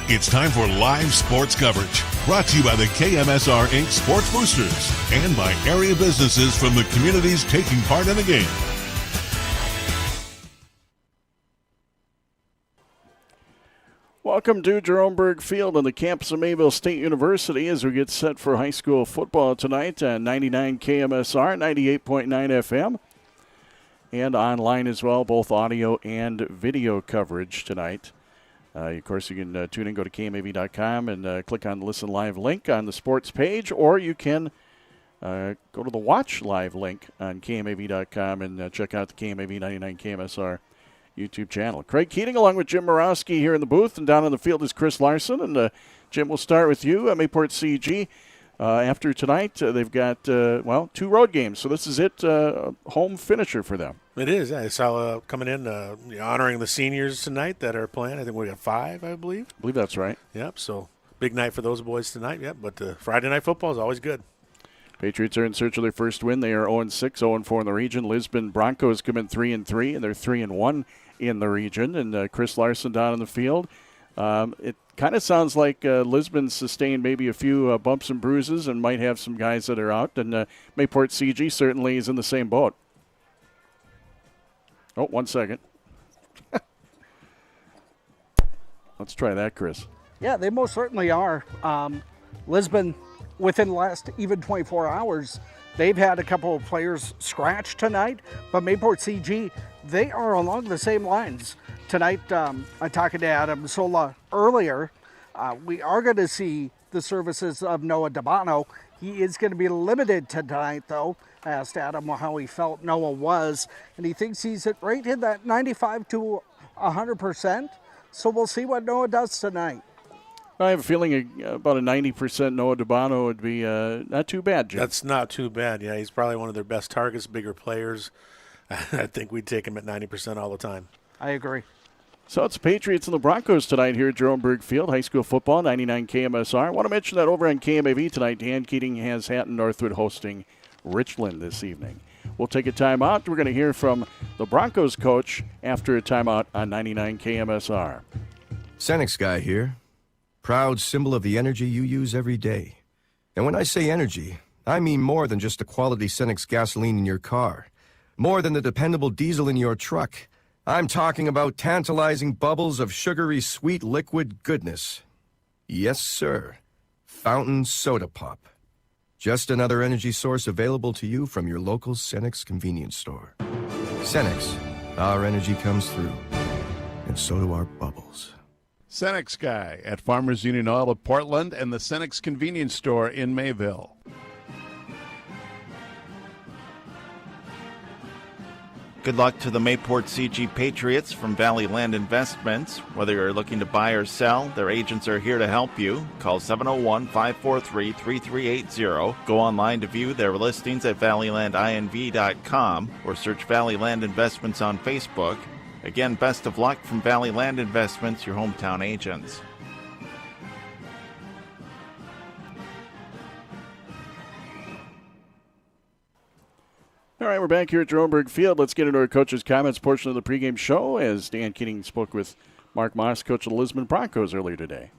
It's time for live sports coverage, brought to you by the KMSR Inc. Sports Boosters and by area businesses from the communities taking part in the game. Welcome to Jerome Berg Field on the campus of Mayville State University as we get set for high school football tonight on 99 KMSR, 98.9 FM, and online as well, both audio and video coverage tonight. Of course, you can tune in, go to KMAV.com and click on the Listen Live link on the sports page, or you can go to the Watch Live link on KMAV.com and check out the KMAV 99 KMSR YouTube channel. Craig Keating along with Jim Morowski here in the booth, and down on the field is Chris Larson. And Jim, we'll start with you. Mayport CG, after tonight, they've got, 2 road games. So this is it, home finisher for them. It is. I saw coming in, honoring the seniors tonight that are playing. I think we got 5, I believe. I believe that's right. Yep, so big night for those boys tonight. Yep, but Friday night football is always good. Patriots are in search of their first win. They are 0-6, 0-4 in the region. Lisbon Broncos come in 3-3, and they're 3-1 in the region. And Chris Larson down on the field. It kind of sounds like Lisbon sustained maybe a few bumps and bruises and might have some guys that are out. And Mayport CG certainly is in the same boat. Oh, 1 second. Let's try that, Chris. Yeah, they most certainly are. Lisbon, within the last even 24 hours, they've had a couple of players scratched tonight, but Mayport CG, they are along the same lines. Tonight, I talked to Adam Sola earlier. We are going to see the services of Noah Dabano. He is going to be limited tonight, though. I asked Adam how he felt Noah was, and he thinks he's right in that 95 to 100%. So we'll see what Noah does tonight. I have a feeling about a 90% Noah Dabano would be not too bad, Jim. That's not too bad. Yeah, he's probably one of their best targets, bigger players. I think we'd take him at 90% all the time. I agree. So it's the Patriots and the Broncos tonight here at Jerome Berg Field, high school football, 99 KMSR. I want to mention that over on KMAV tonight, Dan Keating has Hatton Northwood hosting Richland this evening. We'll take a timeout. We're going to hear from the Broncos coach after a timeout on 99 KMSR. Cenex guy here. Proud symbol of the energy you use every day. And when I say energy, I mean more than just the quality Cenex gasoline in your car. More than the dependable diesel in your truck. I'm talking about tantalizing bubbles of sugary sweet liquid goodness. Yes, sir. Fountain Soda Pop. Just another energy source available to you from your local Cenex convenience store. Cenex, our energy comes through. And so do our bubbles. Cenex Guy at Farmers Union Oil of Portland and the Cenex Convenience Store in Mayville. Good luck to the Mayport CG Patriots from Valley Land Investments. Whether you're looking to buy or sell, their agents are here to help you. Call 701-543-3380. Go online to view their listings at valleylandinv.com or search Valley Land Investments on Facebook. Again, best of luck from Valley Land Investments, your hometown agents. All right, we're back here at Jerome Berg Field. Let's get into our coach's comments portion of the pregame show as Dan Keating spoke with Mark Moss, coach of the Lisbon Broncos, earlier today.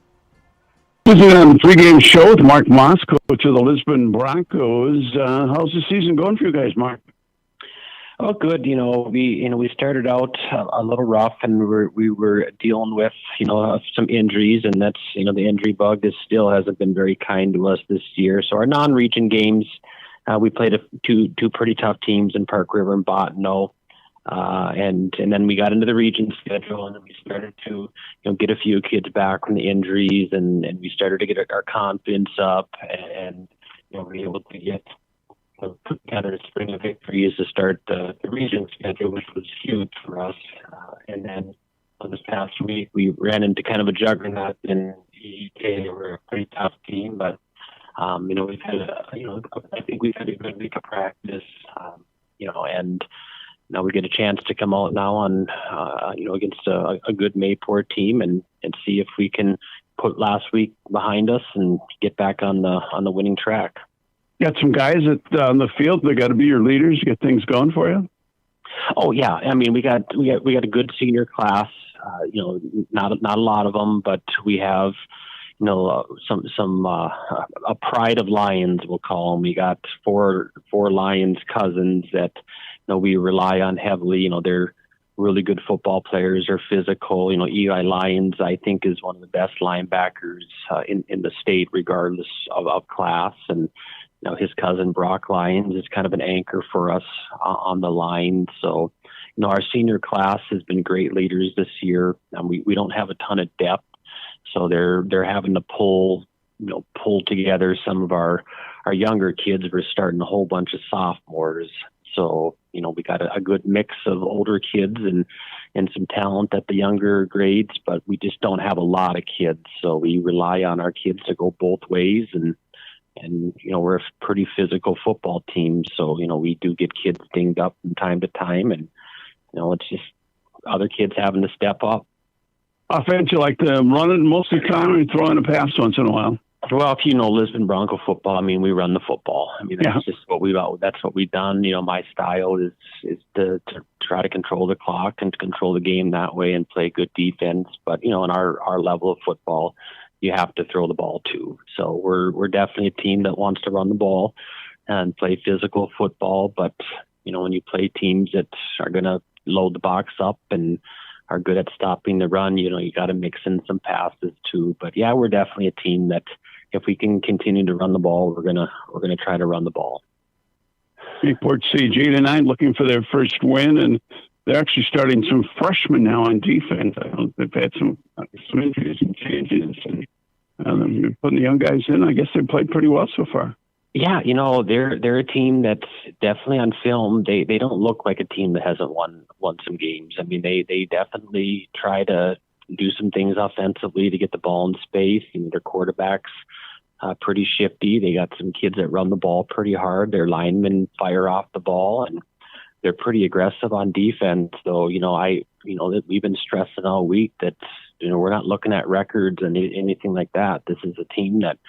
This is on the pregame show with Mark Moss, coach of the Lisbon Broncos. How's the season going for you guys, Mark? Oh, good. We started out a little rough, and we were dealing with some injuries, and that's the injury bug still hasn't been very kind to us this year. So our non-region games, we played two pretty tough teams in Park River and Bottineau, and then we got into the region schedule, and then we started to get a few kids back from the injuries, and we started to get our confidence up, and we were able to get put together a string of victories to start the region schedule, which was huge for us. And then this past week, we ran into kind of a juggernaut in EK. They were a pretty tough team, but we've had I think we've had a good week of practice, and now we get a chance to come out now on against a good Mayport team and see if we can put last week behind us and get back on the winning track. Got some guys on the field that got to be your leaders to get things going for you? Oh yeah, I mean we got a good senior class. Not a lot of them, but we have some a pride of Lions, we'll call them. We got four Lions cousins that we rely on heavily. They're really good football players. They're physical. Eli Lyons, I think, is one of the best linebackers in the state, regardless of class. And his cousin Brock Lyons is kind of an anchor for us on the line. So, our senior class has been great leaders this year. We don't have a ton of depth, so they're having to pull together some of our younger kids. We're starting a whole bunch of sophomores. So, we got a good mix of older kids and some talent at the younger grades, but we just don't have a lot of kids. So we rely on our kids to go both ways. And we're a pretty physical football team. So, we do get kids dinged up from time to time. And, it's just other kids having to step up. Offense, you like to run it most of the time, or you throw in a pass once in a while? Well, if Lisbon Bronco football, we run the football. That's just what we've done. My style is to try to control the clock and to control the game that way and play good defense. But, in our level of football, you have to throw the ball too. So we're definitely a team that wants to run the ball and play physical football. But, when you play teams that are going to load the box up and are good at stopping the run, you got to mix in some passes too. But yeah, we're definitely a team that if we can continue to run the ball, we're gonna try to run the ball. Newport CG tonight looking for their first win, and they're actually starting some freshmen now on defense. They've had some injuries and changes, and they're putting the young guys in. I guess they've played pretty well so far. Yeah, they're a team that's definitely on film. They don't look like a team that hasn't won some games. They definitely try to do some things offensively to get the ball in space. Their quarterback's pretty shifty. They got some kids that run the ball pretty hard. Their linemen fire off the ball, and they're pretty aggressive on defense. Though that we've been stressing all week that we're not looking at records and anything like that. This is a team that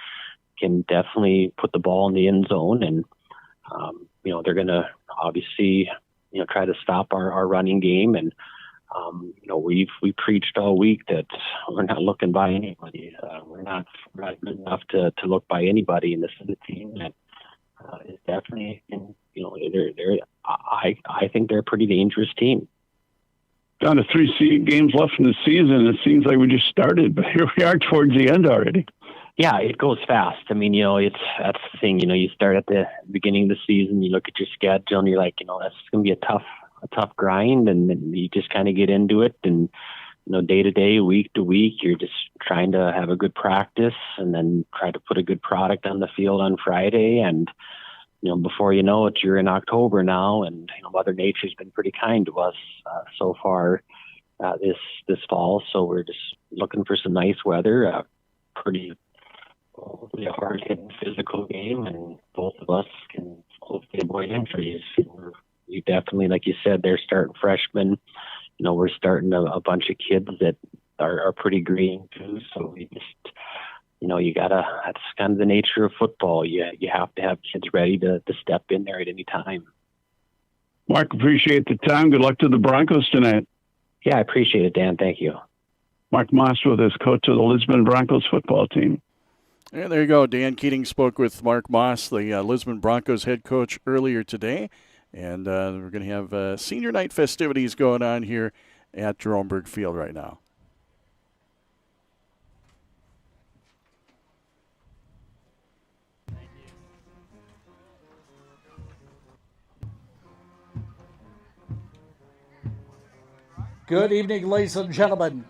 can definitely put the ball in the end zone, and they're going to obviously try to stop our running game. And we preached all week that we're not looking by anybody. We're not good enough to look by anybody, and this is a team that is definitely I think they're a pretty dangerous team. Down to 3 games left in the season. It seems like we just started, but here we are towards the end already. Yeah, it goes fast. that's the thing. You start at the beginning of the season, you look at your schedule, and you're like, that's going to be a tough grind, and then you just kind of get into it. And day to day, week to week, you're just trying to have a good practice, and then try to put a good product on the field on Friday. And before you know it, you're in October now, and Mother Nature's been pretty kind to us so far this fall. So we're just looking for some nice weather. Hopefully a hard-hitting physical game, and both of us can hopefully avoid injuries. We definitely, like you said, they're starting freshmen. We're starting a bunch of kids that are pretty green too. So we just, that's kind of the nature of football. You have to have kids ready to step in there at any time. Mark, appreciate the time. Good luck to the Broncos tonight. Yeah, I appreciate it, Dan. Thank you. Mark Moss with us, coach of the Lisbon Broncos football team. And there you go. Dan Keating spoke with Mark Moss, the Lisbon Broncos head coach, earlier today. And we're going to have senior night festivities going on here at Jeromeburg Field right now. Good evening, ladies and gentlemen.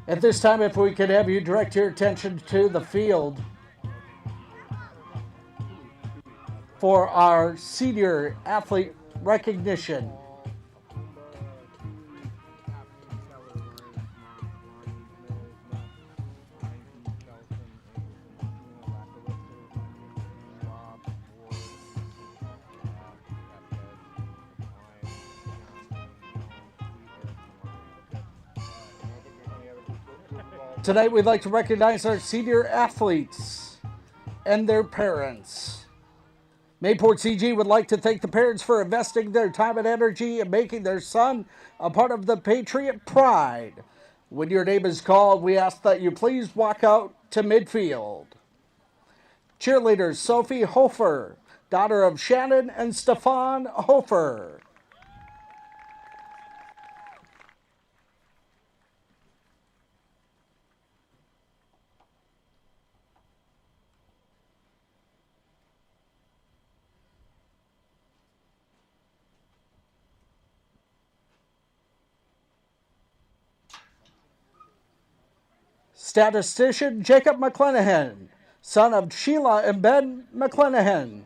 At this time, if we could have you direct your attention to the field for our senior athlete recognition. Tonight, we'd like to recognize our senior athletes and their parents. Mayport CG would like to thank the parents for investing their time and energy in making their son a part of the Patriot pride. When your name is called, we ask that you please walk out to midfield. Cheerleaders Sophie Hofer, daughter of Shannon and Stefan Hofer. Statistician Jacob McClenahan, son of Sheila and Ben McClenahan.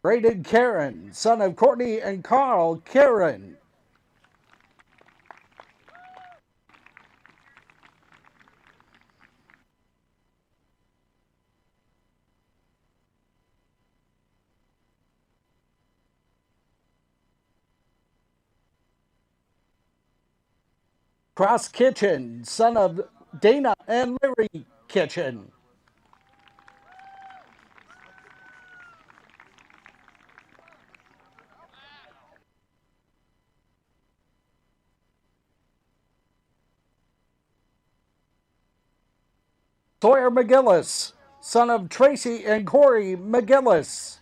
Braden Karen, son of Courtney and Carl Karen. Cross Kitchen, son of Dana and Larry Kitchen. Sawyer McGillis, son of Tracy and Corey McGillis.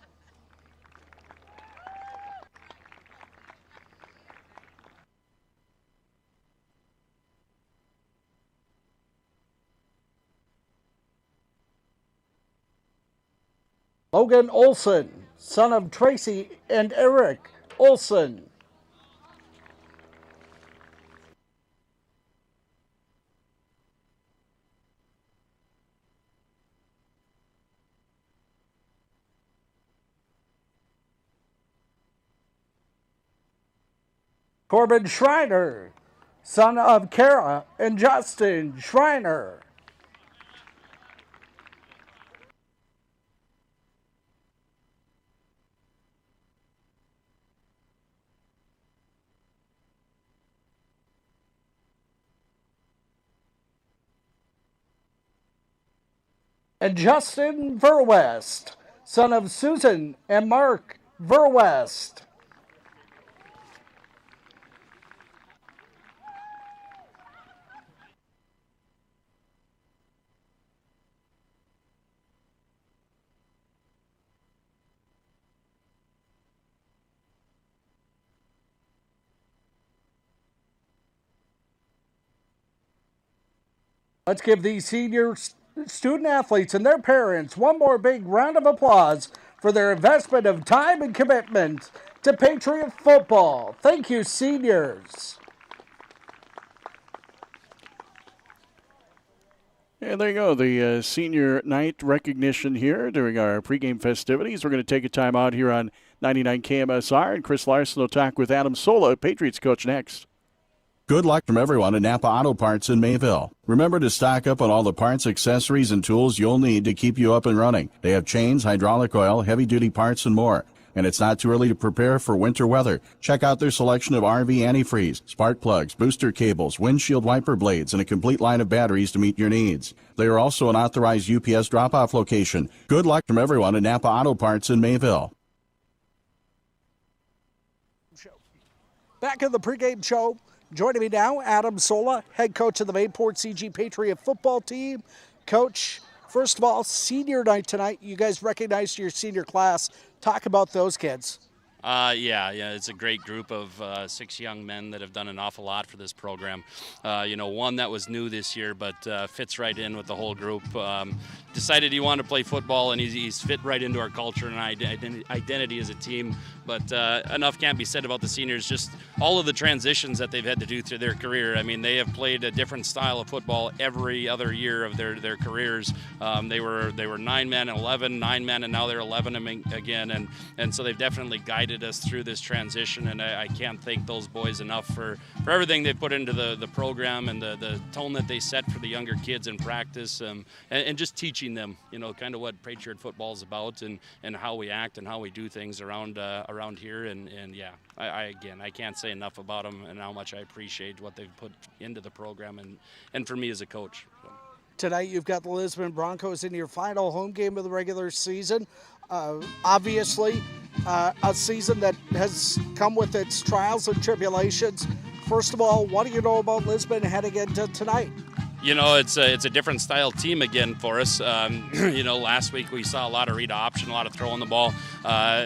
Logan Olson, son of Tracy and Eric Olson. Corbin Schreiner, son of Kara and Justin Schreiner. And Justin Verwest, son of Susan and Mark Verwest. Let's give these senior student athletes and their parents one more big round of applause for their investment of time and commitment to Patriot football. Thank you, seniors. And there you go, the senior night recognition here during our pregame festivities. We're going to take a time out here on 99 KMSR, and Chris Larson will talk with Adam Sola, Patriots coach, next. Good luck from everyone at Napa Auto Parts in Mayville. Remember to stock up on all the parts, accessories, and tools you'll need to keep you up and running. They have chains, hydraulic oil, heavy-duty parts, and more. And it's not too early to prepare for winter weather. Check out their selection of RV antifreeze, spark plugs, booster cables, windshield wiper blades, and a complete line of batteries to meet your needs. They are also an authorized UPS drop-off location. Good luck from everyone at Napa Auto Parts in Mayville. Back in the pregame show. Joining me now, Adam Sola, head coach of the Mayport CG Patriot football team. Coach, first of all, senior night tonight. You guys recognized your senior class. Talk about those kids. Yeah, it's a great group of 6 young men that have done an awful lot for this program. One that was new this year, but fits right in with the whole group. Decided he wanted to play football, and he's fit right into our culture and identity as a team. But enough can't be said about the seniors, just all of the transitions that they've had to do through their career. I mean, they have played a different style of football every other year of their careers. They were 9 men and 11, 9 men, and now they're 11 again. And so they've definitely guided guided us through this transition, and I can't thank those boys enough for everything they put into the program and the tone that they set for the younger kids in practice, and just teaching them, kind of what Patriot football is about and how we act and how we do things around here. And yeah, I can't say enough about them and how much I appreciate what they've put into the program and for me as a coach. So. Tonight you've got the Lisbon Broncos in your final home game of the regular season. Obviously, a season that has come with its trials and tribulations. First of all, what do you know about Lisbon heading into tonight? It's a different style team again for us. Last week we saw a lot of read option, a lot of throwing the ball.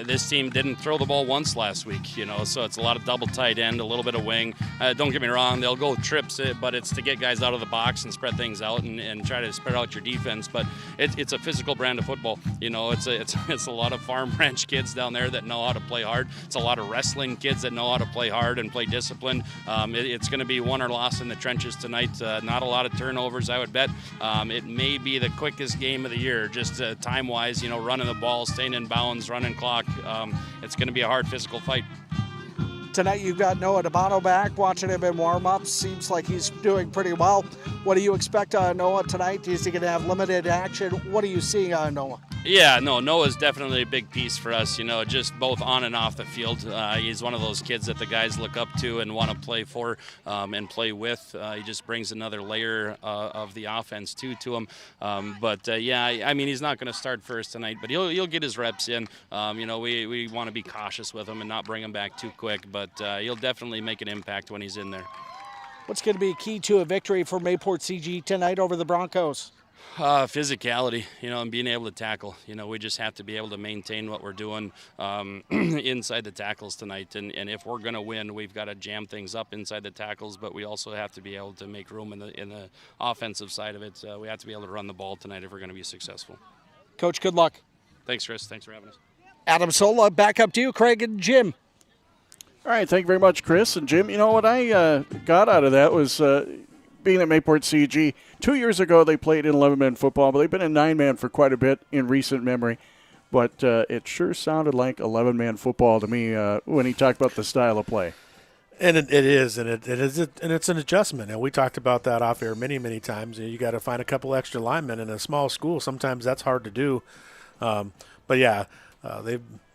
This team didn't throw the ball once last week, so it's a lot of double tight end, a little bit of wing. Don't get me wrong, they'll go trips, but it's to get guys out of the box and spread things out and try to spread out your defense. But it's a physical brand of football. It's a lot of farm ranch kids down there that know how to play hard. It's a lot of wrestling kids that know how to play hard and play disciplined. It's going to be won or lost in the trenches tonight. Not a lot of turnovers, I would bet. It may be the quickest game of the year, just time-wise, running the ball, staying in bounds, running clock. It's going to be a hard physical fight. Tonight you've got Noah DeBotto back, watching him in warm-ups. Seems like he's doing pretty well. What do you expect on Noah tonight? Is he going to have limited action? What are you seeing on Noah? Yeah, Noah's definitely a big piece for us, just both on and off the field. He's one of those kids that the guys look up to and want to play for and play with. He just brings another layer of the offense to him. He's not going to start first tonight, but he'll get his reps in. We want to be cautious with him and not bring him back too quick, but he'll definitely make an impact when he's in there. What's going to be key to a victory for Mayport CG tonight over the Broncos? Physicality, and being able to tackle. We just have to be able to maintain what we're doing inside the tackles tonight. And if we're going to win, we've got to jam things up inside the tackles, but we also have to be able to make room in the offensive side of it. We have to be able to run the ball tonight if we're going to be successful. Coach, good luck. Thanks, Chris. Thanks for having us. Adam Sola, back up to you, Craig and Jim. All right, thank you very much, Chris and Jim. What I got out of that was being at Mayport CG. 2 years ago, they played in 11-man football, but they've been in 9-man for quite a bit in recent memory. But it sure sounded like 11-man football to me when he talked about the style of play. And it is, and it's an adjustment. And we talked about that off air many, many times. You got to find a couple extra linemen in a small school. Sometimes that's hard to do.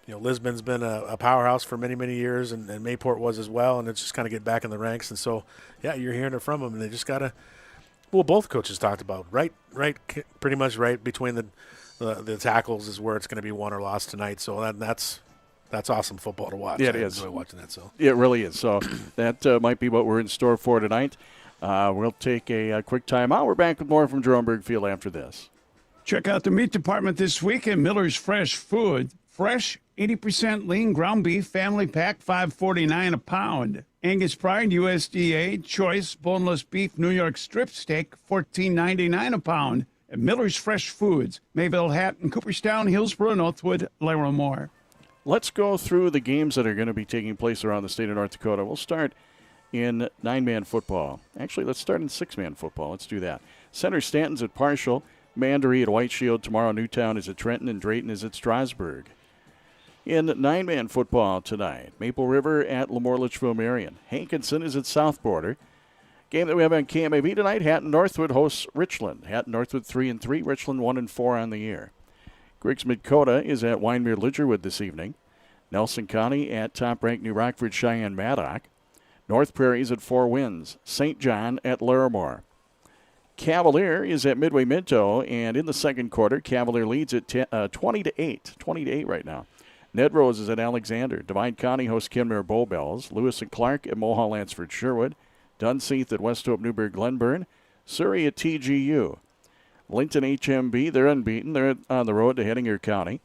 Lisbon's been a powerhouse for many, many years, and Mayport was as well, and it's just kind of get back in the ranks. And so, yeah, you're hearing it from them, and they just got to – well, both coaches talked about right, pretty much right between the tackles is where it's going to be won or lost tonight. So that's awesome football to watch. Yeah, it is. I enjoy watching that. So it really is. So that might be what we're in store for tonight. We'll take a quick time out. We're back with more from Jerome Field after this. Check out the meat department this week at Miller's Fresh Food. Fresh, 80% lean ground beef family pack, $5.49 a pound. Angus Pride USDA Choice boneless beef New York strip steak, $14.99 a pound. At Miller's Fresh Foods, Mayville, Hatton, Cooperstown, Hillsborough, Northwood, Laramore. Let's go through the games that are going to be taking place around the state of North Dakota. We'll start in 9-man football. Actually, let's start in 6-man football. Let's do that. Center Stanton's at Partial. Mandaree at White Shield. Tomorrow, Newtown is at Trenton, and Drayton is at Strasburg. In 9-man football tonight, Maple River at Lemoore Litchfield Marion. Hankinson is at South Border. Game that we have on KMAV tonight, Hatton Northwood hosts Richland. Hatton Northwood 3-3, Richland 1-4 on the year. Griggs Midkota is at Wyndmere Lidgerwood this evening. Nelson County at top-ranked New Rockford Cheyenne Maddock. North Prairie is at Four Winds. St. John at Larimore. Cavalier is at Midway Minto, and in the second quarter, Cavalier leads at 20-8. 20-8 right now. Ned Rose is at Alexander. Divine County hosts Kenmare Bow Bells. Lewis and Clark at Mohall Lansford Sherwood. Dunseith at West Hope Newburgh Glenburn. Surrey at TGU. Linton HMB, they're unbeaten. They're on the road to Hettinger County.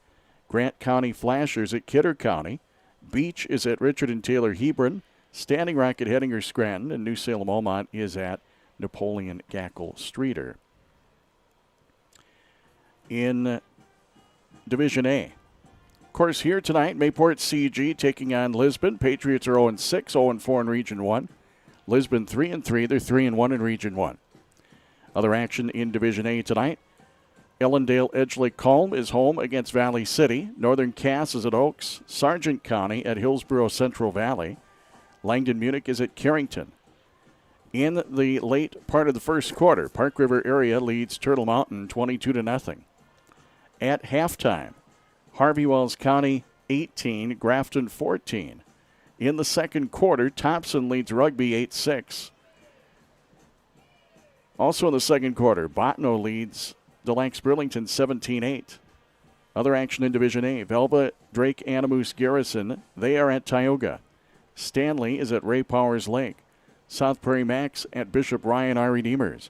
Grant County Flashers at Kidder County. Beach is at Richard and Taylor Hebron. Standing Rock at Hettinger Scranton. And New Salem Almont is at Napoleon Gackle Streeter. In Division A. Of course, here tonight, Mayport CG taking on Lisbon. Patriots are 0-6, 0-4 in Region 1. Lisbon 3-3, they're 3-1 in Region 1. Other action in Division A tonight. Ellendale Edgeley Culm is home against Valley City. Northern Cass is at Oaks. Sargent County at Hillsborough Central Valley. Langdon Munich is at Carrington. In the late part of the first quarter, Park River area leads Turtle Mountain 22-0. At halftime, Harvey Wells County 18, Grafton 14. In the second quarter, Thompson leads Rugby 8-6. Also in the second quarter, Bottineau leads DeLanx Burlington 17-8. Other action in Division A, Velva, Drake, Anamoose, Garrison, they are at Tioga. Stanley is at Ray Powers Lake. South Prairie Max at Bishop Ryan R. Redeemers.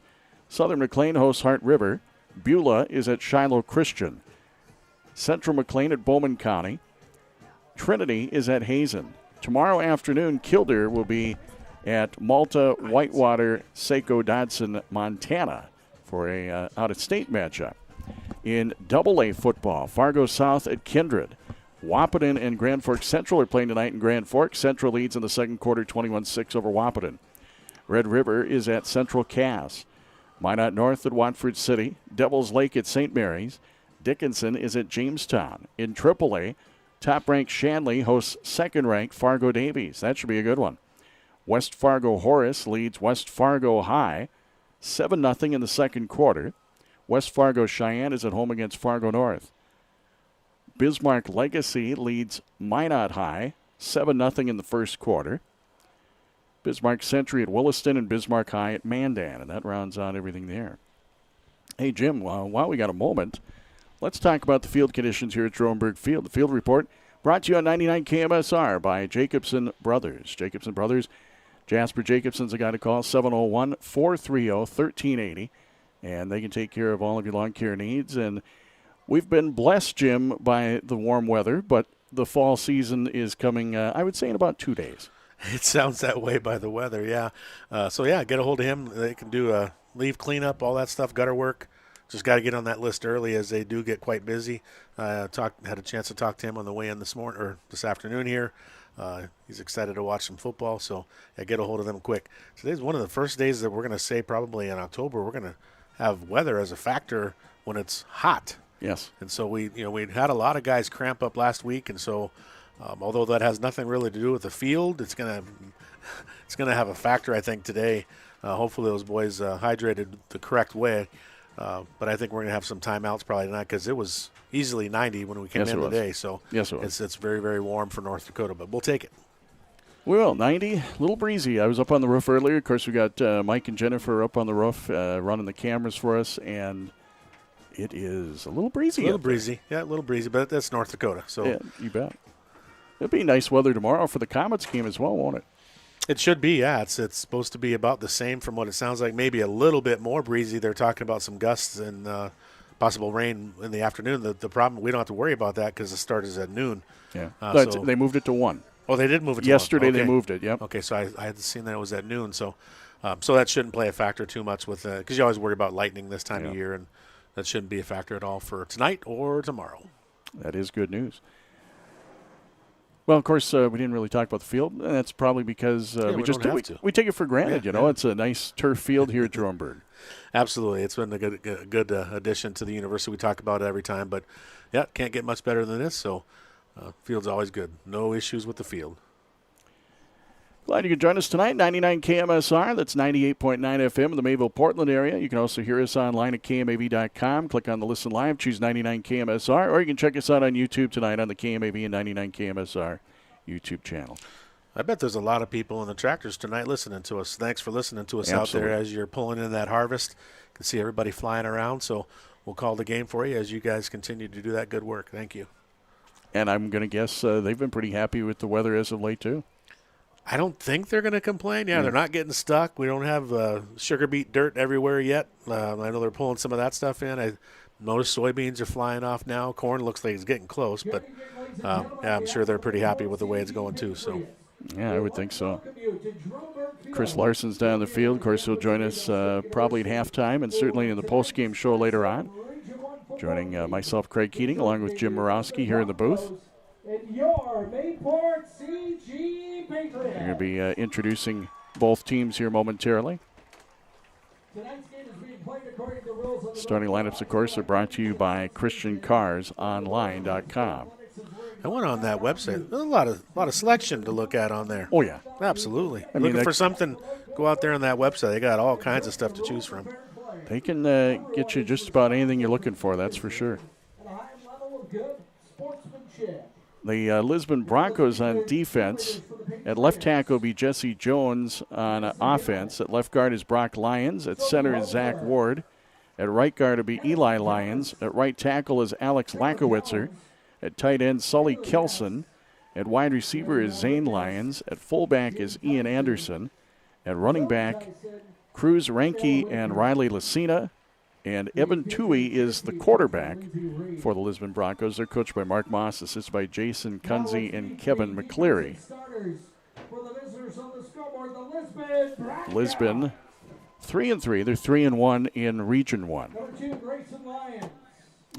Southern McLean hosts Hart River. Beulah is at Shiloh Christian. Central McLean at Bowman County. Trinity is at Hazen. Tomorrow afternoon, Kildare will be at Malta, Whitewater, Saco, Dodson, Montana for a out-of-state matchup. In AA football, Fargo South at Kindred. Wahpeton and Grand Forks Central are playing tonight in Grand Forks. Central leads in the second quarter 21-6 over Wahpeton. Red River is at Central Cass. Minot North at Watford City. Devils Lake at St. Mary's. Dickinson is at Jamestown. In AAA, top-ranked Shanley hosts second-ranked Fargo Davies. That should be a good one. West Fargo Horace leads West Fargo High 7-0 in the second quarter. West Fargo Cheyenne is at home against Fargo North. Bismarck Legacy leads Minot High 7-0 in the first quarter. Bismarck Century at Williston and Bismarck High at Mandan, and that rounds out everything there. Hey, Jim, while we got a moment, let's talk about the field conditions here at Droneberg Field. The field report brought to you on 99 KMSR by Jacobson Brothers. Jacobson Brothers, Jasper Jacobson's a guy to call, 701-430-1380, and they can take care of all of your lawn care needs. And we've been blessed, Jim, by the warm weather, but the fall season is coming, I would say, in about 2 days. It sounds that way by the weather, yeah. Get a hold of him. They can do leaf cleanup, all that stuff, gutter work. Just got to get on that list early as they do get quite busy. Had a chance to talk to him on the way in this afternoon here. He's excited to watch some football, so get a hold of them quick. Today's one of the first days that we're going to say probably in October we're going to have weather as a factor when it's hot. Yes. And so we had a lot of guys cramp up last week, and so although that has nothing really to do with the field, it's gonna have a factor, I think, today. Hopefully those boys hydrated the correct way. But I think we're going to have some timeouts probably tonight because it was easily 90 when we came in today. So yes, it was. It's very, very warm for North Dakota, but we'll take it. We will. 90, a little breezy. I was up on the roof earlier. Of course, we got Mike and Jennifer up on the roof running the cameras for us, and it is a little breezy. A little breezy. Yeah, a little breezy, but that's North Dakota. So yeah, you bet. It'll be nice weather tomorrow for the Comets game as well, won't it? It should be, yeah. It's supposed to be about the same from what it sounds like. Maybe a little bit more breezy. They're talking about some gusts and possible rain in the afternoon. The problem, we don't have to worry about that because the start is at noon. Yeah, they moved it to 1. Oh, they did move it to yesterday. 1. Okay. They moved it. Yep. Okay, so I had seen that it was at noon. So that shouldn't play a factor too much with because you always worry about lightning this time of year, and that shouldn't be a factor at all for tonight or tomorrow. That is good news. Well, of course, we didn't really talk about the field, and that's probably because we take it for granted. It's a nice turf field here at Droneberg. Absolutely, it's been a good addition to the university. We talk about it every time, but can't get much better than this. So, field's always good. No issues with the field. Glad you could join us tonight. 99 KMSR, that's 98.9 FM in the Mayville-Portland area. You can also hear us online at KMAV.com. Click on the Listen Live, choose 99 KMSR, or you can check us out on YouTube tonight on the KMAV and 99 KMSR YouTube channel. I bet there's a lot of people in the tractors tonight listening to us. Thanks for listening to us out there as you're pulling in that harvest. You can see everybody flying around, so we'll call the game for you as you guys continue to do that good work. Thank you. And I'm going to guess they've been pretty happy with the weather as of late, too. I don't think they're going to complain. Yeah, they're not getting stuck. We don't have sugar beet dirt everywhere yet. I know they're pulling some of that stuff in. I noticed soybeans are flying off now. Corn looks like it's getting close, but I'm sure they're pretty happy with the way it's going too. So, yeah, I would think so. Chris Larson's down the field. Of course, he'll join us probably at halftime and certainly in the post-game show later on. Joining myself, Craig Keating, along with Jim Morowski here in the booth. And your Mayport CG Patriots. We're going to be introducing both teams here momentarily. Starting lineups, of course, are brought to you by ChristianCarsOnline.com. I went on that website. There's a lot of selection to look at on there. Oh, yeah. Absolutely. I mean, Looking for something, go out there on that website. They got all kinds of stuff to choose from. They can get you just about anything you're looking for, that's for sure. The Lisbon Broncos on defense. At left tackle will be Jesse Jones on offense. At left guard is Brock Lyons. At center is Zach Ward. At right guard will be Eli Lyons. At right tackle is Alex Lakowitzer. At tight end, Sully Kelson. At wide receiver is Zane Lyons. At fullback is Ian Anderson. At running back, Cruz Ranke and Riley Lucina. And Evan Toohey is the quarterback for the Lisbon Broncos. They're coached by Mark Moss, assisted by Jason Kunze and Kevin McCleary. Lisbon 3-3. They're 3-1 in Region 1.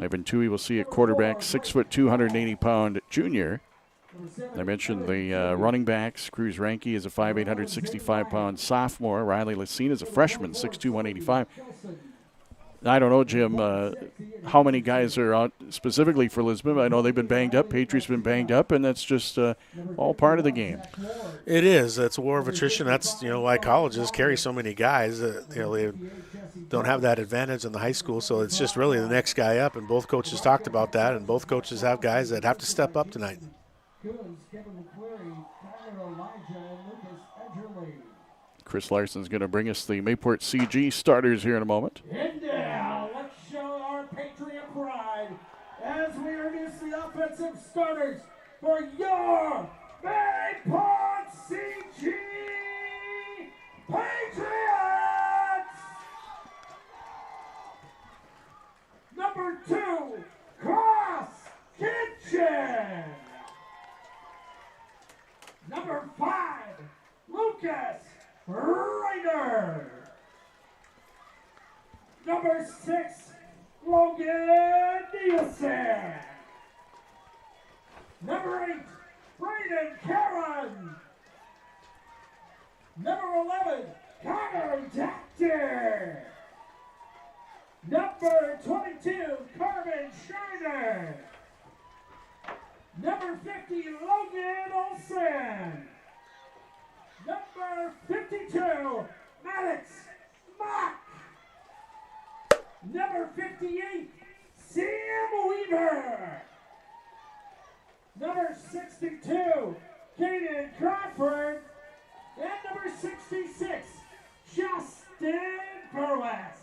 Evan Toohey will see a quarterback, 6'2", 280-pound junior. I mentioned the running backs. Cruz Ranke is a 5'8", 165-pound sophomore. Riley Lucina is a freshman, 6'2", 185. I don't know, Jim, how many guys are out specifically for Lisbon. I know they've been banged up. Patriots been banged up, and that's just all part of the game. It is. It's a war of attrition. That's, why colleges carry so many guys. They don't have that advantage in the high school, so it's just really the next guy up, and both coaches talked about that, and both coaches have guys that have to step up tonight. Chris Larson's going to bring us the Mayport CG starters here in a moment. And now, let's show our Patriot pride as we introduce the offensive starters for your Mayport CG Patriots! Number 2, Cross Kitchen. Number 5, Lucas Ryder. Number 6, Logan Nielsen. Number 8, Brayden Caron. Number 11, Connor Doctor. Number 22, Carmen Schreiner. Number 50, Logan Olsen. Number 52, Maddox Mock. Number 58, Sam Weaver. Number 62, Keating Crawford. And number 66, Justin Burwes.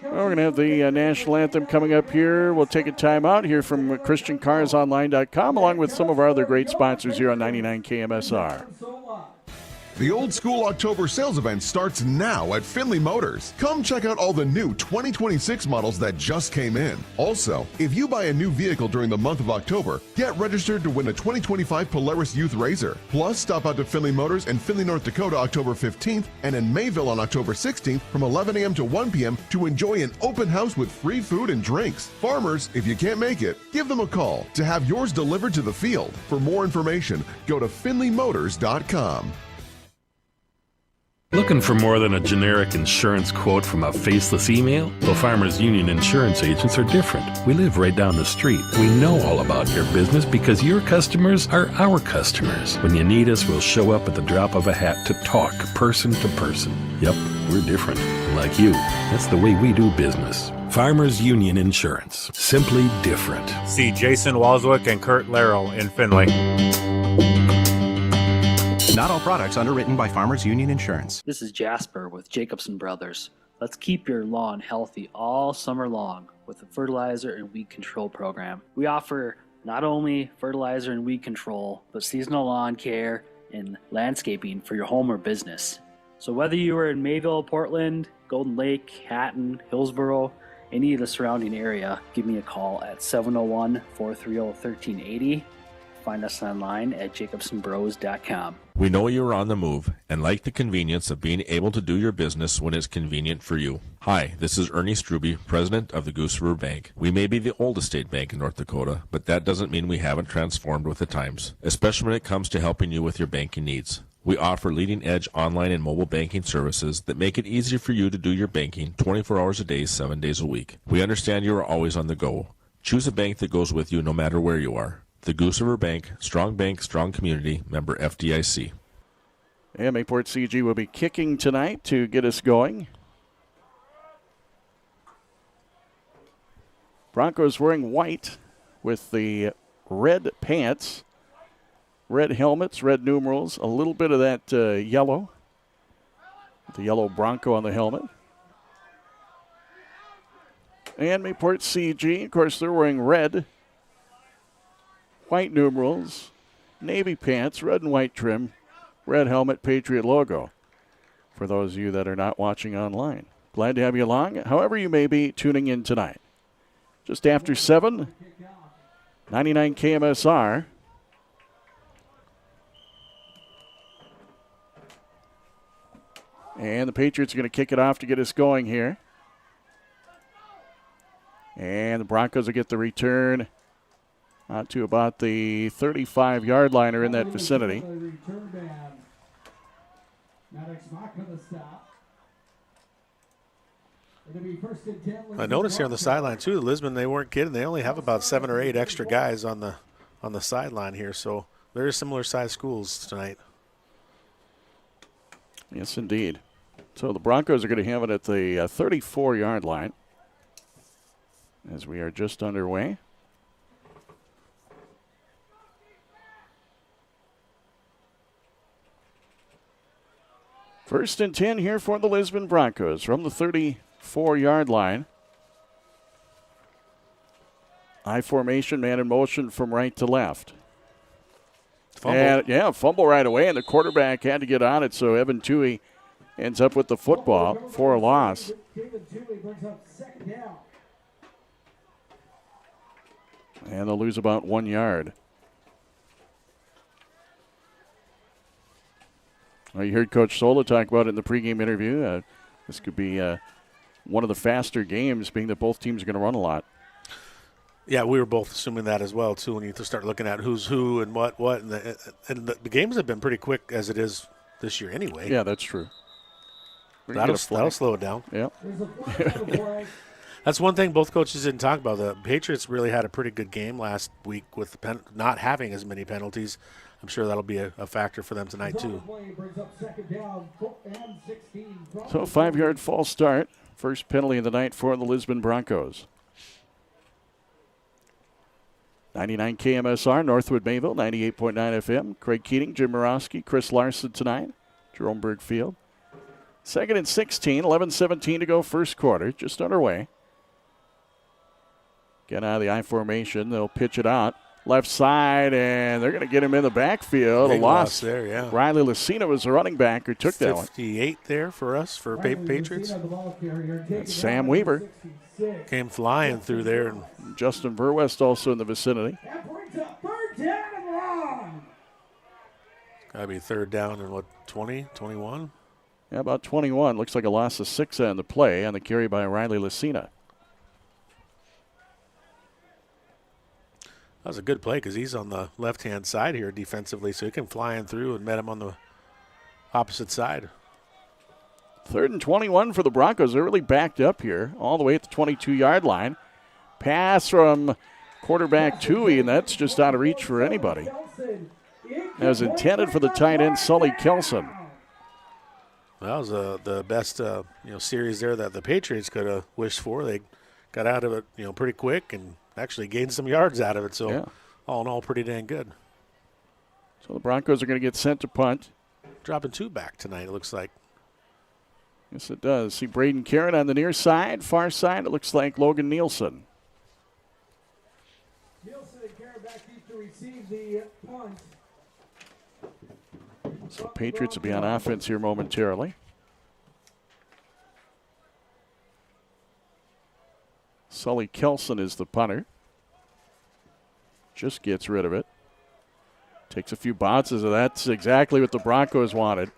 Well, we're going to have the national anthem coming up here. We'll take a time out here from ChristianCarsOnline.com, along with some of our other great sponsors here on 99 KMSR. The Old School October sales event starts now at Findlay Motors. Come check out all the new 2026 models that just came in. Also, if you buy a new vehicle during the month of October, get registered to win a 2025 Polaris Youth Razor. Plus, stop out to Findlay Motors in Findlay, North Dakota, October 15th, and in Mayville on October 16th from 11 a.m. to 1 p.m. to enjoy an open house with free food and drinks. Farmers, if you can't make it, give them a call to have yours delivered to the field. For more information, go to FindlayMotors.com. Looking for more than a generic insurance quote from a faceless email? Well, Farmers Union insurance agents are different. We live right down the street. We know all about your business because your customers are our customers. When you need us, we'll show up at the drop of a hat to talk person to person. Yep, we're different. Like you. That's the way we do business. Farmers Union Insurance. Simply different. See Jason Walswick and Kurt Larrell in Findlay. Not all products underwritten by Farmers Union Insurance. This is Jasper with Jacobson Brothers. Let's keep your lawn healthy all summer long with the fertilizer and weed control program. We offer not only fertilizer and weed control, but seasonal lawn care and landscaping for your home or business. So whether you are in Mayville, Portland, Golden Lake, Hatton, Hillsboro, any of the surrounding area, give me a call at 701-430-1380. Find us online at jacobsonbros.com. We know you're on the move and like the convenience of being able to do your business when it's convenient for you. Hi, this is Ernie Struby, president of the Goose River Bank. We may be the oldest state bank in North Dakota, but that doesn't mean we haven't transformed with the times, especially when it comes to helping you with your banking needs. We offer leading-edge online and mobile banking services that make it easy for you to do your banking 24 hours a day, 7 days a week. We understand you are always on the go. Choose a bank that goes with you no matter where you are. The Goose River Bank, strong community, member FDIC. And Mayport CG will be kicking tonight to get us going. Broncos wearing white with the red pants, red helmets, red numerals, a little bit of that yellow. The yellow Bronco on the helmet. And Mayport CG, of course, they're wearing red, white numerals, navy pants, red and white trim, red helmet, Patriot logo. For those of you that are not watching online, glad to have you along, however you may be tuning in tonight. Just after 7, 99 KMSR. And the Patriots are going to kick it off to get us going here. And the Broncos will get the return out to about the 35-yard line or in that vicinity. I noticed here on the sideline, too, Lisbon, they weren't kidding. They only have about 7 or 8 extra guys on the sideline here, so very similar-sized schools tonight. Yes, indeed. So the Broncos are going to have it at the 34-yard line as we are just underway. First and 10 here for the Lisbon Broncos from the 34-yard line. I formation, man in motion from right to left. Fumble. And, fumble right away, and the quarterback had to get on it, so Evan Toohey ends up with the football for a loss. And they'll lose about 1 yard. Well, you heard Coach Sola talk about it in the pregame interview. This could be one of the faster games, being that both teams are going to run a lot. Yeah, we were both assuming that as well, too, when you start looking at who's who and what. And the games have been pretty quick as it is this year anyway. Yeah, that's true. That'll slow it down. Yeah. That's one thing both coaches didn't talk about. The Patriots really had a pretty good game last week with not having as many penalties. I'm sure that'll be a factor for them tonight, too. So a 5-yard false start. First penalty of the night for the Lisbon Broncos. 99 KMSR, Northwood Mayville, 98.9 FM. Craig Keating, Jim Morowski, Chris Larson tonight. Jerome Berg Field. Second and 16, 11-17 to go first quarter. Just underway. Get out of the I formation. They'll pitch it out. Left side, and they're going to get him in the backfield. Big a loss there, yeah. Riley Lucina was the running back who took that one. 58 there for us, for Patriots. That's Sam Weaver. Came flying through there. And Justin Burwest also in the vicinity. Got to be third down in, 20, 21? Yeah, about 21. Looks like a loss of 6 on the play on the carry by Riley Lucina. That was a good play because he's on the left-hand side here defensively, so he can fly in through and met him on the opposite side. 3rd and 21 for the Broncos. They're really backed up here, all the way at the 22-yard line. Pass from quarterback Toohey, and that's just out of reach for anybody. That was intended for the tight end, Sully Kelson. That was the best series there that the Patriots could have wished for. They got out of it pretty quick and actually gained some yards out of it. So all in all, pretty dang good. So the Broncos are going to get sent to punt. Dropping 2 back tonight, it looks like. Yes, it does. See Braden Karen on the near side. Far side, it looks like Logan Nielsen. Nielsen and Karen back deep to receive the punt. So Patriots will be on offense here momentarily. Sully Kelson is the punter. Just gets rid of it. Takes a few bounces, and that's exactly what the Broncos wanted.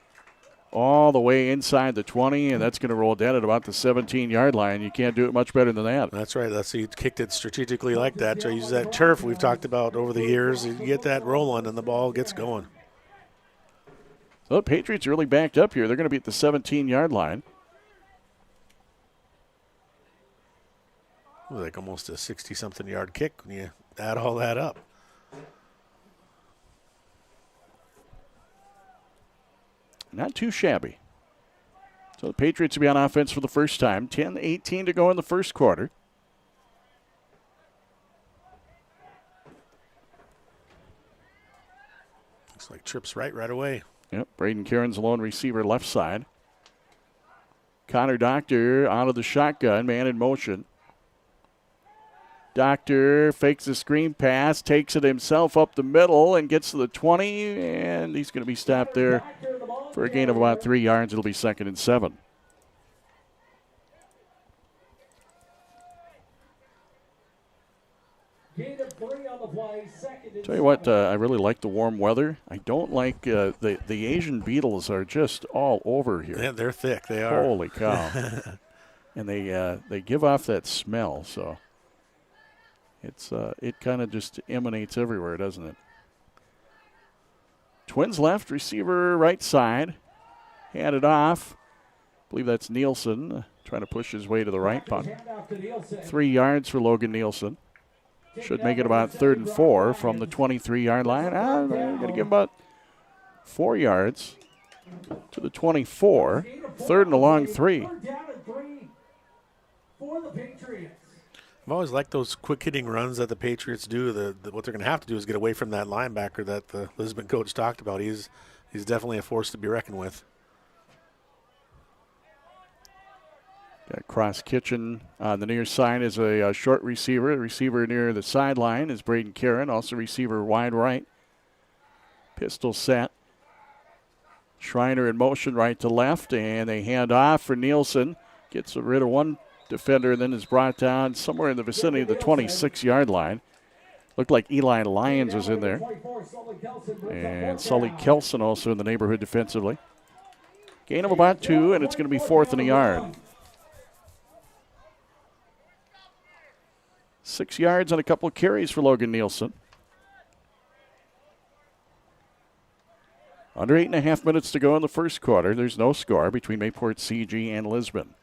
All the way inside the 20, and that's going to roll down at about the 17-yard line. You can't do it much better than that. That's right. He kicked it strategically like that. So use that turf we've talked about over the years. You get that rolling, and the ball gets going. Well, the Patriots really backed up here. They're going to be at the 17-yard line. Like almost a 60-something yard kick when you add all that up. Not too shabby. So the Patriots will be on offense for the first time. 10-18 to go in the first quarter. Looks like trips right away. Yep, Braden Caron's the lone receiver left side. Connor Doctor out of the shotgun, man in motion. Doctor fakes a screen pass, takes it himself up the middle and gets to the 20, and he's going to be stopped there for a gain of about 3 yards. It'll be 2nd and 7. Tell you what, I really like the warm weather. I don't like the Asian beetles are just all over here. Yeah, they're thick. They are. Holy cow! And they give off that smell, so it kind of just emanates everywhere, doesn't it? Twins left, receiver right side, handed off. I believe that's Nielsen trying to push his way to the right. About 3 yards for Logan Nielsen. Should make it about 3rd and 4 from the 23-yard line. They're going to give about 4 yards to the 24. 3rd and a long 3. I've always liked those quick-hitting runs that the Patriots do. What they're going to have to do is get away from that linebacker that the Lisbon coach talked about. He's definitely a force to be reckoned with. Got Cross Kitchen on the near side is a short receiver. The receiver near the sideline is Braden Caron, also receiver wide right. Pistol set. Schreiner in motion right to left, and they hand off for Nielsen. Gets rid of one defender, and then is brought down somewhere in the vicinity of the 26-yard line. Looked like Eli Lyons was in there. And Sully Kelson also in the neighborhood defensively. Gain of about 2, and it's going to be 4th and a yard. 6 yards and a couple of carries for Logan Nielsen. Under 8.5 minutes to go in the first quarter. There's no score between Mayport CG and Lisbon.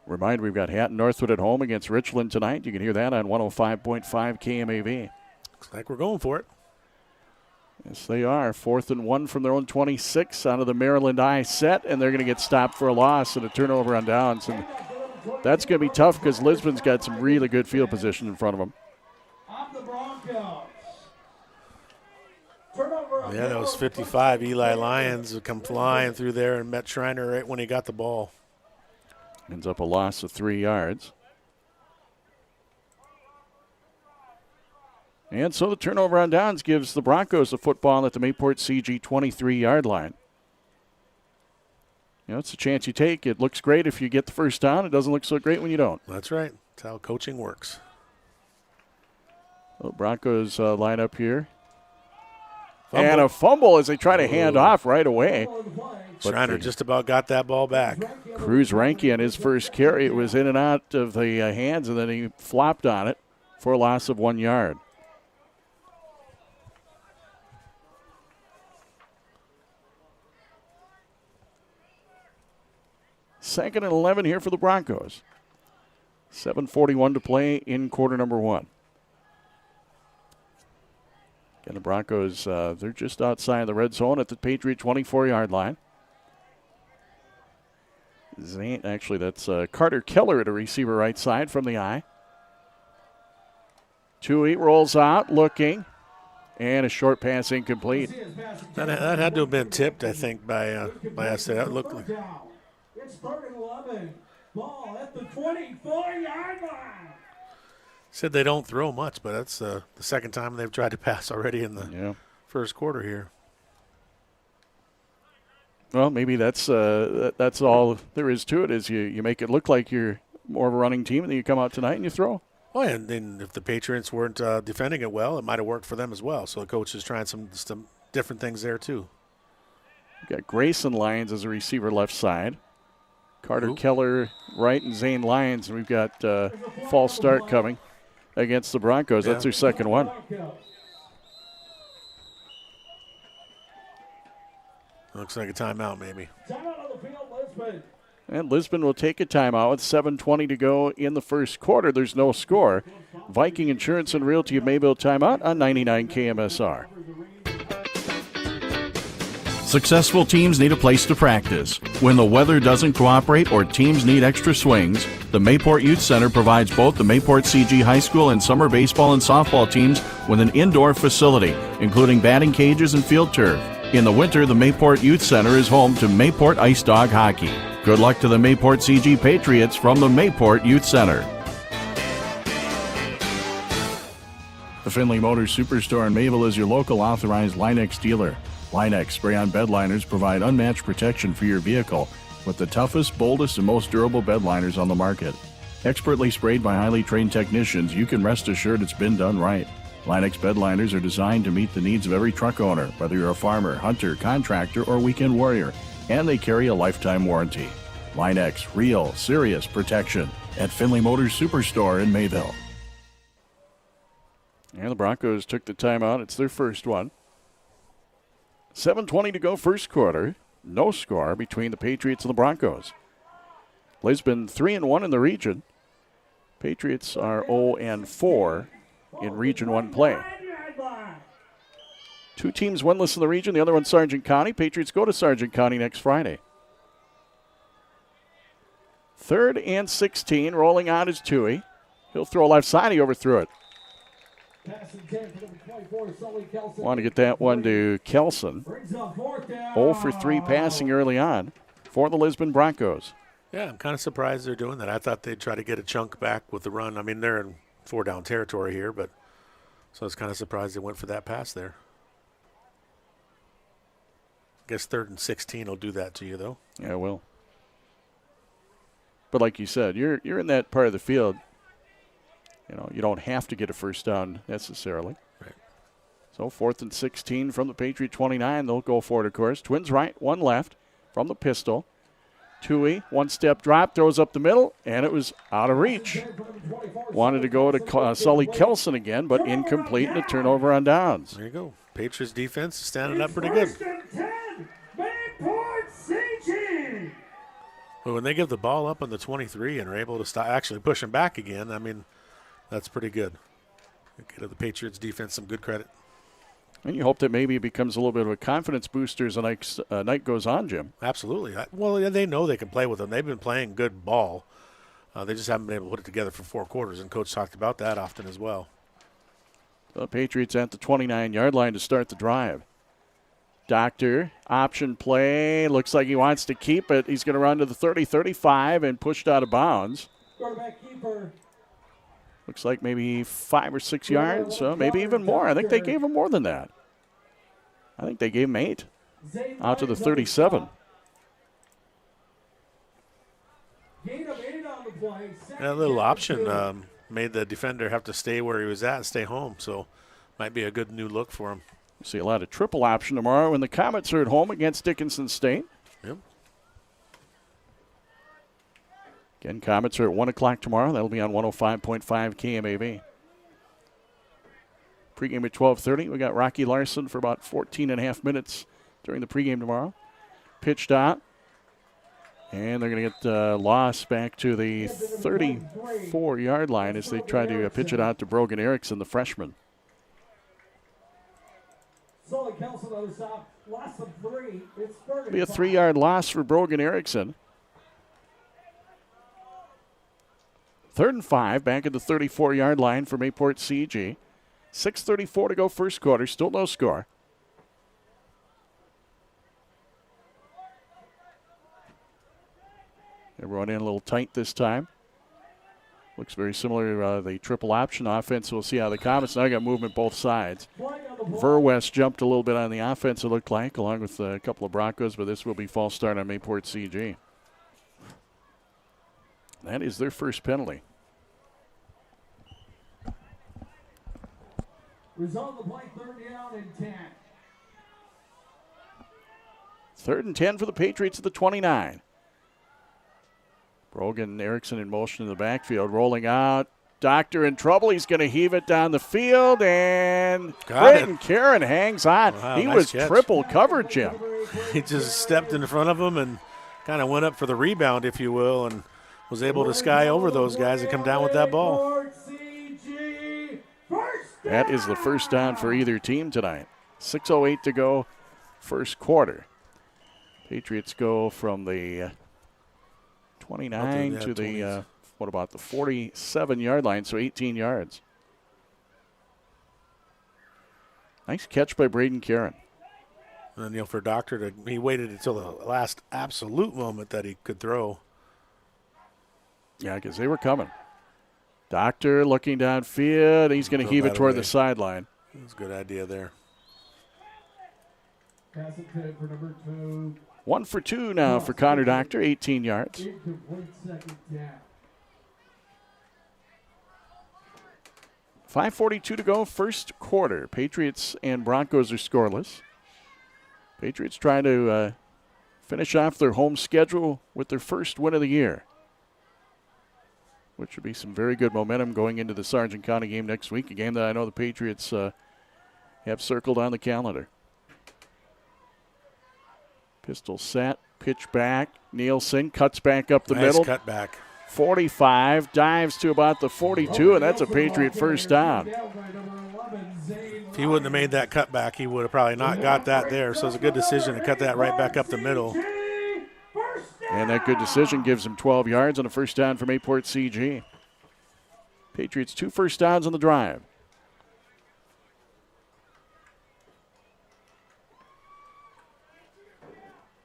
Remind, we've got Hatton Northwood at home against Richland tonight. You can hear that on 105.5 KMAV. Looks like we're going for it. Yes, they are. 4th and 1 from their own 26 out of the Maryland I set, and they're going to get stopped for a loss and a turnover on downs. And that's going to be tough because Lisbon's got some really good field position in front of them. Yeah, that was 55. Eli Lyons would come flying through there and met Schreiner right when he got the ball. Ends up a loss of 3 yards. And so the turnover on downs gives the Broncos the football at the Mayport CG 23-yard line. You know, it's a chance you take. It looks great if you get the first down. It doesn't look so great when you don't. That's right. That's how coaching works. The Broncos line up here. Fumble. And a fumble as they try to hand off right away. Schreiner just about got that ball back. Cruz Ranke on his first carry. It was in and out of the hands, and then he flopped on it for a loss of 1 yard. Second and 11 here for the Broncos. 7:41 to play in quarter number 1. And the Broncos, they're just outside the red zone at the Patriot 24-yard line. Actually, that's Carter Keller at a receiver right side from the eye. Tui rolls out, looking, and a short pass incomplete. That had to have been tipped, I think, by us. That looked like. It's 3rd and 11. Ball at the 24-yard line. Said they don't throw much, but that's the second time they've tried to pass already in the first quarter here. Well, maybe that's all there is to it. Is you make it look like you're more of a running team, and then you come out tonight and you throw. Oh, and then if the Patriots weren't defending it well, it might have worked for them as well. So the coach is trying some different things there too. We've got Grayson Lyons as a receiver left side. Carter Keller right and Zane Lyons, and we've got false start coming against the Broncos. That's their second one. Looks like a timeout, maybe. Timeout on the field, Lisbon. And Lisbon will take a timeout with 7:20 to go in the first quarter. There's no score. Viking Insurance and Realty of Mayville timeout on 99 KMSR. Successful teams need a place to practice. When the weather doesn't cooperate or teams need extra swings, the Mayport Youth Center provides both the Mayport CG High School and summer baseball and softball teams with an indoor facility, including batting cages and field turf. In the winter, the Mayport Youth Center is home to Mayport Ice Dog Hockey. Good luck to the Mayport CG Patriots from the Mayport Youth Center. The Finley Motors Superstore in Mayville is your local authorized Line-X dealer. Line-X spray-on bed liners provide unmatched protection for your vehicle with the toughest, boldest, and most durable bed liners on the market. Expertly sprayed by highly trained technicians, you can rest assured it's been done right. Line-X bed liners are designed to meet the needs of every truck owner, whether you're a farmer, hunter, contractor, or weekend warrior, and they carry a lifetime warranty. Line-X, real, serious protection at Finley Motors Superstore in Mayville. And the Broncos took the timeout. It's their first one. 7:20 to go first quarter. No score between the Patriots and the Broncos. Lisbon 3-1 in the region. Patriots are 0-4 in Region 1 play. Two teams winless in the region. The other one Sargent County. Patriots go to Sargent County next Friday. 3rd and 16. Rolling out is Tui. He'll throw left side. He overthrew it. Want to get that one to Kelson. 0 for 3 passing early on for the Lisbon Broncos. Yeah, I'm kind of surprised they're doing that. I thought they'd try to get a chunk back with the run. I mean, they're in 4-down territory here, but so I was kind of surprised they went for that pass there. I guess 3rd and 16 will do that to you, though. Yeah, it will. But like you said, you're in that part of the field. You know, you don't have to get a first down necessarily. Right. So 4th and 16 from the Patriot 29. They'll go for it, of course. Twins right, one left from the pistol. Tui, one-step drop, throws up the middle, and it was out of reach. Wanted to go to Sully Kelson again, but incomplete and a turnover on downs. There you go. Patriots defense is standing up pretty good. Well, when they give the ball up on the 23 and are able to stop, actually push them back again, I mean, that's pretty good. Give the Patriots defense some good credit. And you hope that maybe it becomes a little bit of a confidence booster as the night goes on, Jim. Absolutely. Well, they know they can play with them. They've been playing good ball. They just haven't been able to put it together for 4 quarters, and Coach talked about that often as well. The Patriots at the 29-yard line to start the drive. Doctor, option play. Looks like he wants to keep it. He's going to run to the 30-35 and pushed out of bounds. Quarterback keeper. Looks like maybe 5 or 6 yards, so maybe even more. I think they gave him more than that. I think they gave him 8. Out to the 37. That little option made the defender have to stay where he was at and stay home, so might be a good new look for him. See a lot of triple option tomorrow when the Comets are at home against Dickinson State. Yep. Again, Comets are at 1 o'clock tomorrow. That'll be on 105.5 KMAV. Pregame at 12:30. We got Rocky Larson for about 14 and a half minutes during the pregame tomorrow. Pitched out. And they're going to get lost back to the 34-yard line as they try to pitch it out to Brogan Erickson, the freshman. Sully Kelson on the stop. Loss of 3. It's 35. Be a 3-yard loss for Brogan Erickson. 3rd and 5 back at the 34-yard line for Mayport CG. 6:34 to go first quarter. Still no score. Everyone in a little tight this time. Looks very similar to the triple option offense. We'll see how the Comets now got movement both sides. Verwest jumped a little bit on the offense, it looked like, along with a couple of Broncos, but this will be false start on Mayport CG. That is their first penalty. Result of the play, 3rd down and 10. 3rd and 10 for the Patriots at the 29. Brogan Erickson in motion in the backfield, rolling out. Doctor in trouble. He's going to heave it down the field, and Got Braden Karen hangs on. Wow, he nice was catch. triple covered, Jim. He just stepped in front of him and kind of went up for the rebound, if you will, and was able to sky over those guys and come down with that ball. That is the first down for either team tonight. 6:08 to go, first quarter. Patriots go from the 29 to the, what about the 47-yard line, so 18 yards. Nice catch by Braden Karen. And, for Doctor, he waited until the last absolute moment that he could throw. Yeah, because they were coming. Doctor looking downfield. He's going to heave it toward the sideline. That's a good idea there. Pass intended for number 2. 1 for 2 now for Connor Doctor, 18 yards. Incomplete, second down. 5:42 to go, first quarter. Patriots and Broncos are scoreless. Patriots trying to finish off their home schedule with their first win of the year, which would be some very good momentum going into the Sargent County game next week, a game that I know the Patriots have circled on the calendar. Pistol set, pitch back. Nielsen cuts back up the middle. Nice cut back. 45, dives to about the 42, and that's a Patriot first down. If he wouldn't have made that cutback, he would have probably not got that there. So it's a good decision to cut that right back up the middle. And that good decision gives him 12 yards on a first down from Mayport CG. Patriots 2 first downs on the drive.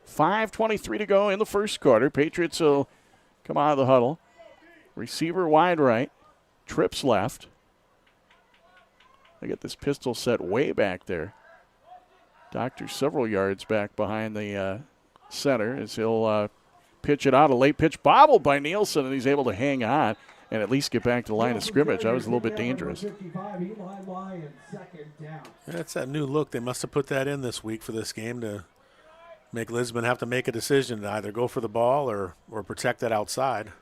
$5:23 to go in the first quarter. Patriots will come out of the huddle. Receiver wide right. Trips left. They get this pistol set way back there. Doctor several yards back behind the center as he'll pitch it out. A late pitch bobbled by Nielsen, and he's able to hang on and at least get back to the line of scrimmage. That was a little bit dangerous. That's that new look. They must have put that in this week for this game to make Lisbon have to make a decision to either go for the ball or protect that outside.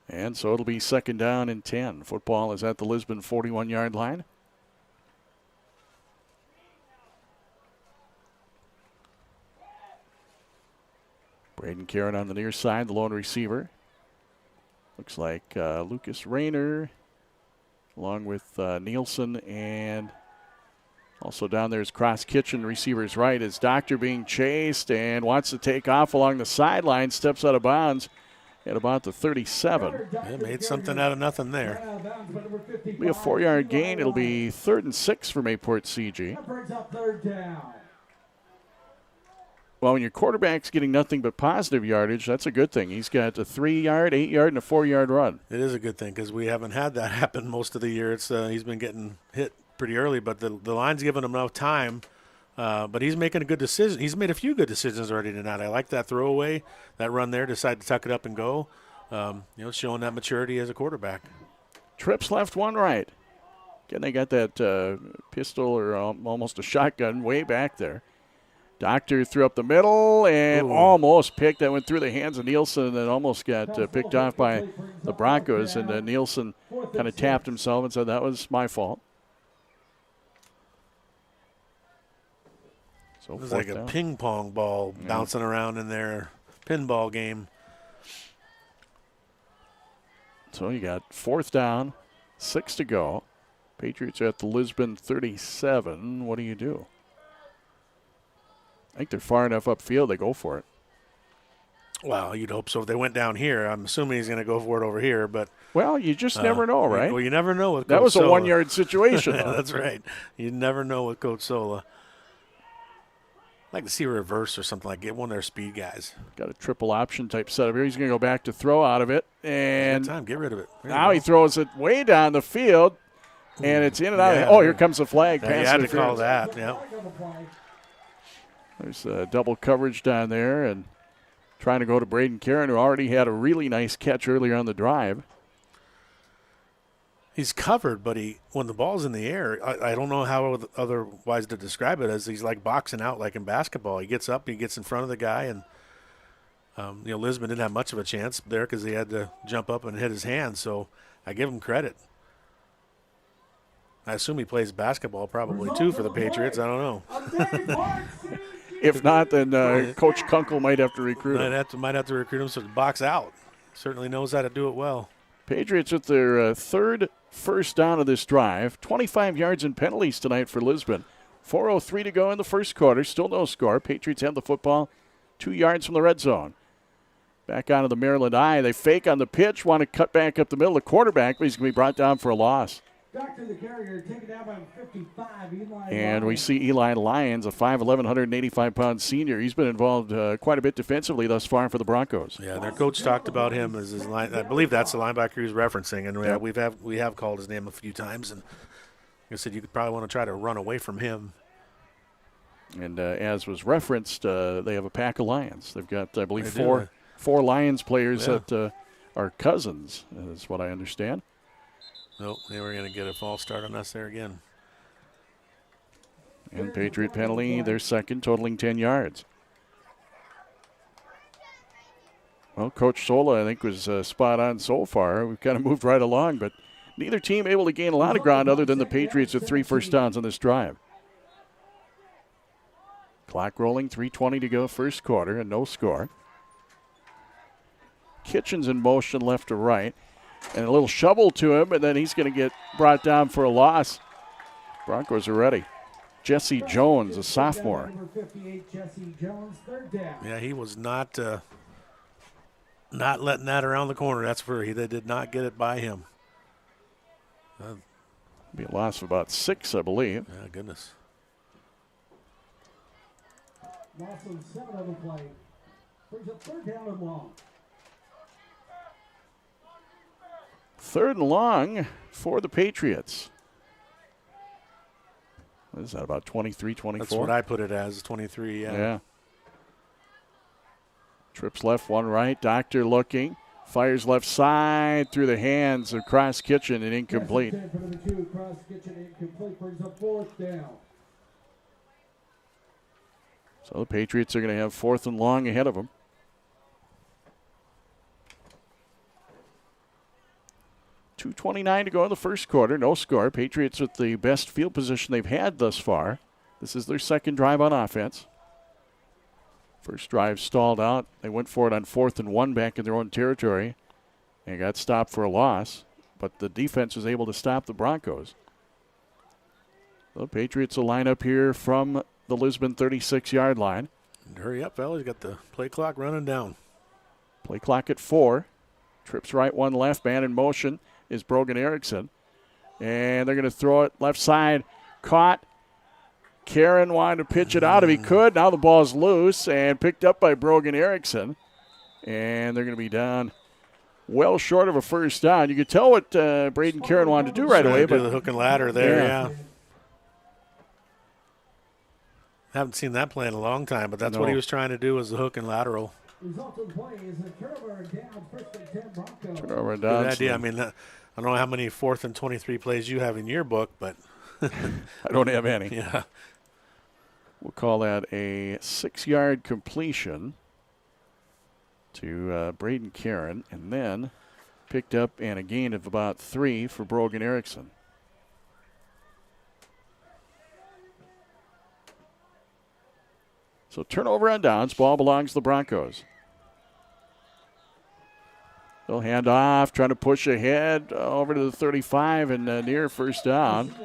And so it'll be second down and 10. Football is at the Lisbon 41-yard line. Braden Karen on the near side, the lone receiver. Looks like Lucas Rayner along with Nielsen, and also down there is Cross Kitchen, receivers right, is Doctor being chased and wants to take off along the sideline, steps out of bounds at about the 37. Yeah, made something out of nothing there. It'll be a 4-yard gain. It'll be 3rd and 6 for Mayport CG. Well, when your quarterback's getting nothing but positive yardage, that's a good thing. He's got a 3-yard, 8-yard, and a 4-yard run. It is a good thing because we haven't had that happen most of the year. It's he's been getting hit pretty early, but the line's giving him enough time. But he's making a good decision. He's made a few good decisions already tonight. I like that throwaway, that run there, decide to tuck it up and go. Showing that maturity as a quarterback. Trips left, one right. Again, they got that pistol or almost a shotgun way back there. Doctor threw up the middle and almost picked. That went through the hands of Nielsen and almost got picked off by the Broncos. And Nielsen kind of tapped himself and said, that was my fault. So it was like a ping pong ball bouncing around in their pinball game. So you got 4th down, 6 to go. Patriots are at the Lisbon 37. What do you do? I think they're far enough upfield, they go for it. Well, you'd hope so. If they went down here, I'm assuming he's going to go for it over here. But well, you just never know, right? Well, you never know with Coach that was Sola. a 1-yard situation. That's right. You never know with Coach Sola. I'd like to see a reverse or something like get one of their speed guys. Got a triple option type setup here. He's going to go back to throw out of it. And good time. Get rid of it. Now he throws it way down the field, and it's in and out. Yeah. Oh, here comes the flag. Yeah, you had to call that, yeah. There's double coverage down there, and trying to go to Braden Karen, who already had a really nice catch earlier on the drive. He's covered, but when the ball's in the air, I don't know how otherwise to describe it, as he's like boxing out like in basketball. He gets up, he gets in front of the guy, and Lisbon didn't have much of a chance there because he had to jump up and hit his hand, so I give him credit. I assume he plays basketball probably too for the Patriots. I don't know. If not, then Coach Kunkel might have to recruit him. Might have to recruit him so to box out. Certainly knows how to do it well. Patriots with their third first down of this drive. 25 yards in penalties tonight for Lisbon. 4:03 to go in the first quarter. Still no score. Patriots have the football 2 yards from the red zone. Back onto the Maryland I. They fake on the pitch, want to cut back up the middle. The quarterback, but he's going to be brought down for a loss. Back to the carrier, taken down by 55, Eli And we see Eli Lyons, a 5'11", 185-pound senior. He's been involved quite a bit defensively thus far for the Broncos. Yeah, their coach talked about him as his line. I believe that's the linebacker he's referencing, and we have called his name a few times. And like I said, you could probably want to try to run away from him. And as was referenced, they have a pack of Lions. They've got, I believe, They four Lions players that are cousins, is what I understand. Nope, they were going to get a false start on us there again. And Patriot penalty, their second, totaling 10 yards. Well, Coach Sola, I think, was spot on so far. We've kind of moved right along, but neither team able to gain a lot of ground other than the Patriots with 3 first downs on this drive. Clock rolling, 3:20 to go, first quarter, and no score. Kitchen's in motion left to right. And a little shovel to him, and then he's going to get brought down for a loss. Broncos are ready. Jesse Jones, a sophomore. Number 58, Jesse Jones, third down. Yeah, he was not letting that around the corner. That's for they did not get it by him. Be a loss of about 6, I believe. Yeah, goodness. Loss of 7 on the play. Brings up third down and long. Third and long for the Patriots. What is that, about 23, 24? That's what I put it as, 23, Yeah. Trips left, one right. Doctor looking. Fires left side through the hands of Cross Kitchen and incomplete. For number 2, Cross Kitchen incomplete. Brings up fourth down. So the Patriots are going to have 4th and long ahead of them. 2:29 to go in the first quarter. No score. Patriots with the best field position they've had thus far. This is their second drive on offense. First drive stalled out. They went for it on 4th and 1 back in their own territory and got stopped for a loss. But the defense was able to stop the Broncos. The Patriots will line up here from the Lisbon 36-yard line. And hurry up, fellas. You got the play clock running down. Play clock at 4. Trips right, one left. Man in motion is Brogan Erickson. And they're going to throw it left side. Caught. Karen wanted to pitch it out if he could. Now the ball's loose and picked up by Brogan Erickson. And they're going to be down well short of a first down. You could tell what Braden Karen wanted to do right away. But the hook and ladder there, yeah. Haven't seen that play in a long time, but that's what he was trying to do, was the hook and lateral. Result of the play is a turnover and down, first and 10 Broncos. Turnover and down. Good idea. I mean, I don't know how many 4th and 23 plays you have in your book, but I don't have any. Yeah. We'll call that a 6-yard completion to Braden Karen, and then picked up and a gain of about 3 for Brogan Erickson. So turnover on downs. Ball belongs to the Broncos. They'll hand off, trying to push ahead over to the 35 and near first down.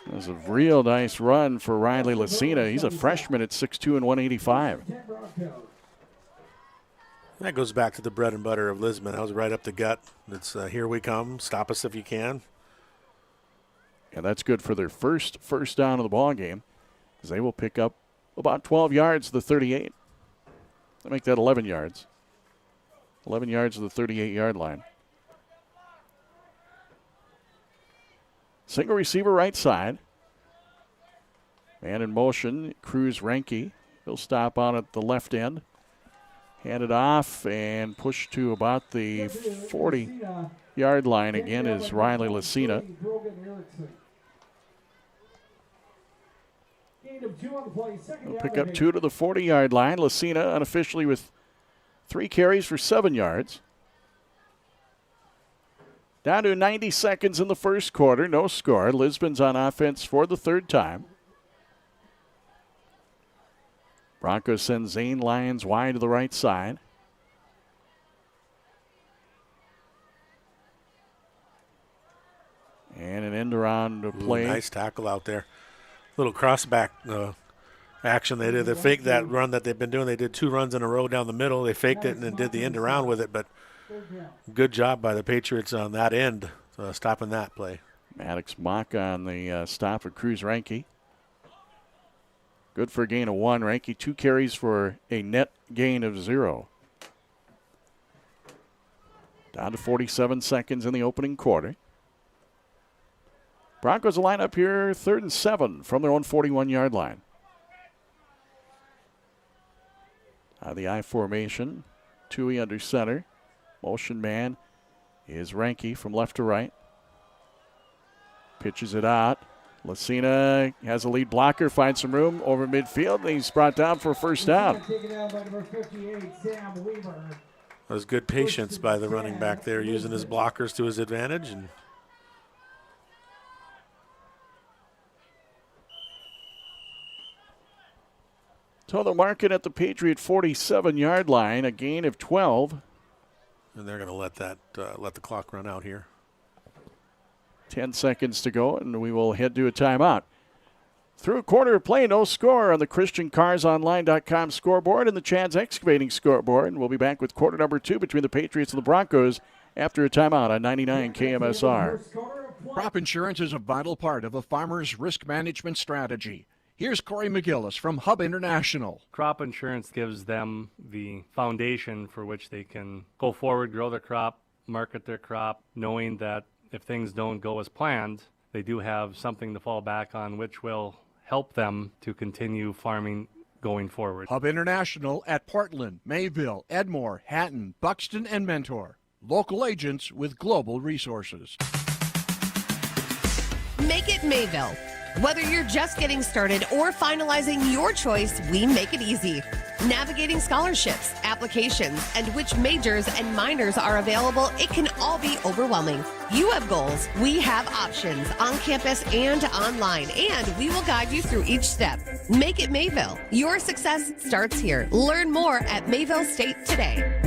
That's a real nice run for Riley Lucina. He's a freshman at 6'2" and 185. That goes back to the bread and butter of Lisbon. That was right up the gut. It's here we come. Stop us if you can. And that's good for their first down of the ball game, because they will pick up about 12 yards to the 38. They'll make that 11 yards. 11 yards to the 38-yard line. Single receiver right side. Man in motion, Cruz Renke. He'll stop on at the left end. Hand it off and push to about the 40-yard line again is Riley Lucina. He'll pick up 2 to the 40-yard line. Lucina unofficially with 3 carries for 7 yards. Down to 90 seconds in the first quarter. No score. Lisbon's on offense for the third time. Broncos send Zane Lyons wide to the right side. And an end around the play. Nice tackle out there. Little crossback action they did. They faked that run that they've been doing. They did 2 runs in a row down the middle. They faked it and then did the end around with it. But good job by the Patriots on that end, stopping that play. Maddox Mock on the stop of Cruz Ranke. Good for a gain of 1. Ranke 2 carries for a net gain of 0. Down to 47 seconds in the opening quarter. Broncos will line up here 3rd and 7 from their own 41-yard line. The I formation. Tui under center. Motion man is Ranke from left to right. Pitches it out. Lucina has a lead blocker, finds some room over midfield, and he's brought down for a first down. That was good patience by the running back there, using his blockers to his advantage. And so they'll mark it at the Patriot 47-yard line, a gain of 12. And they're going to let the clock run out here. 10 seconds to go, and we will head to a timeout. Through a quarter of play, no score on the ChristianCarsOnline.com scoreboard and the Chad's Excavating scoreboard. And we'll be back with quarter number 2 between the Patriots and the Broncos after a timeout on 99 KMSR. Crop insurance is a vital part of a farmer's risk management strategy. Here's Corey McGillis from Hub International. Crop insurance gives them the foundation for which they can go forward, grow their crop, market their crop, knowing that if things don't go as planned, they do have something to fall back on, which will help them to continue farming going forward. Hub International at Portland, Mayville, Edmore, Hatton, Buxton, and Mentor. Local agents with global resources. Make it Mayville. Whether you're just getting started or finalizing your choice, we make it easy. Navigating scholarships, applications, and which majors and minors are available, it can all be overwhelming. You have goals, we have options on campus and online, and we will guide you through each step. Make it Mayville. Your success starts here. Learn more at Mayville State today.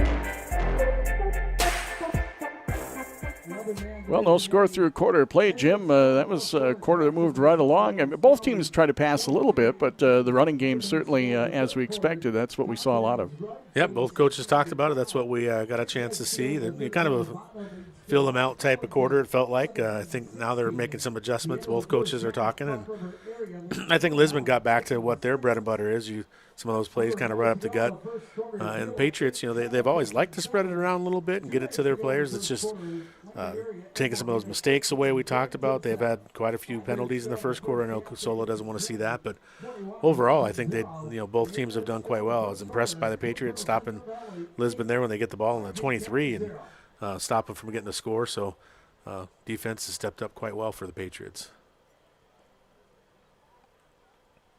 Well, no score through a quarter of play, Jim. That was a quarter that moved right along. I mean, both teams tried to pass a little bit, but the running game certainly, as we expected, that's what we saw a lot of. Yeah, both coaches talked about it. That's what we got a chance to see. You kind of a fill them out type of quarter, it felt like. I think now they're making some adjustments. Both coaches are talking, and I think Lisbon got back to what their bread and butter is. Some of those plays kind of right up the gut. And the Patriots, they've always liked to spread it around a little bit and get it to their players. It's just taking some of those mistakes away we talked about. They've had quite a few penalties in the first quarter. I know Solo doesn't want to see that, but overall, I think both teams have done quite well. I was impressed by the Patriots stopping Lisbon there when they get the ball in the 23 and stop them from getting a score. So defense has stepped up quite well for the Patriots.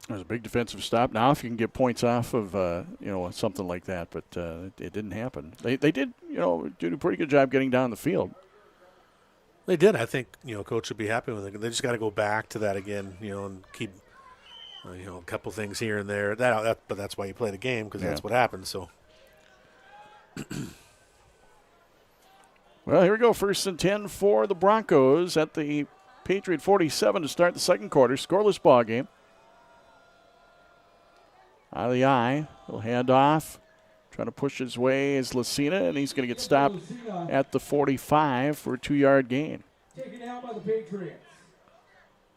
There's a big defensive stop. Now if you can get points off of, something like that, but it didn't happen. They did, do a pretty good job getting down the field. They did. I think, Coach would be happy with it. They just got to go back to that again, and keep, a couple things here and there. But that's why you play the game, because that's what happens. So. Well, here we go. 1st and 10 for the Broncos at the Patriot 47 to start the second quarter. Scoreless ball game. Out of the eye, he'll hand off. Trying to push his way is Lucina, and he's going to get stopped at the 45 for a 2-yard gain. Taken down by the Patriots.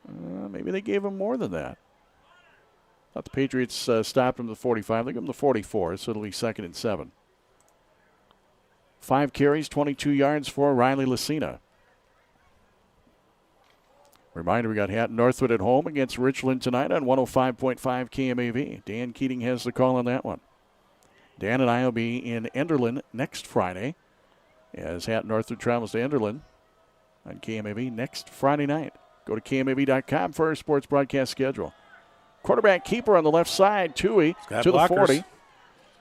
Maybe they gave him more than that. Thought the Patriots stopped him at the 45. They gave him the 44, so it'll be 2nd and 7. 5 carries, 22 yards for Riley Lucina. Reminder, we got Hatton Northwood at home against Richland tonight on 105.5 KMAV. Dan Keating has the call on that one. Dan and I will be in Enderlin next Friday as Hatton Northwood travels to Enderlin on KMAV next Friday night. Go to KMAV.com for our sports broadcast schedule. Quarterback keeper on the left side, Tui to the 40.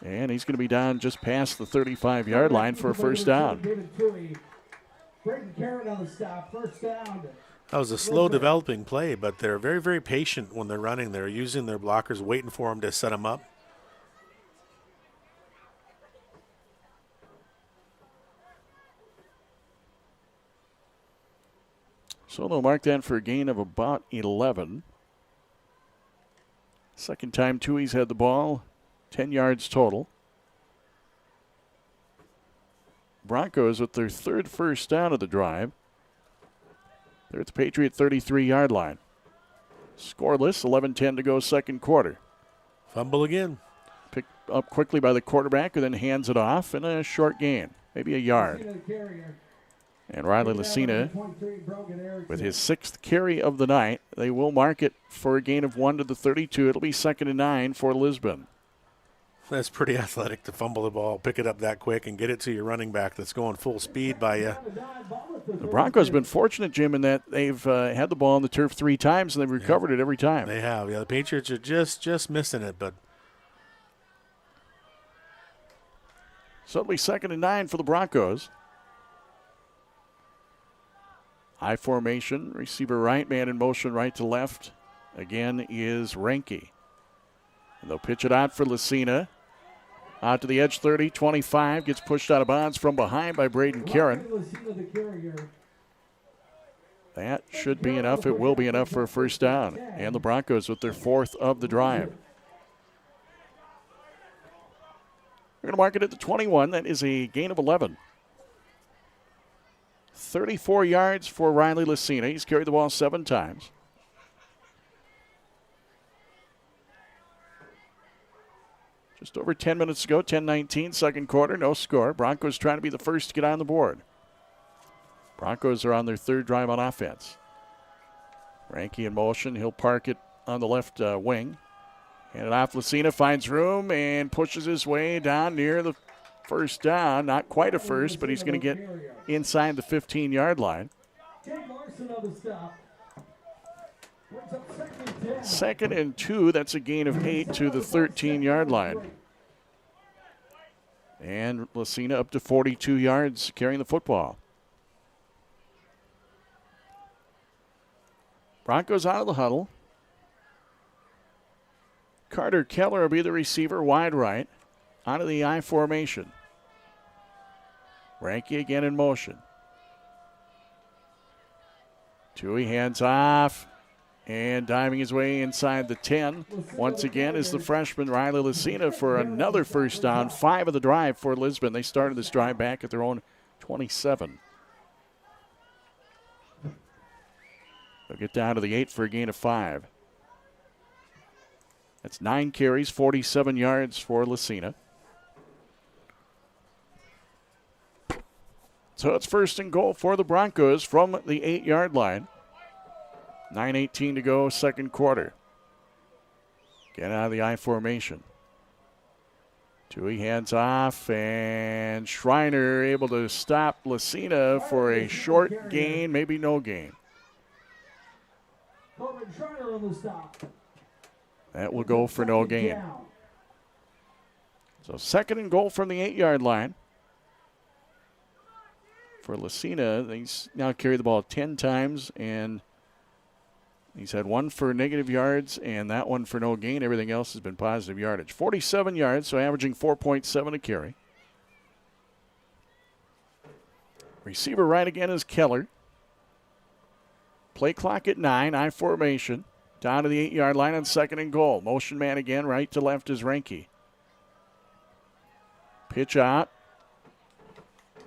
And he's going to be down just past the 35-yard line for a first down. Braden Karen on the stop, first down. That was a slow developing play, but they're very, very patient when they're running. They're using their blockers, waiting for them to set them up. So they'll mark that for a gain of about 11. Second time Tui's had the ball, 10 yards total. Broncos with their third first down of the drive. They're at the Patriot 33-yard line. Scoreless, 11-10 to go second quarter. Fumble again. Picked up quickly by the quarterback, who then hands it off in a short gain, maybe a yard. And Riley Lucina with his 6th carry of the night. They will mark it for a gain of 1 to the 32. It'll be 2nd and 9 for Lisbon. That's pretty athletic to fumble the ball, pick it up that quick, and get it to your running back that's going full speed by you. The Broncos have been fortunate, Jim, in that they've had the ball on the turf 3 times, and they've recovered it every time. They have. Yeah, the Patriots are just missing it, but. So it'll be 2nd and 9 for the Broncos. I formation, receiver right, man in motion right to left. Again is Reinke. And they'll pitch it out for Lucina. Out to the edge, 30, 25. Gets pushed out of bounds from behind by Braden Karen. That should be enough. It will be enough for a first down. And the Broncos with their 4th of the drive. We're going to mark it at the 21. That is a gain of 11. 34 yards for Riley Lucina. He's carried the ball 7 times. Just over 10 minutes ago, 10-19, second quarter, no score. Broncos trying to be the first to get on the board. Broncos are on their 3rd drive on offense. Reinke in motion. He'll park it on the left wing. And it off. Lucina finds room and pushes his way down near the first down. Not quite a first, but he's going to get inside the 15-yard line. Larson on the stop. 2nd and 2. That's a gain of 8 to the 13-yard line. And Lucina up to 42 yards carrying the football. Broncos out of the huddle. Carter Keller will be the receiver, wide right. Out of the I formation. Reinke again in motion. Tui hands off. And diving his way inside the 10. Once again is the freshman Riley Lucina for another first down. 5 of the drive for Lisbon. They started this drive back at their own 27. They'll get down to the 8 for a gain of 5. That's 9 carries, 47 yards for Lucina. So it's 1st and goal for the Broncos from the 8-yard line. 9:18 to go, second quarter. Get out of the I formation. Tui hands off, and Schreiner able to stop Lucina for a short gain, maybe no gain. That will go for no gain. So 2nd and goal from the 8-yard line. For Lucina, he's now carried the ball 10 times, and he's had 1 for negative yards and that one for no gain. Everything else has been positive yardage. 47 yards, so averaging 4.7 a carry. Receiver right again is Keller. Play clock at 9, I formation. Down to the 8-yard line on 2nd and goal. Motion man again, right to left is Reinke. Pitch out.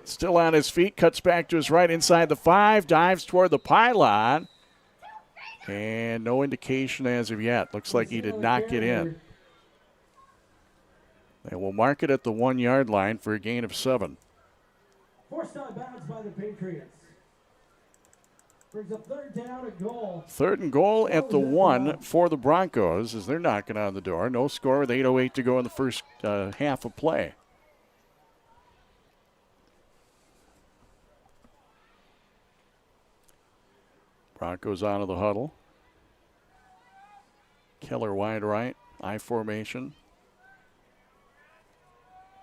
Still on his feet, cuts back to his right inside the 5, dives toward the pylon. And no indication as of yet. Looks like he did not get in. They will mark it at the 1-yard line for a gain of 7. Forced out of bounds by the Patriots. Brings up 3rd down and goal. 3rd and goal at the 1 for the Broncos as they're knocking on the door. No score with 8:08 to go in the first half of play. Broncos out of the huddle. Keller wide right, I formation.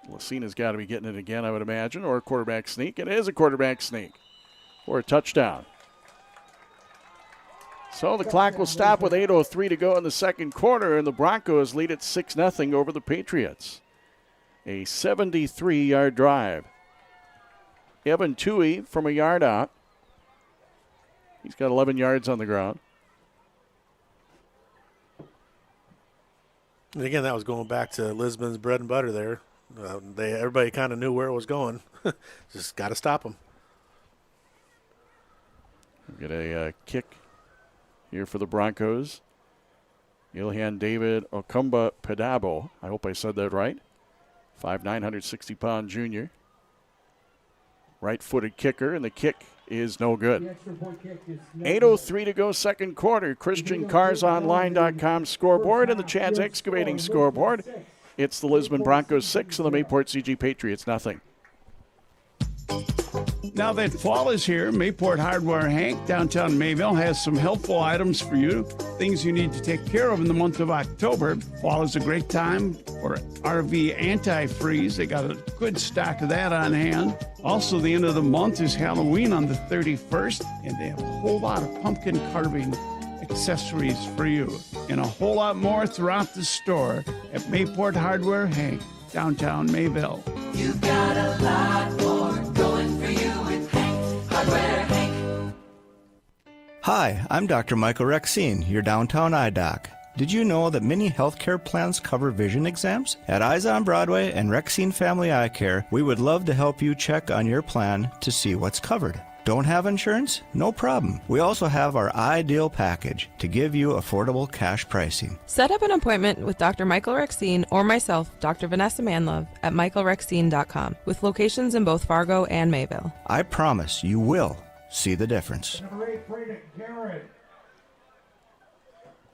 Lucina's got to be getting it again, I would imagine, or a quarterback sneak. And it is a quarterback sneak for a touchdown. So the clock will stop with 8:03 to go in the second quarter, and the Broncos lead at 6-0 over the Patriots. A 73-yard drive. Evan Toohey from a yard out. He's got 11 yards on the ground. And again, that was going back to Lisbon's bread and butter there. Everybody kind of knew where it was going. Just got to stop them. We'll get a kick here for the Broncos. Ilhan David Okumba Pedabo. I hope I said that right. 5'9", 160-pound junior. Right-footed kicker, and the kick is no good. 8:03 to go second quarter. ChristianCarsOnline.com scoreboard and the Chad's Excavating scoreboard. It's the Lisbon Broncos 6 and the Mayport CG Patriots nothing. Now that fall is here, Mayport Hardware Hank, downtown Mayville, has some helpful items for you, things you need to take care of in the month of October. Fall is a great time for RV antifreeze. They got a good stock of that on hand. Also, the end of the month is Halloween on the 31st, and they have a whole lot of pumpkin carving accessories for you. And a whole lot more throughout the store at Mayport Hardware Hank, downtown Mayville. You've got a lot more going for you with Hank, Hardware Hank. Hi, I'm Dr. Michael Rexine, your downtown eye doc. Did you know that many healthcare plans cover vision exams? At Eyes on Broadway and Rexine Family Eye Care, we would love to help you check on your plan to see what's covered. Don't have insurance? No problem. We also have our Ideal Package to give you affordable cash pricing. Set up an appointment with Dr. Michael Rexine or myself, Dr. Vanessa Manlove, at michaelrexine.com with locations in both Fargo and Mayville. I promise you will see the difference.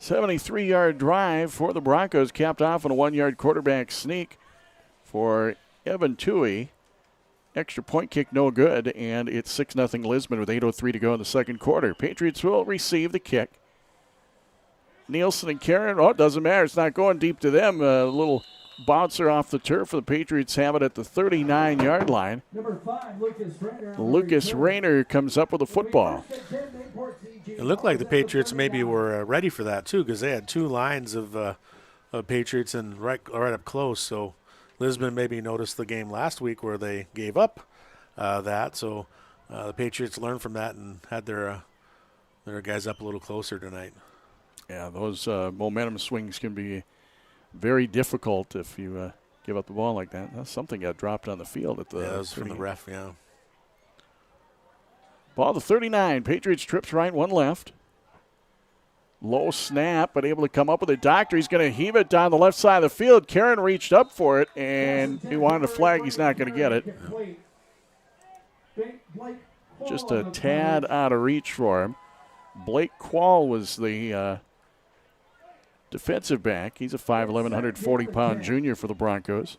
73-yard drive for the Broncos, capped off on a 1-yard quarterback sneak for Evan Toohey. Extra point kick, no good, and it's 6-0 Lisbon with 8:03 to go in the second quarter. Patriots will receive the kick. Nielsen and Karen, it doesn't matter. It's not going deep to them. A little bouncer off the turf for the Patriots have it at the 39-yard line. Number 5, Lucas Rayner comes up with the football. It looked like the Patriots maybe were ready for that, too, because they had two lines of Patriots and right up close, so Lisbon maybe noticed the game last week where they gave up that, so the Patriots learned from that and had their guys up a little closer tonight. Yeah, those momentum swings can be very difficult if you give up the ball like that. Something got dropped on the field at the. Yeah, that was from the ref. Yeah. Ball to 39. Patriots trips right, one left. Low snap, but able to come up with it. Doctor, he's going to heave it down the left side of the field. Karen reached up for it, and he wanted a flag. He's not going to get it. Just a tad out of reach for him. Blake Quall was the defensive back. He's a 5'11", 140-pound junior for the Broncos.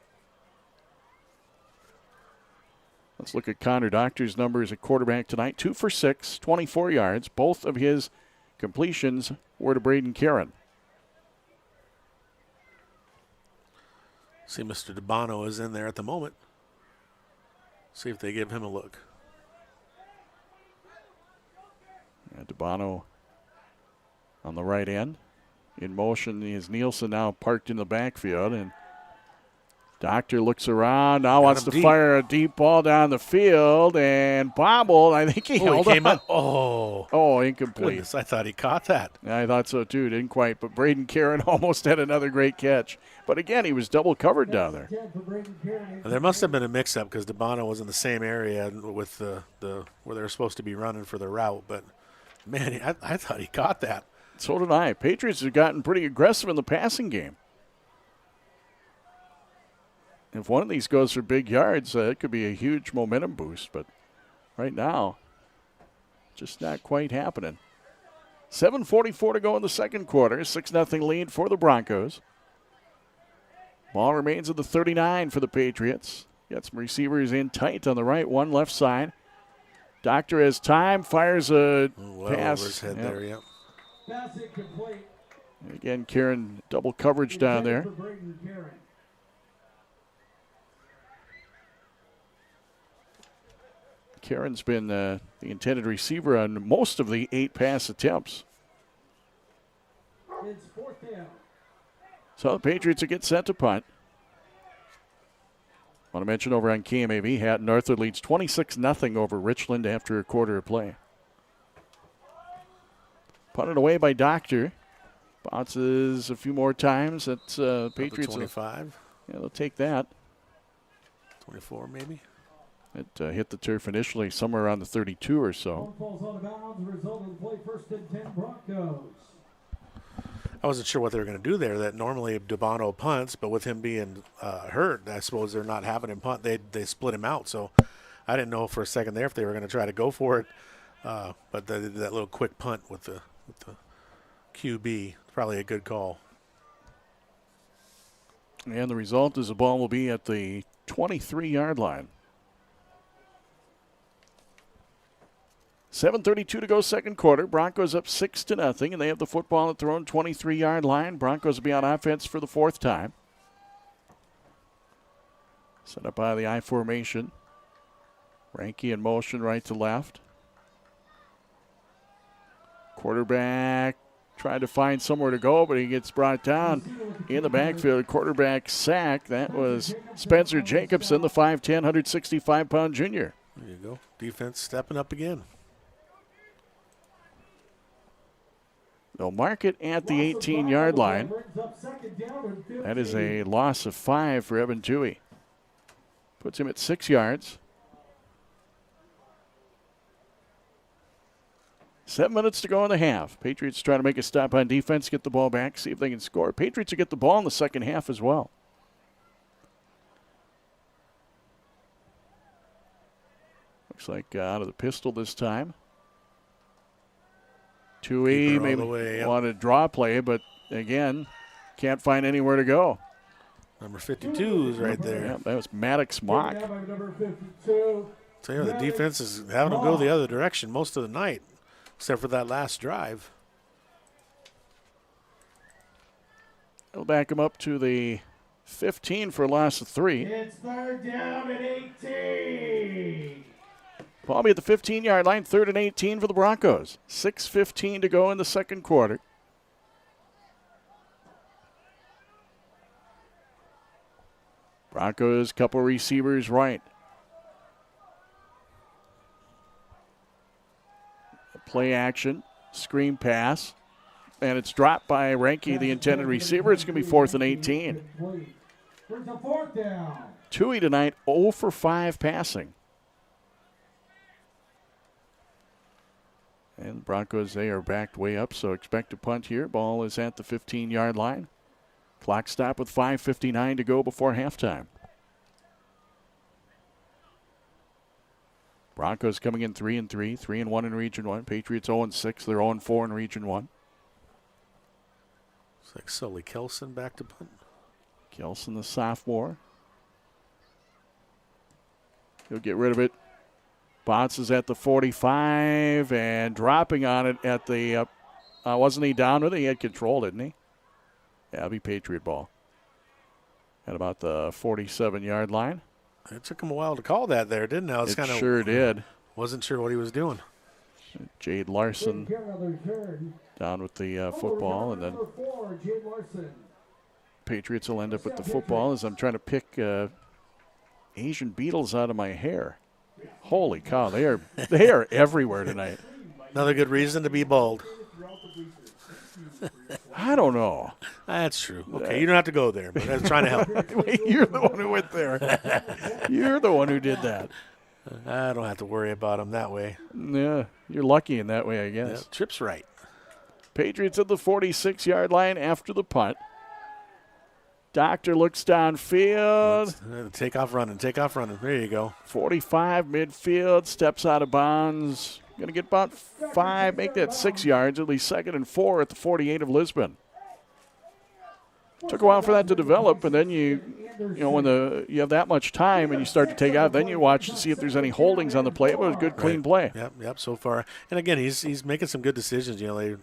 Let's look at Connor Doctor's numbers at quarterback tonight. 2 for 6, 24 yards. Both of his completions were to Braden Karen. See, Mr. DeBono is in there at the moment. See if they give him a look. Yeah, DeBono on the right end. In motion is Nielsen, now parked in the backfield, and Doctor looks around, now wants to fire a deep ball down the field, and bobbled. I think he held came on. Up. Oh, incomplete. Goodness, I thought he caught that. Yeah, I thought so too. Didn't quite, but Braden Karen almost had another great catch. But again, he was double covered down there. There must have been a mix-up because DeBono was in the same area with the where they were supposed to be running for the route. But man, I thought he caught that. So did I. Patriots have gotten pretty aggressive in the passing game. If one of these goes for big yards, it could be a huge momentum boost. But right now, just not quite happening. 7:44 to go in the second quarter. 6-0 lead for the Broncos. Ball remains at the 39 for the Patriots. Got some receivers in tight on the right, one left side. Doctor has time, fires a pass. Over his head there, yep. Pass incomplete. And again, Karen double coverage down there. Karen's been the intended receiver on most of the 8 pass attempts. It's 4th down. So the Patriots will get set to punt. I want to mention over on KMAV, Hatton Arthur leads 26-0 over Richland after a quarter of play. Punted away by Doctor. Bounces a few more times. That's Patriots. 25. Yeah, they'll take that. 24 maybe. It hit the turf initially somewhere around the 32 or so. Falls out of bounds. Result of the play, 1st and 10 Broncos. I wasn't sure what they were going to do there. That normally Dubano punts, but with him being hurt, I suppose they're not having him punt. They split him out. So I didn't know for a second there if they were going to try to go for it. But that little quick punt with the QB, probably a good call. And the result is the ball will be at the 23-yard line. 7:32 to go, second quarter. Broncos up 6-0, and they have the football at their own 23-yard line. Broncos will be on offense for the 4th time. Set up by the I formation. Ranke in motion right to left. Quarterback tried to find somewhere to go, but he gets brought down in the backfield. Quarterback sack. That was Spencer Jacobson, the 5'10", 165-pound junior. There you go. Defense stepping up again. They'll mark it at the 18-yard line. That is a loss of 5 for Evan Toohey. Puts him at 6 yards. 7 minutes to go in the half. Patriots trying to make a stop on defense, get the ball back, see if they can score. Patriots will get the ball in the second half as well. Looks like out of the pistol this time. Toohey maybe wanted a draw play, but again, can't find anywhere to go. Number 52 is right there. Yeah, that was Maddox Mock. So the defense is having them go the other direction most of the night, except for that last drive. They'll back him up to the 15 for a loss of 3. It's 3rd down and 18. Ball be at the 15-yard line, 3rd and 18 for the Broncos. 6:15 to go in the second quarter. Broncos, couple receivers right. Play action, screen pass, and it's dropped by Ranke, the intended receiver. It's going to be 4th and 18. Toohey tonight 0 for 5 passing. And the Broncos, they are backed way up, so expect a punt here. Ball is at the 15-yard line. Clock stop with 5:59 to go before halftime. Broncos coming in 3-3, 3-1 in Region 1. Patriots 0-6, they're 0-4 in Region 1. Looks like Sully Kelson back to punt. Kelson, the sophomore. He'll get rid of it. Bounces at the 45 and dropping on it at the, wasn't he down with it? He had control, didn't he? Yeah, it'll be Patriot ball. At about the 47-yard line. It took him a while to call that there, didn't it? It sure did. Wasn't sure what he was doing. Jade Larson down with the football, and then Patriots will end up with the football as I'm trying to pick Asian beetles out of my hair. Holy cow, they are everywhere tonight. Another good reason to be bald. I don't know. That's true. Okay, you don't have to go there, but I was trying to help. Wait, you're the one who went there. You're the one who did that. I don't have to worry about him that way. Yeah, you're lucky in that way, I guess. Yeah, Tripp's right. Patriots at the 46-yard line after the punt. Doctor looks downfield. Take off running. There you go. 45 midfield, steps out of bounds. Going to get about 5, make that 6 yards, at least 2nd and 4 at the 48 of Lisbon. Took a while for that to develop, and then you know, when you have that much time and you start to take out, then you watch to see if there's any holdings on the play. It was a good, clean play. Yep, so far. And again, he's making some good decisions. You know, they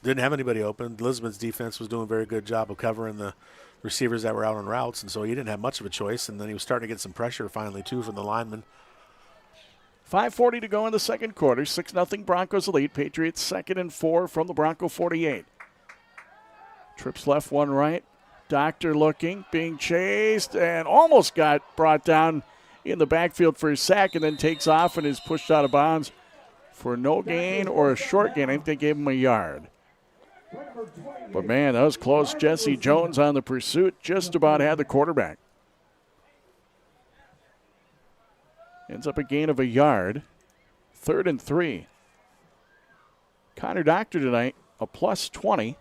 didn't have anybody open. Lisbon's defense was doing a very good job of covering the receivers that were out on routes, and so he didn't have much of a choice. And then he was starting to get some pressure finally, too, from the linemen. 5:40 to go in the second quarter. 6-0 Broncos lead. Patriots 2nd and 4 from the Bronco 48. Trips left, one right. Doctor looking, being chased, and almost got brought down in the backfield for a sack, and then takes off and is pushed out of bounds for no gain or a short gain. I think they gave him a yard. But, man, that was close. Jesse Jones on the pursuit, just about had the quarterback. Ends up a gain of a yard. 3rd and 3. Connor Doctor tonight, a plus 20.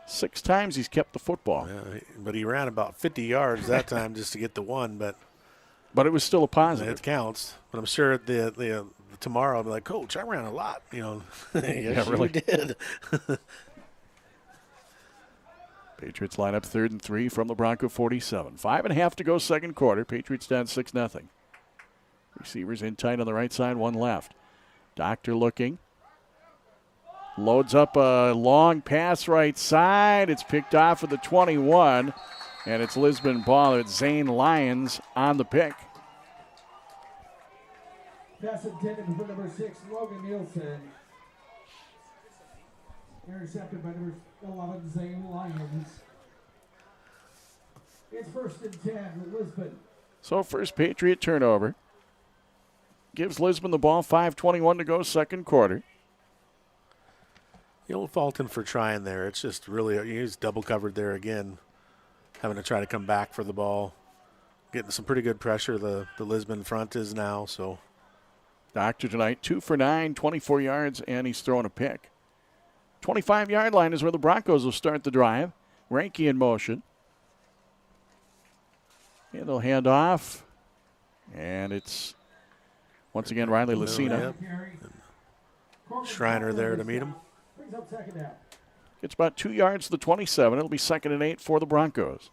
6 times he's kept the football. Yeah, but he ran about 50 yards that time just to get the one. But it was still a positive. It counts. But I'm sure the tomorrow I'll be like, Coach, I ran a lot. Yes, really you did. Patriots line up 3rd and 3 from the Bronco 47. 5.5 to go second quarter. Patriots down 6-0. Receivers in tight on the right side, one left. Doctor looking. Loads up a long pass right side. It's picked off at the 21. And it's Lisbon ball. It's Zane Lyons on the pick. Pass intended for number 6, Logan Nielsen. Intercepted by number 11, Zane Lyons. It's 1st and 10, Lisbon. So first Patriot turnover. Gives Lisbon the ball, 5:21 to go second quarter. You don't fault him for trying there. It's just really, he's double covered there again, having to try to come back for the ball. Getting some pretty good pressure, the Lisbon front is now. So Doctor tonight, 2 for 9, 24 yards, and he's throwing a pick. 25-yard line is where the Broncos will start the drive. Ranky in motion. And they'll hand off. And it's, once again, Riley Lucina. Schreiner there to meet him. It's about 2 yards to the 27. It'll be 2nd and 8 for the Broncos.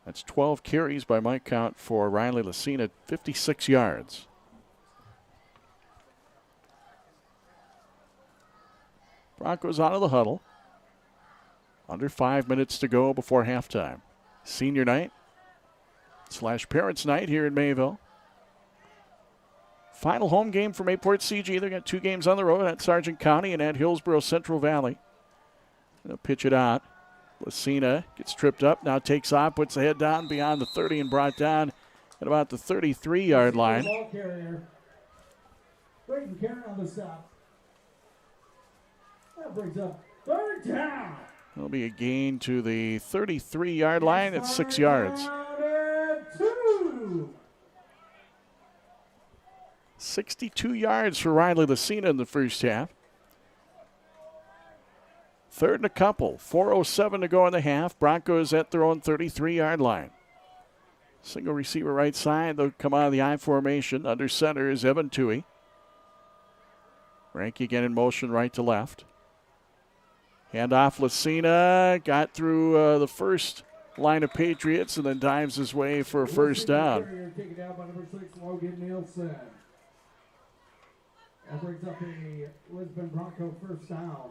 That's 12 carries by my count for Riley Lucina, 56 yards. Broncos out of the huddle. Under 5 minutes to go before halftime. Senior night / parents night here in Mayville. Final home game for Mayport CG. They've got 2 games on the road at Sargent County and at Hillsborough Central Valley. They'll pitch it out. Lucina gets tripped up, now takes off, puts the head down beyond the 30 and brought down at about the 33-yard line. Ball carrier. Braden Karen on the stop. That brings up 3rd down. There'll be a gain to the 33-yard line at 6 yards. 62 yards for Riley Lucina in the first half. 3rd and a couple. 4:07 to go in the half. Broncos at their own 33-yard line. Single receiver right side. They'll come out of the I formation. Under center is Evan Toohey. Ranky again in motion right to left. Handoff Lucina. Got through the first line of Patriots and then dives his way for a first down. Taken down by number 6, Logan Nielsen. That brings up a Lisbon Bronco first down.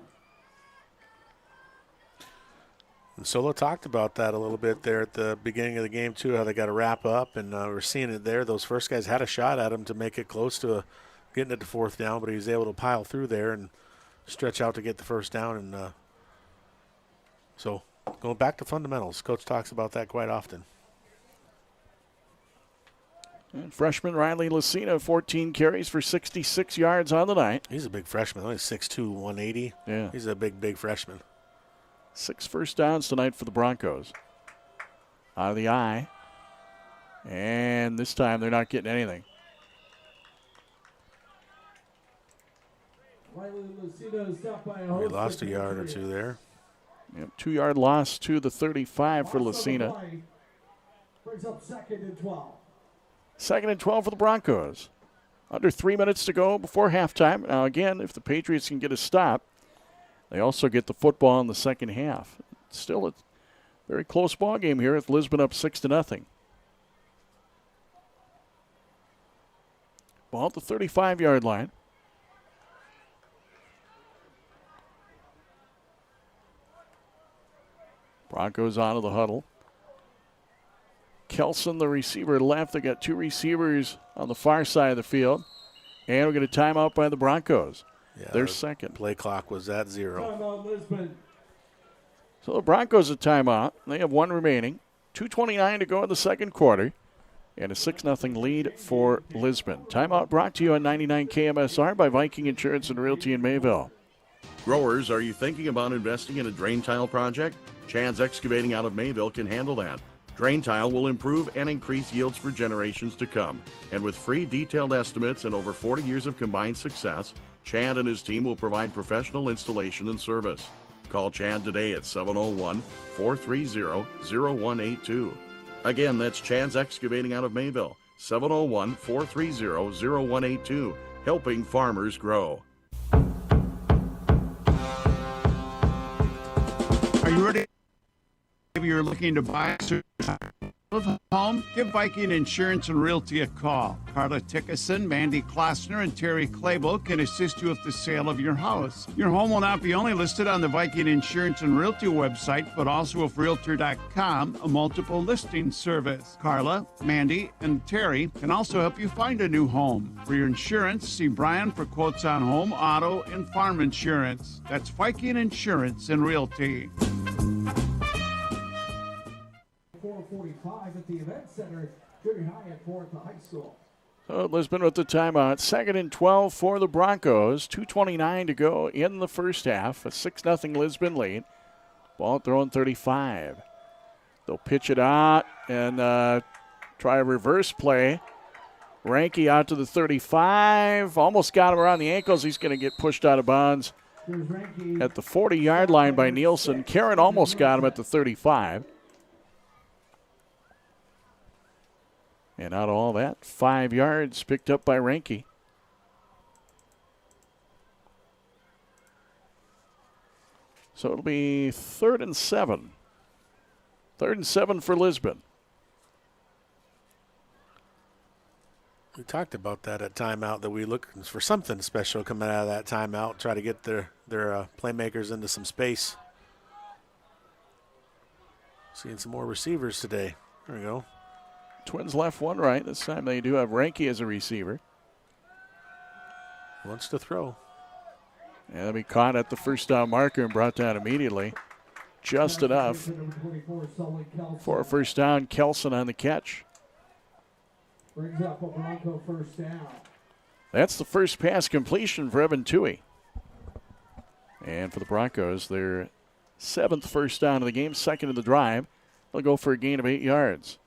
And Solo talked about that a little bit there at the beginning of the game, too, how they got to wrap up, and we're seeing it there. Those first guys had a shot at him to make it close to getting it to 4th down, but he was able to pile through there and stretch out to get the first down. And so going back to fundamentals, Coach talks about that quite often. And freshman Riley Lucina, 14 carries for 66 yards on the night. He's a big freshman, only 6'2", 180. Yeah. He's a big freshman. 6 first downs tonight for the Broncos. Out of the eye. And this time they're not getting anything. We lost a yard or two there. Yep, 2-yard loss to the 35 for Lucina. Brings up 2nd and 12. 2nd and 12 for the Broncos. Under 3 minutes to go before halftime. Now again, if the Patriots can get a stop, they also get the football in the second half. Still a very close ball game here with Lisbon up 6-0. Ball at the 35-yard line. Broncos out of the huddle. Kelson, the receiver, left. They got two receivers on the far side of the field. And we're going to timeout by the Broncos. Yeah, their second. Play clock was at 0. Timeout, Lisbon. So the Broncos a timeout. They have one remaining. 2:29 to go in the second quarter. And a 6-0 lead for Lisbon. Timeout brought to you on 99 KMSR by Viking Insurance and Realty in Mayville. Growers, are you thinking about investing in a drain tile project? Chad's Excavating out of Mayville can handle that. Drain tile will improve and increase yields for generations to come. And with free detailed estimates and over 40 years of combined success, Chad and his team will provide professional installation and service. Call Chad today at 701-430-0182. Again, that's Chad's Excavating out of Mayville, 701-430-0182, helping farmers grow. Are you ready? If you're looking to buy a home, give Viking Insurance and Realty a call. Carla Tickerson, Mandy Klossner, and Terry Clable can assist you with the sale of your house. Your home will not be only listed on the Viking Insurance and Realty website, but also with Realtor.com, a multiple listing service. Carla, Mandy, and Terry can also help you find a new home. For your insurance, see Brian for quotes on home, auto, and farm insurance. That's Viking Insurance and Realty. 4:45 at the event center, junior high at 4th to high school. So Lisbon with the timeout. 2nd and 12 for the Broncos. 2:29 to go in the first half. A 6-0 Lisbon lead. Ball thrown 35. They'll pitch it out and try a reverse play. Ranke out to the 35. Almost got him around the ankles. He's going to get pushed out of bounds at the 40-yard line by Nielsen. Karen almost got him at the 35. And out of all that, 5 yards picked up by Ranke. So it'll be 3rd and 7. 3rd and 7 for Lisbon. We talked about that at timeout, that we look for something special coming out of that timeout, try to get their playmakers into some space. Seeing some more receivers today. There we go. Twins left, one right. This time they do have Ranke as a receiver. Wants to throw. And they'll be caught at the first down marker and brought down immediately. Just enough for a first down. Kelson on the catch. Brings up a Bronco first down. That's the first pass completion for Evan Toohey. And for the Broncos, their 7th first down of the game, 2nd of the drive. They'll go for a gain of 8 yards.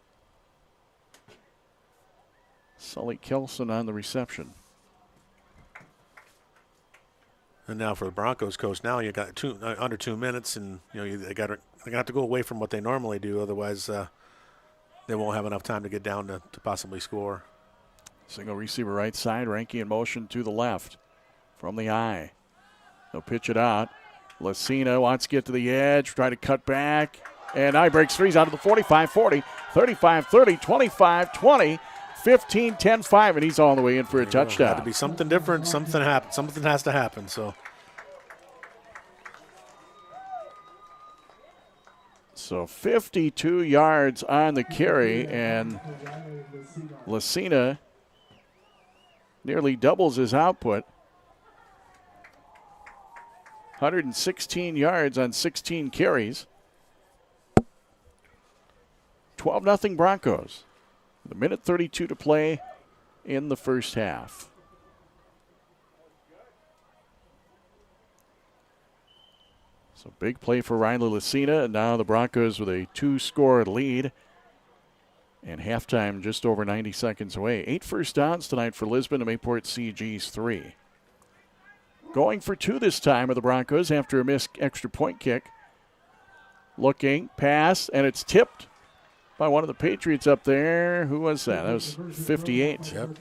Sully Kelson on the reception. And now for the Broncos coach, now you got under 2 minutes, and they got to go away from what they normally do. Otherwise, they won't have enough time to get down to possibly score. Single receiver right side, Ranke in motion to the left from the eye. They'll pitch it out. Lucina wants to get to the edge, try to cut back, and eye breaks free. He's out of the 45, 40, 35, 30, 25, 20. 15, 10, 5, and he's all the way in for a touchdown. Got to be something different. Something happened. Something has to happen. So 52 yards on the carry, and Lucina nearly doubles his output. 116 yards on 16 carries. 12-0 Broncos. The minute 32 to play in the first half. So big play for Riley Lucina, and now the Broncos with a 2-score lead. And halftime just over 90 seconds away. 8 first downs tonight for Lisbon and Mayport CG's 3. Going for 2 this time of the Broncos after a missed extra point kick. Looking, pass, and it's tipped by one of the Patriots up there. Who was that? That was 58. Yep.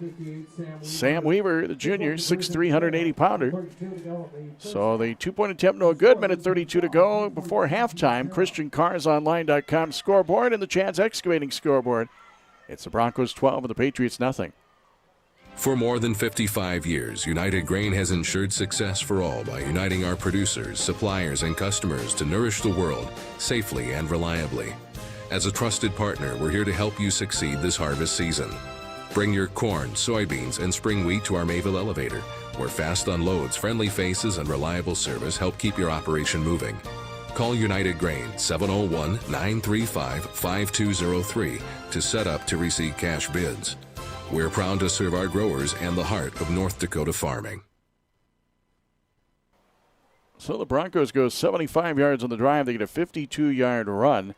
Sam Weaver, the junior, 6'3", 180-pounder. So the 2-point attempt no good. Minute 32 to go before halftime. ChristianCarsOnline.com scoreboard and the Chad's Excavating scoreboard. It's the Broncos 12 and the Patriots nothing. For more than 55 years, United Grain has ensured success for all by uniting our producers, suppliers, and customers to nourish the world safely and reliably. As a trusted partner, we're here to help you succeed this harvest season. Bring your corn, soybeans, and spring wheat to our Mayville elevator, where fast unloads, friendly faces, and reliable service help keep your operation moving. Call United Grain 701-935-5203 to set up to receive cash bids. We're proud to serve our growers and the heart of North Dakota farming. So the Broncos go 75 yards on the drive. They get a 52-yard run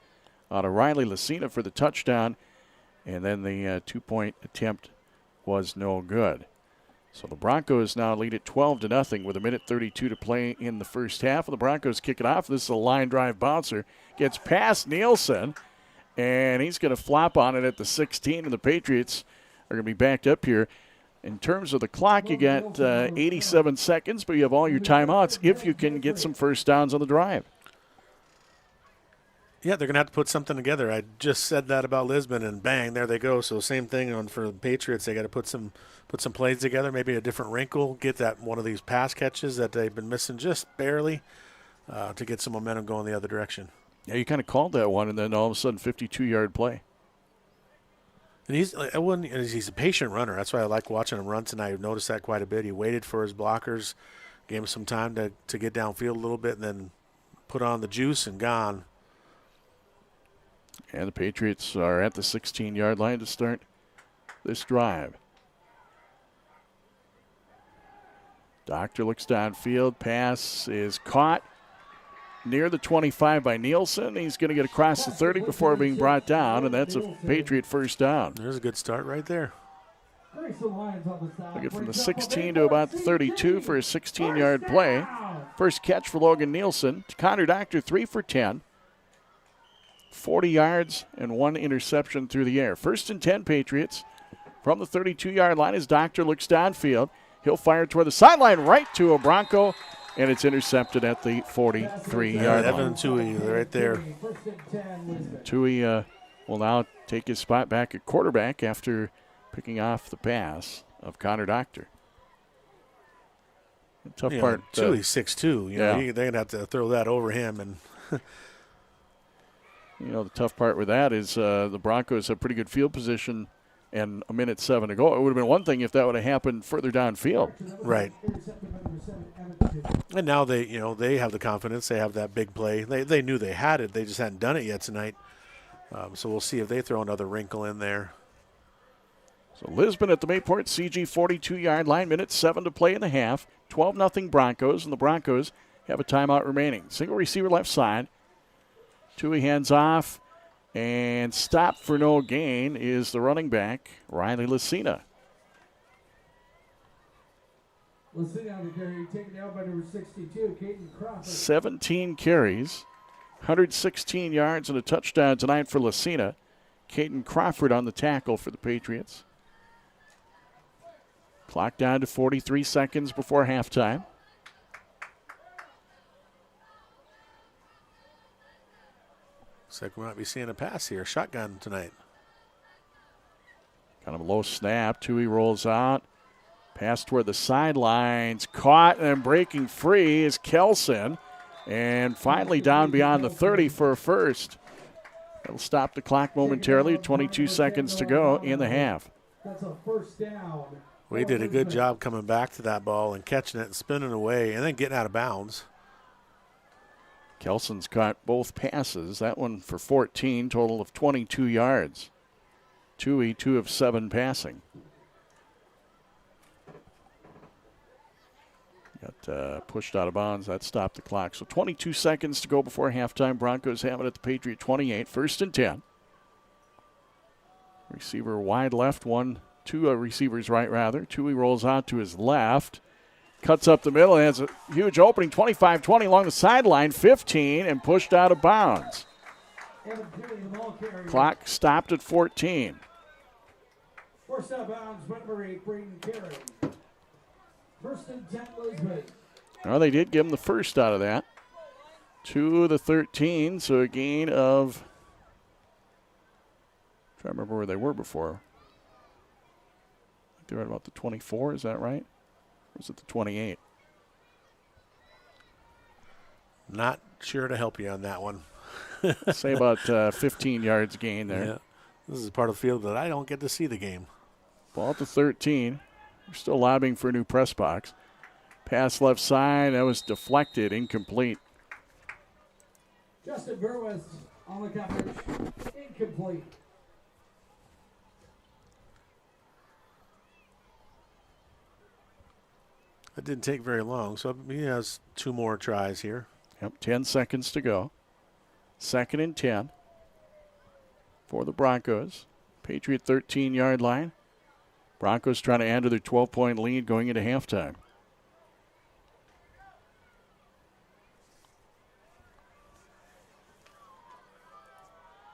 out of Riley Lucina for the touchdown, and then the 2-point attempt was no good. So the Broncos now lead at 12-0 with 1:32 to play in the first half. And the Broncos kick it off. This is a line drive bouncer. Gets past Nielsen, and he's going to flop on it at the 16, and the Patriots are going to be backed up here. In terms of the clock, you got 87 seconds, but you have all your timeouts if you can get some first downs on the drive. Yeah, they're going to have to put something together. I just said that about Lisbon, and bang, there they go. So same thing for the Patriots. They got to put some plays together, maybe a different wrinkle, get that one of these pass catches that they've been missing just barely to get some momentum going the other direction. Yeah, you kind of called that one, and then all of a sudden 52-yard play. And he's a patient runner. That's why I like watching him run tonight. I've noticed that quite a bit. He waited for his blockers, gave him some time to get downfield a little bit, and then put on the juice and gone. And the Patriots are at the 16-yard line to start this drive. Doctor looks downfield. Pass is caught near the 25 by Nielsen. He's going to get across the 30 before being brought down, and that's a Patriot first down. There's a good start right there. Look at from the 16 to about the 32 for a 16-yard play. First catch for Logan Nielsen. Connor Doctor 3 for 10. 40 yards and 1 interception through the air. First and 10 Patriots from the 32-yard line as Doctor looks downfield. He'll fire toward the sideline right to a Bronco, and it's intercepted at the 43-yard line. Evan Tui right there. Tui will now take his spot back at quarterback after picking off the pass of Connor Doctor. The tough part. Tui's 6'2". They're going to have to throw that over him. And the tough part with that is the Broncos have pretty good field position and 1:07 to go. It would have been one thing if that would have happened further downfield. Right. And now they have the confidence. They have that big play. They knew they had it. They just hadn't done it yet tonight. So we'll see if they throw another wrinkle in there. So Lisbon at the Mayport CG 42-yard line. 1:07 to play in the half. 12-0 Broncos, and the Broncos have a timeout remaining. Single receiver left side. Tui hands off, and stopped for no gain is the running back, Riley Lucina. Lucina on the carry, taken down by number 62, Keating Crawford. 17 carries, 116 yards and a touchdown tonight for Lucina. Keating Crawford on the tackle for the Patriots. Clock down to 43 seconds before halftime. Looks like we might be seeing a pass here. Shotgun tonight. Kind of a low snap. Tui rolls out. Pass toward the sidelines. Caught and breaking free is Kelson. And finally down beyond the 30 for a first. It'll stop the clock momentarily. 22 seconds to go in the half. That's a first down. We did a good job coming back to that ball and catching it and spinning away and then getting out of bounds. Kelson's caught both passes. That one for 14, total of 22 yards. Tui, 2 of 7 passing. Got pushed out of bounds. That stopped the clock. So 22 seconds to go before halftime. Broncos have it at the Patriot 28. First and 10. Receiver wide left, two receivers right rather. Tui rolls out to his left. Cuts up the middle and has a huge opening, 25-20 along the sideline, 15, and pushed out of bounds. Clock stopped at 14. First out of bounds, number 8, Braden Carey. First and 10, Lisbon. Well, they did give him the first out of that. To the 13, so a gain of, I'm trying to remember where they were before. I think they were at about the 24, is that right? Or was it the 28? Not sure to help you on that one. Say about 15 yards gain there. Yeah. This is part of the field that I don't get to see the game. Ball to 13. We're still lobbying for a new press box. Pass left side. That was deflected, incomplete. Justin Burwis on the coverage. Incomplete. That didn't take very long, so he has 2 more tries here. Yep, 10 seconds to go. 2nd and 10 for the Broncos. Patriot 13-yard line. Broncos trying to add to their 12-point lead going into halftime.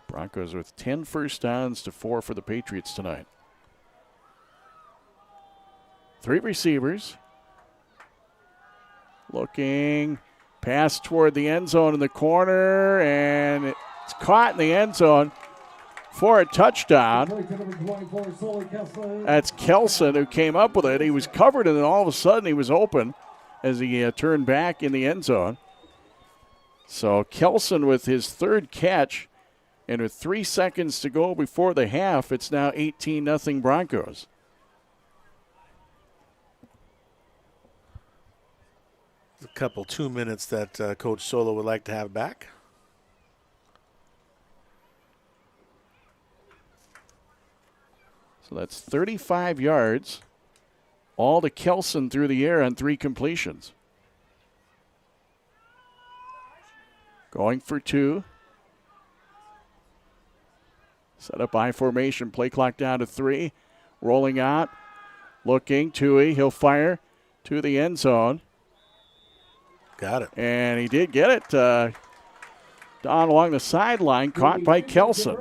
Broncos with 10 first downs to 4 for the Patriots tonight. 3 receivers. Looking, pass toward the end zone in the corner, and it's caught in the end zone for a touchdown. That's Kelson who came up with it. He was covered, and then all of a sudden he was open as he turned back in the end zone. So Kelson with his 3rd catch, and with 3 seconds to go before the half, it's now 18-0 Broncos. A couple 2 minutes that Coach Solo would like to have back. So that's 35 yards, all to Kelson through the air on 3 completions. Going for 2. Set up I formation, play clock down to 3. Rolling out, looking, Tui, he'll fire to the end zone. Got it. And he did get it down along the sideline, caught by Kelson.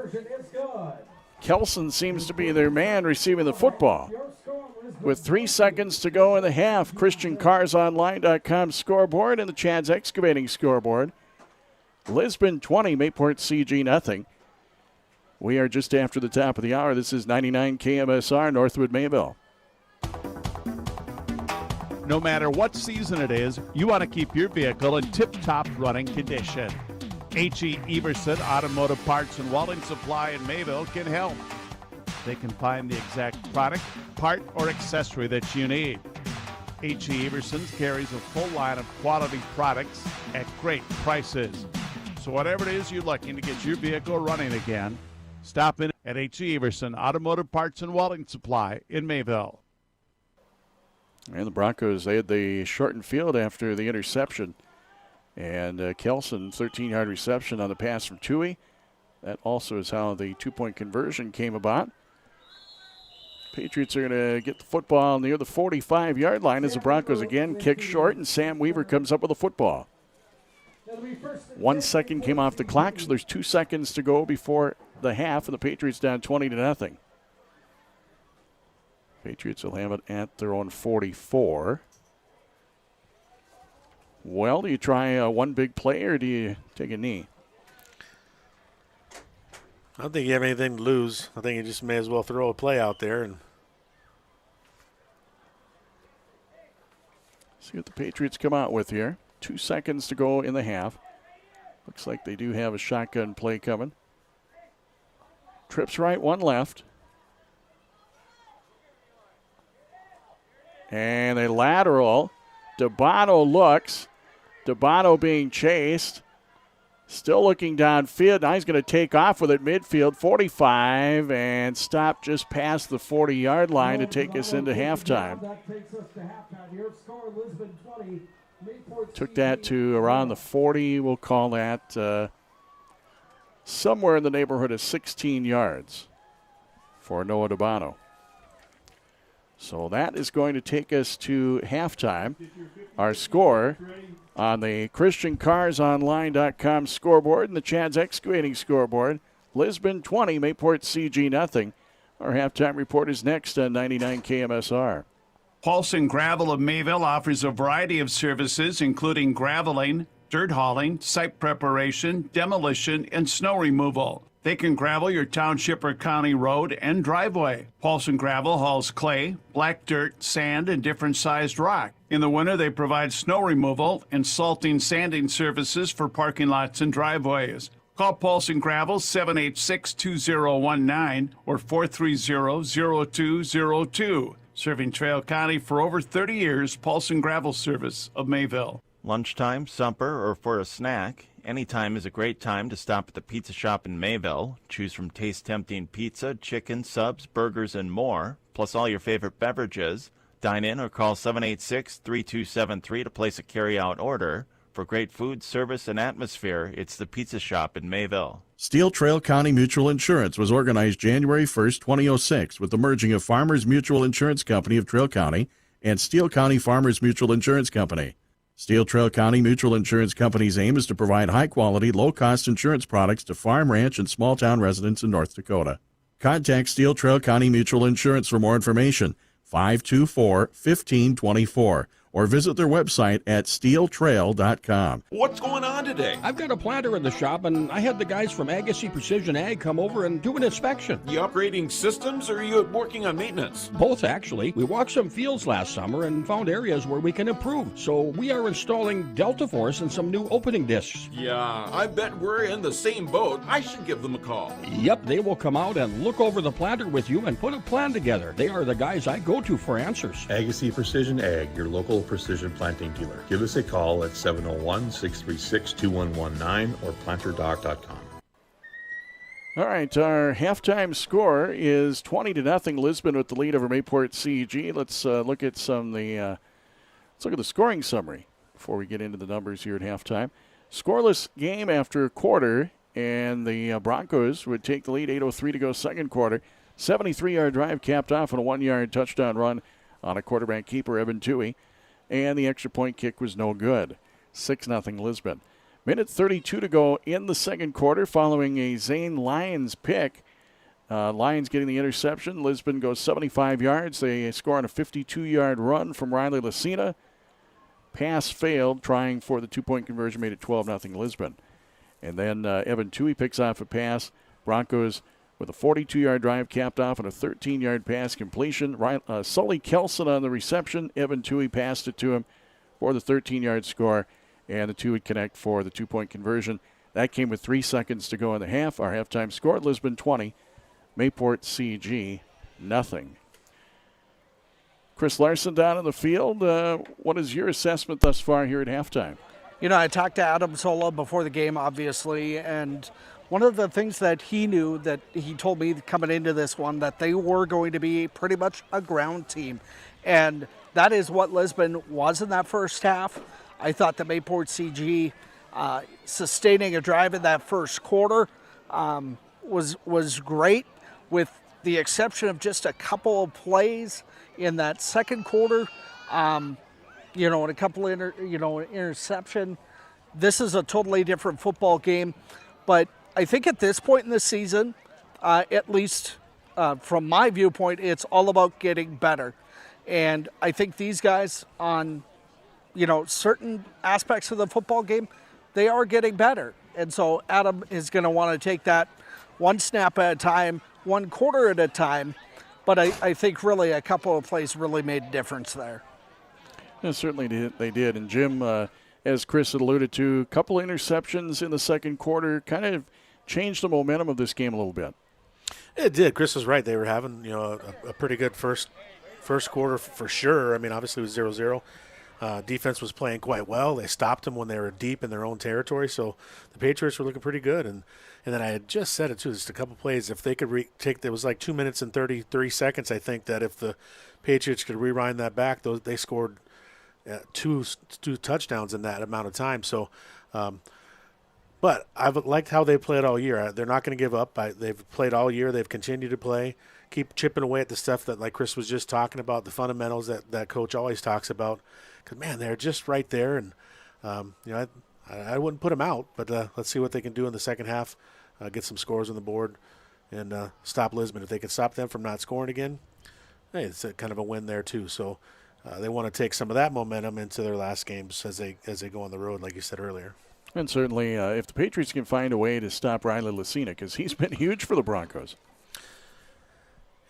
Kelson seems to be their man receiving the football. With 3 seconds to go in the half, ChristianCarsOnline.com scoreboard and the Chad's Excavating scoreboard. Lisbon 20, Mayport CG nothing. We are just after the top of the hour. This is 99 KMSR, Northwood Mayville. No matter what season it is, you want to keep your vehicle in tip-top running condition. H.E. Everson Automotive Parts and Welding Supply in Mayville can help. They can find the exact product, part, or accessory that you need. H.E. Everson's carries a full line of quality products at great prices. So whatever it is you're looking to get your vehicle running again, stop in at H.E. Everson Automotive Parts and Welding Supply in Mayville. And the Broncos, they had the shortened field after the interception. And Kelson, 13-yard reception on the pass from Tui. That also is how the 2-point conversion came about. Patriots are going to get the football near the 45-yard line as the Broncos again kick short, and Sam Weaver comes up with the football. 1 second came off the clock, so there's 2 seconds to go before the half, and the Patriots down 20-0. Patriots will have it at their own 44. Well, do you try one big play or do you take a knee? I don't think you have anything to lose. I think you just may as well throw a play out there and see what the Patriots come out with here. 2 seconds to go in the half. Looks like they do have a shotgun play coming. Trips right, 1 left. And a lateral. Dabano looks. Dabano being chased. Still looking downfield. Now he's going to take off with it midfield. 45 and stop just past the 40-yard line to take us into halftime. Took that to around the 40. We'll call that somewhere in the neighborhood of 16 yards for Noah Dabano. So that is going to take us to halftime. Our score on the ChristianCarsOnline.com scoreboard and the Chad's Excavating scoreboard. Lisbon 20, Mayport CG nothing. Our halftime report is next on 99 KMSR. Paulson Gravel of Mayville offers a variety of services, including graveling, dirt hauling, site preparation, demolition, and snow removal. They can gravel your township or county road and driveway. Paulson Gravel hauls clay, black dirt, sand, and different sized rock. In the winter, they provide snow removal and salting sanding services for parking lots and driveways. Call Paulson Gravel 786-2019 or 430-0202. Serving Trail County for over 30 years, Paulson Gravel Service of Mayville. Lunchtime, supper, or for a snack, any time is a great time to stop at the pizza shop in Mayville. Choose from taste-tempting pizza, chicken, subs, burgers, and more, plus all your favorite beverages. Dine in or call 786-3273 to place a carry-out order. For great food, service, and atmosphere, it's the Pizza Shop in Mayville. Steel Trail County Mutual Insurance was organized January 1st, 2006 with the merging of Farmers Mutual Insurance Company of Trail County and Steele County Farmers Mutual Insurance Company. Steel Trail County Mutual Insurance Company's aim is to provide high-quality, low-cost insurance products to farm, ranch, and small-town residents in North Dakota. Contact Steel Trail County Mutual Insurance for more information, 524-1524. Or visit their website at steeltrail.com. What's going on today? I've got a planter in the shop, and I had the guys from Agassiz Precision Ag come over and do an inspection. You upgrading systems, or are you working on maintenance? Both, actually. We walked some fields last summer and found areas where we can improve. So we are installing Delta Force and some new opening discs. Yeah, I bet we're in the same boat. I should give them a call. Yep, they will come out and look over the planter with you and put a plan together. They are the guys I go to for answers. Agassiz Precision Ag, your local precision planting dealer. Give us a call at 701-636-2119 or planterdoc.com. All right, our halftime score is 20-0. Lisbon with the lead over Mayport CEG. Let's look at the scoring summary before we get into the numbers here at halftime. Scoreless game after a quarter, and the Broncos would take the lead. 8:03 to go, second quarter. 73-yard drive capped off on a 1-yard touchdown run on a quarterback keeper, Evan Toohey. And the extra point kick was no good. 6-0 Lisbon. Minute 32 to go in the second quarter following a Zane Lyons pick. Lyons getting the interception. Lisbon goes 75 yards. They score on a 52-yard run from Riley Lucina. Pass failed, trying for the 2-point conversion, made it 12-0 Lisbon. And then Evan Toohey picks off a pass. Broncos with a 42-yard drive capped off on a 13-yard pass completion. Sully Kelson on the reception. Evan Toohey passed it to him for the 13-yard score, and the two would connect for the 2-point conversion. That came with 3 seconds to go in the half. Our halftime score, Lisbon 20, Mayport CG nothing. Chris Larson down in the field. What is your assessment thus far here at halftime? You know, I talked to Adam Sola before the game, obviously, and one of the things that he knew, that he told me coming into this one, that they were going to be pretty much a ground team. And that is what Lisbon was in that first half. I thought that Mayport CG sustaining a drive in that first quarter was great, with the exception of just a couple of plays in that second quarter. And a couple interception. This is a totally different football game, but I think at this point in the season, at least from my viewpoint, it's all about getting better. And I think these guys on, certain aspects of the football game, they are getting better. And so Adam is going to want to take that one snap at a time, one quarter at a time. But I think really a couple of plays really made a difference there. Yeah, certainly they did. And Jim, as Chris had alluded to, a couple of interceptions in the second quarter kind of changed the momentum of this game a little bit. It did. Chris was right. They were having, a pretty good first quarter for sure. I mean, obviously it was 0-0. Defense was playing quite well. They stopped them when they were deep in their own territory. So the Patriots were looking pretty good. And then I had just said it too, just a couple plays. If they could there was like 2 minutes and 33 seconds, I think, that if the Patriots could rewind that back, they scored two touchdowns in that amount of time. So, but I've liked how they played all year. They're not going to give up. They've played all year. They've continued to play, keep chipping away at the stuff that, like Chris was just talking about, the fundamentals that Coach always talks about. Because, man, they're just right there. And, I wouldn't put them out, but let's see what they can do in the second half, get some scores on the board, and stop Lisbon. If they can stop them from not scoring again, hey, it's kind of a win there too. So they want to take some of that momentum into their last games as they go on the road, like you said earlier. And certainly, if the Patriots can find a way to stop Riley Lucina, because he's been huge for the Broncos.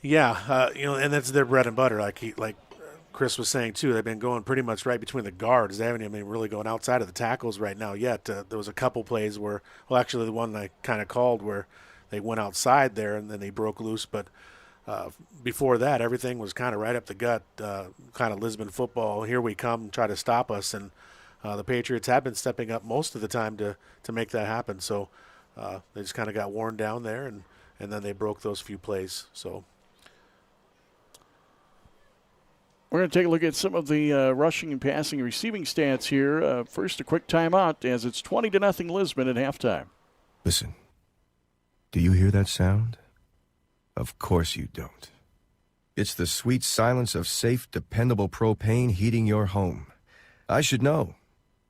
Yeah, and that's their bread and butter. Chris was saying, too, they've been going pretty much right between the guards. They haven't even been really going outside of the tackles right now yet. There was a couple plays where, well, actually the one I kind of called where they went outside there and then they broke loose. But before that, everything was kind of right up the gut, kind of Lisbon football. Here we come, try to stop us. And the Patriots have been stepping up most of the time to make that happen. So they just kind of got worn down there, and then they broke those few plays. So we're going to take a look at some of the rushing and passing and receiving stats here. First, a quick timeout as it's 20-0 Lisbon at halftime. Listen, do you hear that sound? Of course you don't. It's the sweet silence of safe, dependable propane heating your home. I should know.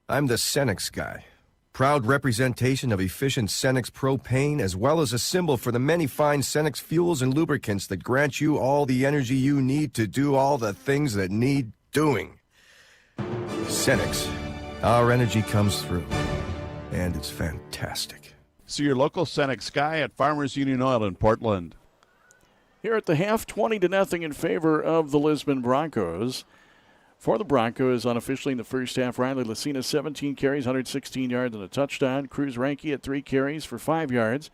I'm the Cenex guy. Proud representation of efficient Cenex propane, as well as a symbol for the many fine Cenex fuels and lubricants that grant you all the energy you need to do all the things that need doing. Cenex. Our energy comes through, and it's fantastic. See your local Cenex guy at Farmers Union Oil in Portland. Here at the half, 20-0 in favor of the Lisbon Broncos. For the Broncos, unofficially in the first half, Riley Lucina, 17 carries, 116 yards and a touchdown. Cruz Ranke at 3 carries for 5 yards.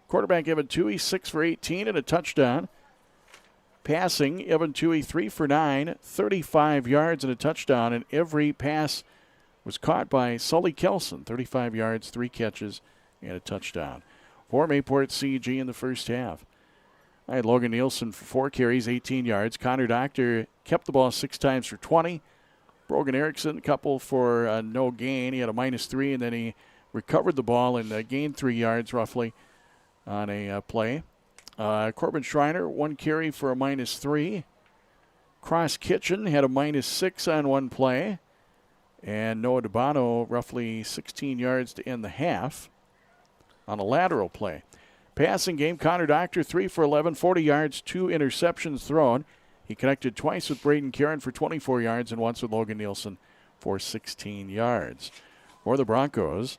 Quarterback Evan Toohey, 6 for 18 and a touchdown. Passing, Evan Toohey, 3 for 9, 35 yards and a touchdown. And every pass was caught by Sully Kelson, 35 yards, 3 catches, and a touchdown. For Mayport CG in the first half. I had Logan Nielsen for 4 carries, 18 yards. Connor Doctor kept the ball 6 times for 20. Brogan Erickson, a couple for no gain. He had a -3, and then he recovered the ball and gained 3 yards roughly on a play. Corbin Schreiner, 1 carry for a -3. Cross Kitchen had a -6 on 1 play. And Noah DeBano, roughly 16 yards to end the half on a lateral play. Passing game, Connor Doctor, 3 for 11, 40 yards, 2 interceptions thrown. He connected twice with Braden Karen for 24 yards and once with Logan Nielsen for 16 yards. For the Broncos,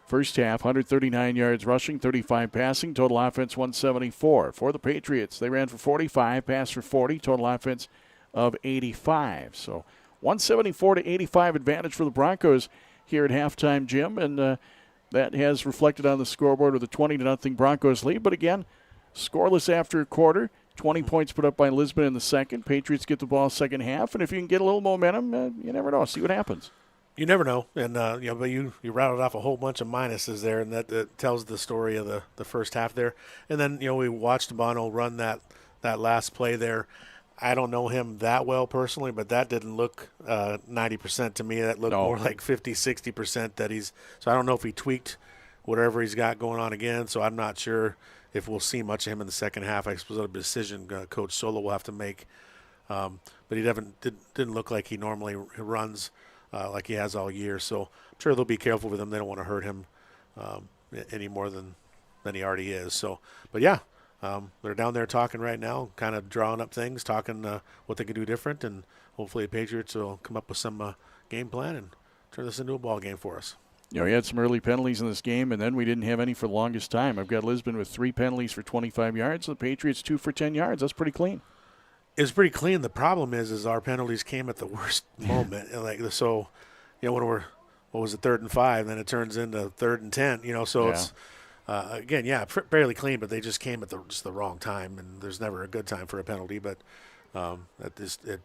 first half, 139 yards rushing, 35 passing, total offense 174. For the Patriots, they ran for 45, passed for 40, total offense of 85. So 174 to 85 advantage for the Broncos here at halftime, Jim, and that has reflected on the scoreboard with a 20-0 Broncos lead. But again, scoreless after a quarter. 20 points put up by Lisbon in the second. Patriots get the ball second half. And if you can get a little momentum, you never know. See what happens. You never know. And, but you rattled off a whole bunch of minuses there, and that tells the story of the first half there. And then, we watched Bono run that last play there. I don't know him that well personally, but that didn't look 90% to me. That looked more like 50, 60% that he's – so I don't know if he tweaked whatever he's got going on again, so I'm not sure if we'll see much of him in the second half. I suppose that's a decision Coach Solo will have to make. But he didn't look like he normally runs like he has all year. So I'm sure they'll be careful with him. They don't want to hurt him any more than he already is. So, but, yeah. They're down there talking right now, kind of drawing up things, talking what they can do different, and hopefully the Patriots will come up with some game plan and turn this into a ball game for us. We had some early penalties in this game, and then we didn't have any for the longest time. I've got Lisbon with 3 penalties for 25 yards, the Patriots 2 for 10 yards. That's pretty clean. It's pretty clean. The problem is our penalties came at the worst moment. So, when what was it, 3rd and 5, then it turns into 3rd and 10. So it's. Again, fairly clean, but they just came at just the wrong time, and there's never a good time for a penalty. But it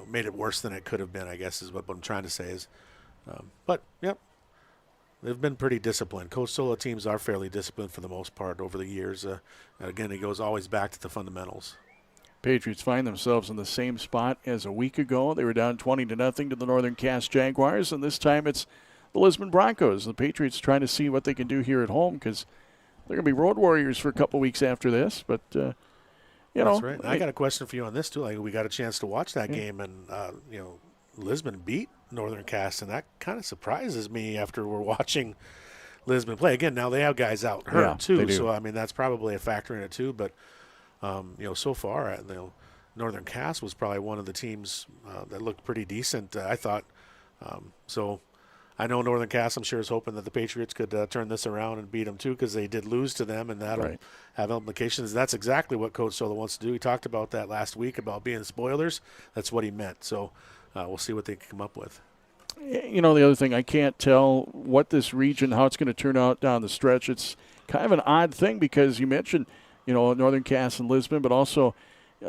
made it worse than it could have been, I guess, is what I'm trying to say is. But they've been pretty disciplined. Coach Solo teams are fairly disciplined for the most part over the years. Again, it goes always back to the fundamentals. Patriots find themselves in the same spot as a week ago. They were down 20-0 to the Northern Cass Jaguars, and this time it's the Lisbon Broncos. The Patriots trying to see what they can do here at home because they're going to be road warriors for a couple weeks after this. But, That's right. I got a question for you on this, too. We got a chance to watch that game, and, Lisbon beat Northern Cass, and that kind of surprises me after we're watching Lisbon play. Again, now they have guys out hurt, too. So, that's probably a factor in it, too. But, so far, Northern Cass was probably one of the teams that looked pretty decent, I thought. So, I know Northern Cass, I'm sure, is hoping that the Patriots could turn this around and beat them too, because they did lose to them, and that'll have implications. That's exactly what Coach Sola wants to do. He talked about that last week about being spoilers. That's what he meant. So we'll see what they can come up with. You know, the other thing, I can't tell what this region, how it's going to turn out down the stretch. It's kind of an odd thing because you mentioned, Northern Cass and Lisbon, but also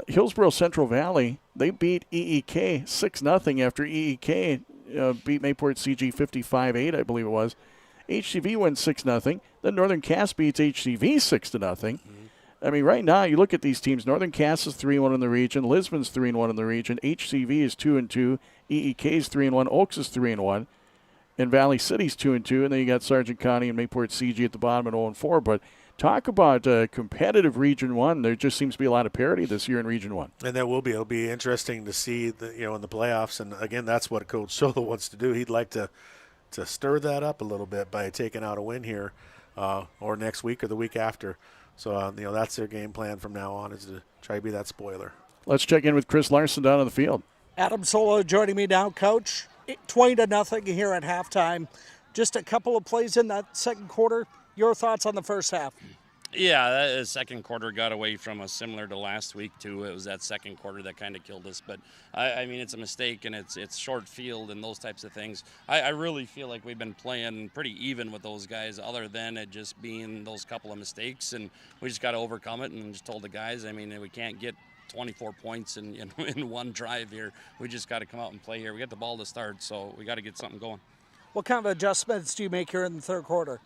Hillsborough Central Valley. They beat EEK 6-0 after EEK beat Mayport CG 55-8, I believe it was. HCV wins 6-0. Then Northern Cass beats HCV 6-0. I mean, right now, you look at these teams. Northern Cass is 3-1 in the region. Lisbon's 3-1 in the region. HCV is 2-2. EEK is 3-1. Oaks is 3-1. And Valley City's 2-2. And then you got Sargent County and Mayport CG at the bottom at 0-4. But talk about competitive Region 1. There just seems to be a lot of parity this year in Region 1. And there will be. It'll be interesting to see, in the playoffs. And, again, that's what Coach Sola wants to do. He'd like to stir that up a little bit by taking out a win here or next week or the week after. So, that's their game plan from now on, is to try to be that spoiler. Let's check in with Chris Larson down on the field. Adam Sola joining me now, Coach. 20-0 here at halftime. Just a couple of plays in that second quarter. Your thoughts on the first half? Yeah, the second quarter got away from us similar to last week, too. It was that second quarter that kind of killed us. But, I mean, it's a mistake, and it's short field and those types of things. I really feel like we've been playing pretty even with those guys, other than it just being those couple of mistakes. And we just got to overcome it, and just told the guys, I mean, we can't get 24 points in one drive here. We just got to come out and play here. We got the ball to start, so we got to get something going. What kind of adjustments do you make here in the third quarter?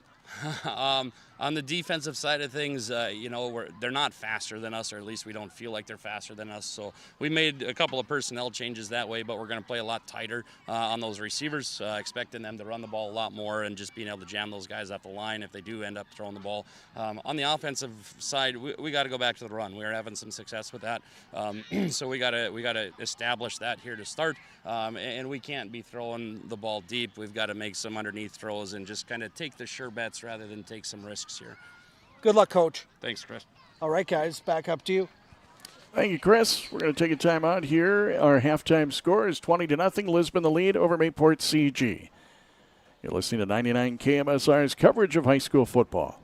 On the defensive side of things, they're not faster than us, or at least we don't feel like they're faster than us. So we made a couple of personnel changes that way, but we're going to play a lot tighter on those receivers, expecting them to run the ball a lot more and just being able to jam those guys off the line if they do end up throwing the ball. On the offensive side, we got to go back to the run. We are having some success with that, so we got to establish that here to start. And we can't be throwing the ball deep. We've got to make some underneath throws and just kind of take the sure bets rather than take some risks here. Good luck, Coach. Thanks, Chris. All right, guys, back up to you. Thank you, Chris. We're going to take a timeout here. Our halftime score is 20-0. Lisbon the lead over Mayport CG. You're listening to 99 KMSR's coverage of high school football.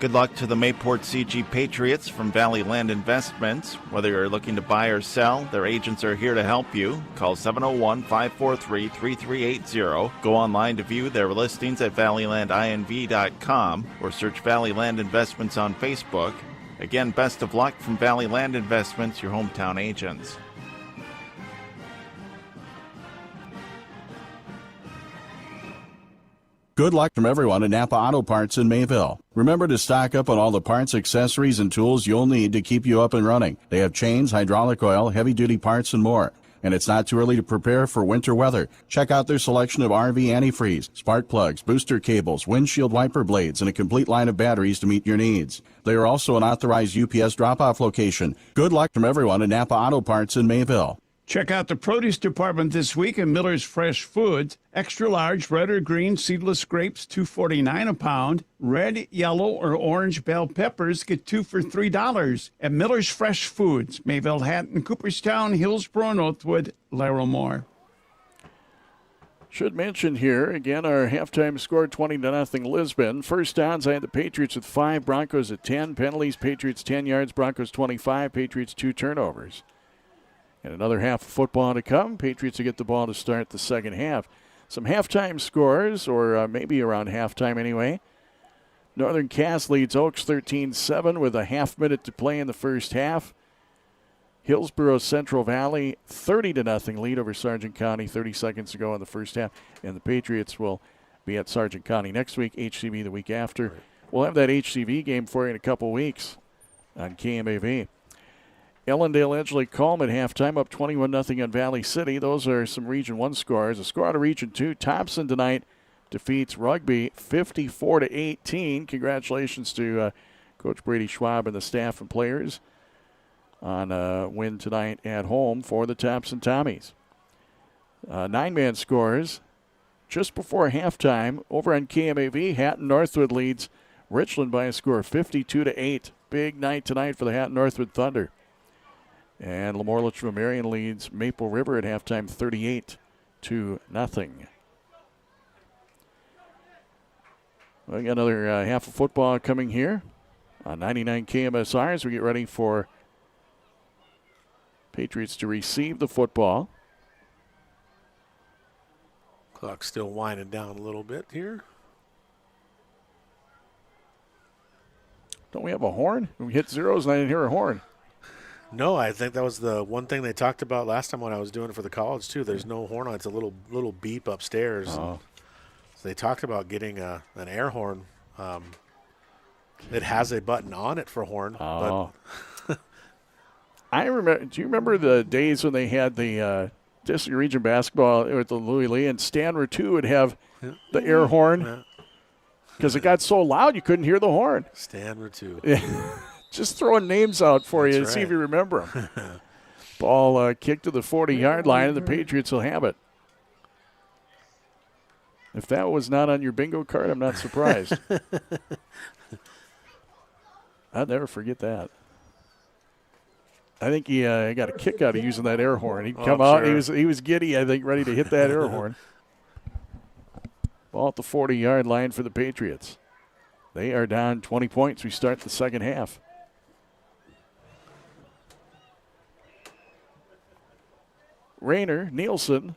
Good luck to the Mayport CG Patriots from Valley Land Investments. Whether you're looking to buy or sell, their agents are here to help you. Call 701-543-3380. Go online to view their listings at valleylandinv.com or search Valley Land Investments on Facebook. Again, best of luck from Valley Land Investments, your hometown agents. Good luck from everyone at Napa Auto Parts in Mayville. Remember to stock up on all the parts, accessories, and tools you'll need to keep you up and running. They have chains, hydraulic oil, heavy-duty parts, and more. And it's not too early to prepare for winter weather. Check out their selection of RV antifreeze, spark plugs, booster cables, windshield wiper blades, and a complete line of batteries to meet your needs. They are also an authorized UPS drop-off location. Good luck from everyone at Napa Auto Parts in Mayville. Check out the produce department this week in Miller's Fresh Foods. Extra large red or green seedless grapes, $2.49 a pound. Red, yellow, or orange bell peppers get 2 for $3 at Miller's Fresh Foods. Mayville, Hatton, Cooperstown, Hillsborough, Northwood, Larimore. Should mention here, again, our halftime score 20-0 Lisbon. First downs, I had the Patriots with 5, Broncos at 10. Penalties, Patriots 10 yards, Broncos 25, Patriots 2 turnovers. And another half of football to come. Patriots will get the ball to start the second half. Some halftime scores, or maybe around halftime anyway. Northern Cass leads Oaks 13-7 with a half minute to play in the first half. Hillsborough Central Valley 30-0 lead over Sargent County, 30 seconds to go in the first half. And the Patriots will be at Sargent County next week, HCV the week after. We'll have that HCV game for you in a couple weeks on KMAV. Ellendale Edgeley Coleman halftime up 21-0 on Valley City. Those are some Region 1 scores. A score out of Region 2. Thompson tonight defeats Rugby 54-18. Congratulations to Coach Brady Schwab and the staff and players on a win tonight at home for the Thompson Tommies. 9-man scores just before halftime over on KMAV. Hatton Northwood leads Richland by a score of 52-8. Big night tonight for the Hatton Northwood Thunder. And Lamorle Marion leads Maple River at halftime 38-0. We got another half of football coming here on 99 KMSR as we get ready for Patriots to receive the football. Clock's still winding down a little bit here. Don't we have a horn? We hit zeros and I didn't hear a horn. No, I think that was the one thing they talked about last time when I was doing it for the college, too. There's no horn on it. It's a little beep upstairs. Oh. So they talked about getting an air horn. It has a button on it for a horn. Oh. I remember. Do you remember the days when they had the district region basketball with the Louis Lee, and Stan Ratu would have the air horn because it got so loud you couldn't hear the horn. Stan Ratu. Just throwing names out for you to see if right. you remember them. Ball kicked to the 40-yard line, and the Patriots will have it. If that was not on your bingo card, I'm not surprised. I'll never forget that. I think he got a kick out of using that air horn. He'd come out. Sure. He was giddy, I think, ready to hit that air horn. Ball at the 40-yard line for the Patriots. They are down 20 points. We start the second half. Rayner, Nielsen,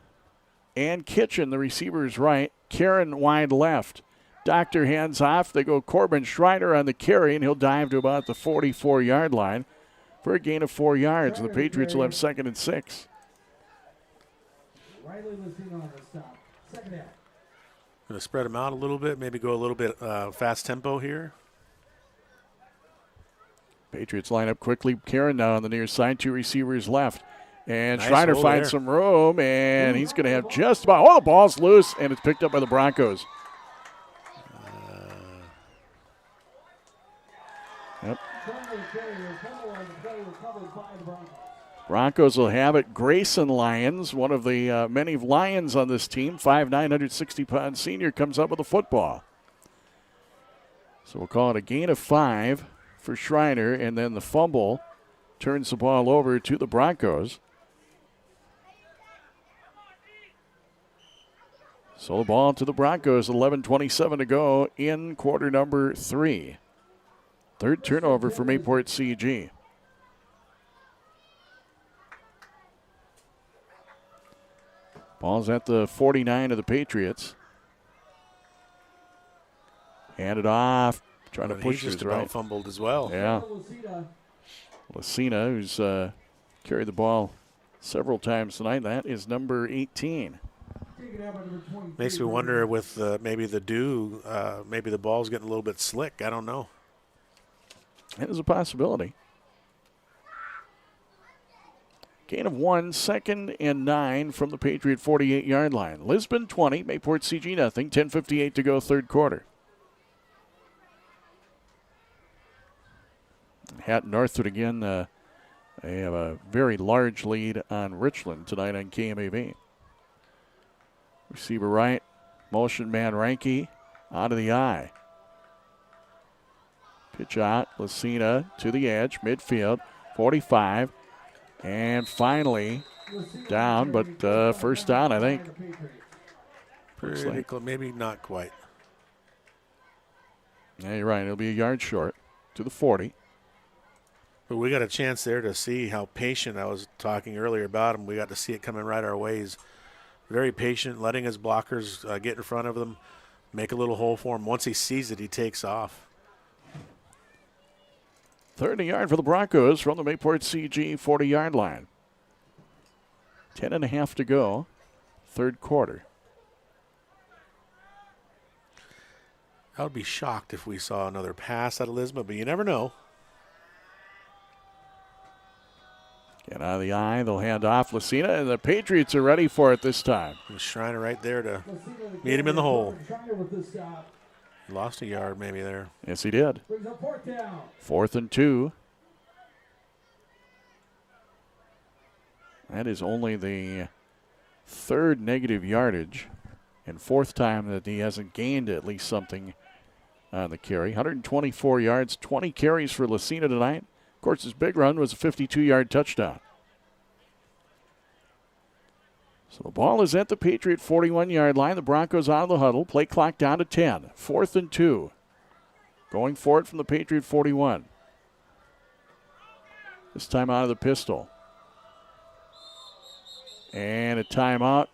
and Kitchen, the receivers right. Karen wide left. Doctor hands off. They go Corbin Schreiner on the carry, and he'll dive to about the 44-yard line for a gain of 4 yards. The Patriots will have 2nd and 6. Riley Lisbon on the stop. Second half. Going to spread them out a little bit, maybe go a little bit fast tempo here. Patriots line up quickly. Karen now on the near side, 2 receivers left. And Nice Schreiner finds some room, and he's going to have just about – oh, the ball's loose, and it's picked up by the Broncos. Yep. Broncos will have it. Grayson Lyons, one of the many Lions on this team, 5'9", 160-pound senior, comes up with the football. So we'll call it a gain of 5 for Schreiner, and then the fumble turns the ball over to the Broncos. So the ball to the Broncos, 11:27 to go in quarter number 3. Third turnover for Mayport CG. Ball's at the 49 of the Patriots. Handed off, trying to push just his about right. fumbled as well. Yeah. Lucina, who's carried the ball several times tonight. That is number 18. Makes me wonder with maybe the dew, maybe the ball's getting a little bit slick. I don't know. That is a possibility. Gain of 1, 2nd and 9 from the Patriot 48-yard line. Lisbon 20, Mayport CG nothing. 10:58 to go, third quarter. Hatton Northwood again. They have a very large lead on Richland tonight on KMAV. Receiver right, motion man Ranke out of the eye. Pitch out, Lucina to the edge, midfield, 45. And down, but first down, I think. Pretty close, maybe not quite. Yeah, you're right. It'll be a yard short to the 40. But we got a chance there to see how patient I was talking earlier about him. We got to see it coming right our ways. Very patient, letting his blockers get in front of them, make a little hole for him. Once he sees it, he takes off. 30 yard for the Broncos from the Mayport CG 40-yard line. 10.5 to go, third quarter. I would be shocked if we saw another pass out of Lisbon, but you never know. Get out of the eye. They'll hand off Lucina, and the Patriots are ready for it this time. Schreiner right there to meet him in the hole. He lost a yard maybe there. Yes, he did. 4th and 2. That is only the 3rd negative yardage and 4th time that he hasn't gained at least something on the carry. 124 yards, 20 carries for Lucina tonight. Of course, his big run was a 52-yard touchdown. So the ball is at the Patriot 41-yard line. The Broncos out of the huddle. Play clock down to 10. 4th and 2. Going for it from the Patriot 41. This time out of the pistol. And a timeout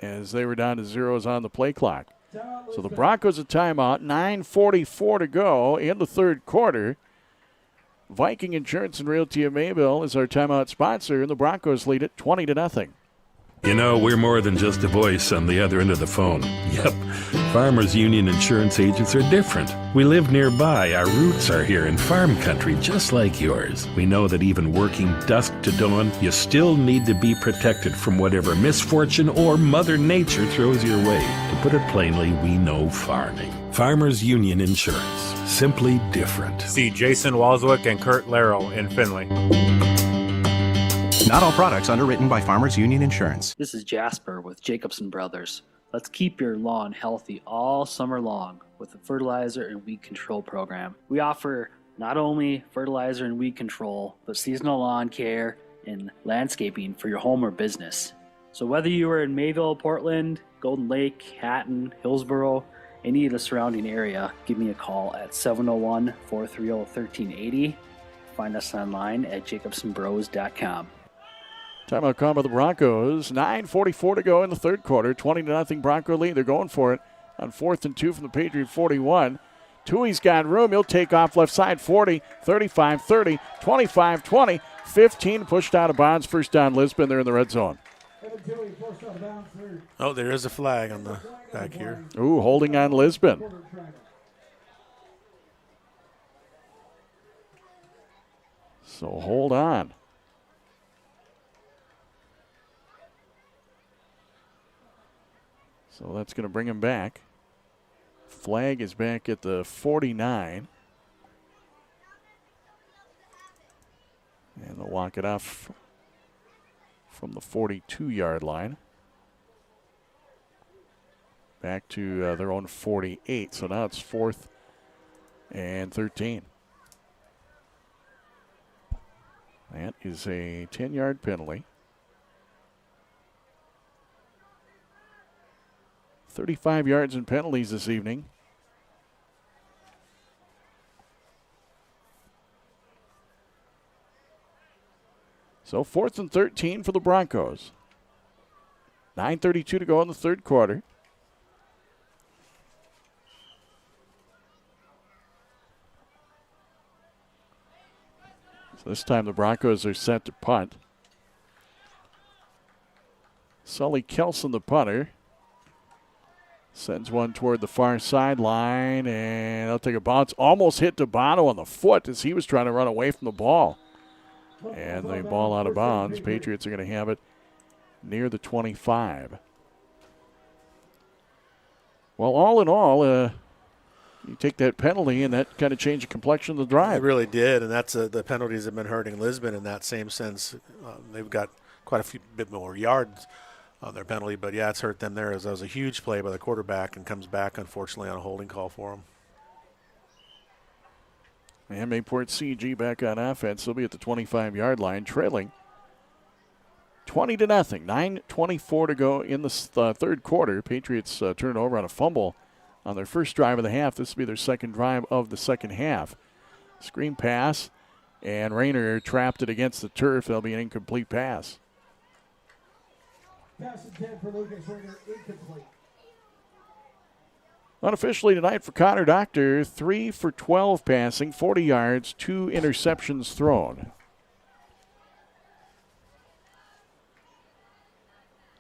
as they were down to zeros on the play clock. So the Broncos a timeout. 9:44 to go in the third quarter. Viking Insurance and Realty of Mayville is our timeout sponsor, and the Broncos lead it 20-0. You know, we're more than just a voice on the other end of the phone. Yep, Farmers Union insurance agents are different. We live nearby. Our roots are here in farm country, just like yours. We know that even working dusk to dawn, you still need to be protected from whatever misfortune or Mother Nature throws your way. To put it plainly, we know farming. Farmers Union Insurance. Simply different. See Jason Walswick and Kurt Larrow in Findlay. Not all products underwritten by Farmers Union Insurance. This is Jasper with Jacobson Brothers. Let's keep your lawn healthy all summer long with the fertilizer and weed control program. We offer not only fertilizer and weed control, but seasonal lawn care and landscaping for your home or business. So whether you are in Mayville, Portland, Golden Lake, Hatton, Hillsboro, any of the surrounding area, give me a call at 701-430-1380. Find us online at jacobsonbros.com. Timeout call by the Broncos. 9:44 to go in the third quarter. 20-0 Bronco lead. They're going for it on 4th and 2 from the Patriot 41. Tui's got room. He'll take off left side. 40, 35, 30, 25, 20, 15. Pushed out of bounds. First down, Lisbon. They're in the red zone. Oh, there is a flag on the back here. Ooh, holding on Lisbon. So hold on. So that's going to bring him back. Flag is back at the 49. And they'll walk it off from the 42-yard line. Back to their own 48. So now it's 4th and 13. That is a 10-yard penalty. 35 yards in penalties this evening. So 4th and 13 for the Broncos. 9:32 to go in the third quarter. So this time the Broncos are set to punt. Sully Kelson, the punter, sends one toward the far sideline, and they'll take a bounce. Almost hit Dabano on the foot as he was trying to run away from the ball. And the ball out of bounds. Patriots are going to have it near the 25. Well, all in all, you take that penalty, and that kind of changed the complexion of the drive. It really did, and that's the penalties have been hurting Lisbon in that same sense. They've got quite a bit more yards on their penalty, but yeah, it's hurt them there. As that was a huge play by the quarterback and comes back, unfortunately, on a holding call for him. And Mayport CG back on offense. They'll be at the 25-yard line, trailing 20-0. 9:24 to go in the third quarter. Patriots turn it over on a fumble on their first drive of the half. This will be their second drive of the second half. Screen pass, and Rayner trapped it against the turf. That'll be an incomplete pass. Pass intended for Lucas Rayner, incomplete. Unofficially tonight for Connor Doctor, 3 for 12 passing, 40 yards, 2 interceptions thrown.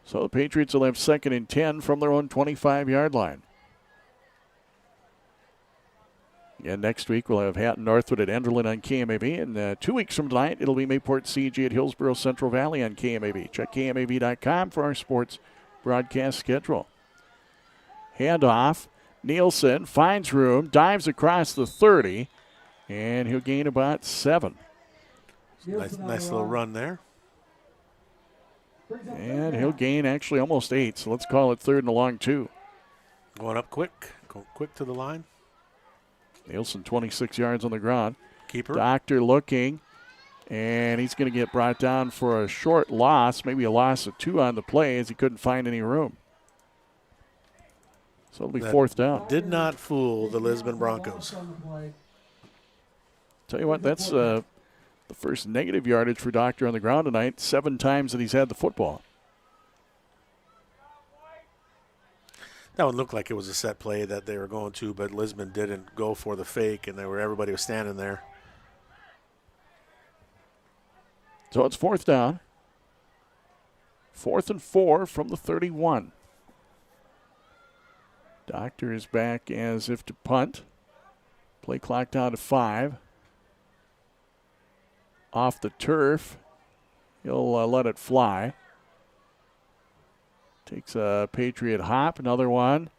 So the Patriots will have 2nd and 10 from their own 25-yard line. Again, next week we'll have Hatton Northwood at Enderlin on KMAV, and 2 weeks from tonight it'll be Mayport CG at Hillsboro Central Valley on KMAV. Check KMAV.com for our sports broadcast schedule. Handoff. Nielsen finds room, dives across the 30, and he'll gain about 7. Nice little run there. And he'll gain actually almost 8, so let's call it 3rd and a long 2. Going up quick. Go quick to the line. Nielsen 26 yards on the ground. Keeper. Doctor looking, And he's going to get brought down for a short loss, maybe a loss of 2 on the play as he couldn't find any room. So it'll be fourth down. Did not fool the Lisbon Broncos. Tell you what, that's the first negative yardage for Doctor on the ground tonight, 7 times that he's had the football. That would look like it was a set play that they were going to, but Lisbon didn't go for the fake, and everybody was standing there. So it's fourth down. 4th and 4 from the 31. Doctor is back as if to punt. Play clock down to 5. Off the turf. He'll let it fly. Takes a Patriot hop, another one.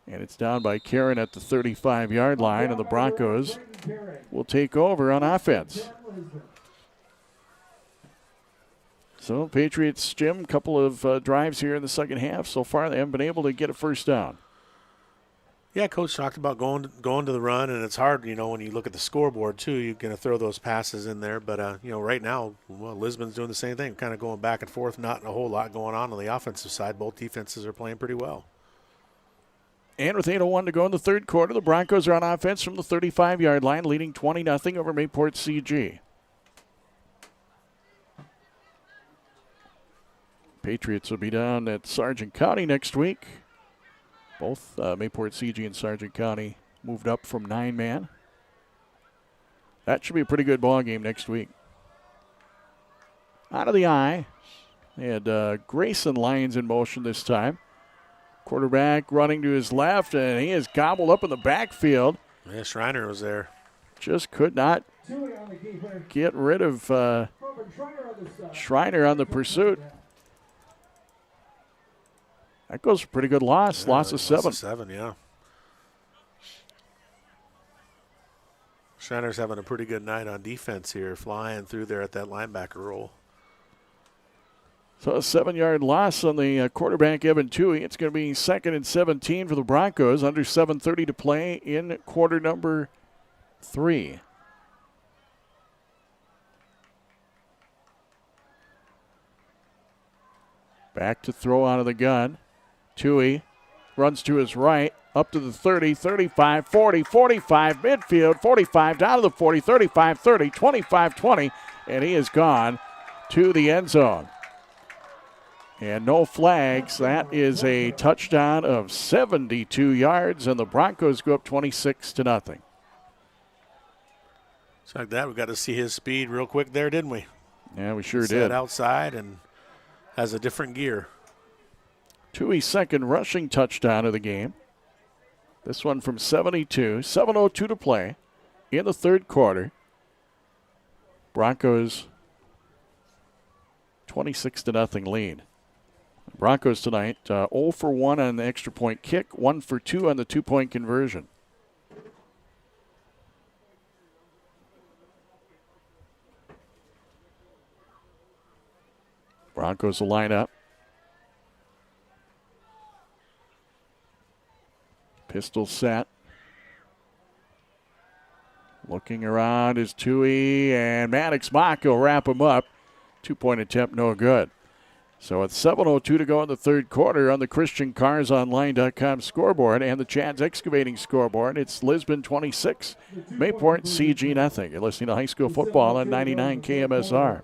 And it's down by Karen at the 35-yard line, and the Broncos will take over on offense. So Patriots, Jim, a couple of drives here in the second half. So far, they haven't been able to get a first down. Yeah, Coach talked about going to the run, and it's hard, when you look at the scoreboard, too. You're going to throw those passes in there. But, right now, Lisbon's doing the same thing, kind of going back and forth, not a whole lot going on the offensive side. Both defenses are playing pretty well. And with 8:01 to go in the third quarter, the Broncos are on offense from the 35-yard line, leading 20-0 over Mayport CG. Patriots will be down at Sargent County next week. Both Mayport CG and Sargent County moved up from 9-man. That should be a pretty good ball game next week. Out of the eye. They had Grayson Lyons in motion this time. Quarterback running to his left, and he is gobbled up in the backfield. Yeah, Schreiner was there. Just could not get rid of Schreiner on the pursuit. That goes for a pretty good loss. Yeah, loss of 7. Loss of 7, yeah. Schreiner's having a pretty good night on defense here, flying through there at that linebacker role. So a 7-yard loss on the quarterback, Evan Toohey. It's going to be 2nd and 17 for the Broncos. Under 7:30 to play in quarter number 3. Back to throw out of the gun. Toohey runs to his right, up to the 30, 35, 40, 45, midfield, 45, down to the 40, 35, 30, 25, 20, and he is gone to the end zone. And no flags. That is a touchdown of 72 yards, and the Broncos go up 26-0. It's like that. We got to see his speed real quick there, didn't we? Yeah, we sure Set did. Outside and has a different gear. Toohey's second rushing touchdown of the game. This one from 72. 7:02 to play in the third quarter. Broncos 26-0 lead. Broncos tonight 0 for 1 on the extra point kick, 1 for 2 on the 2-point conversion. Broncos will line up. Pistol set. Looking around is Toohey, and Maddox Mock will wrap him up. 2-point attempt, no good. So it's 7:02 to go in the third quarter on the ChristianCarsOnline.com scoreboard and the Chad's Excavating scoreboard. It's Lisbon 26, Mayport CG nothing. You're listening to high school football on 99 KMSR.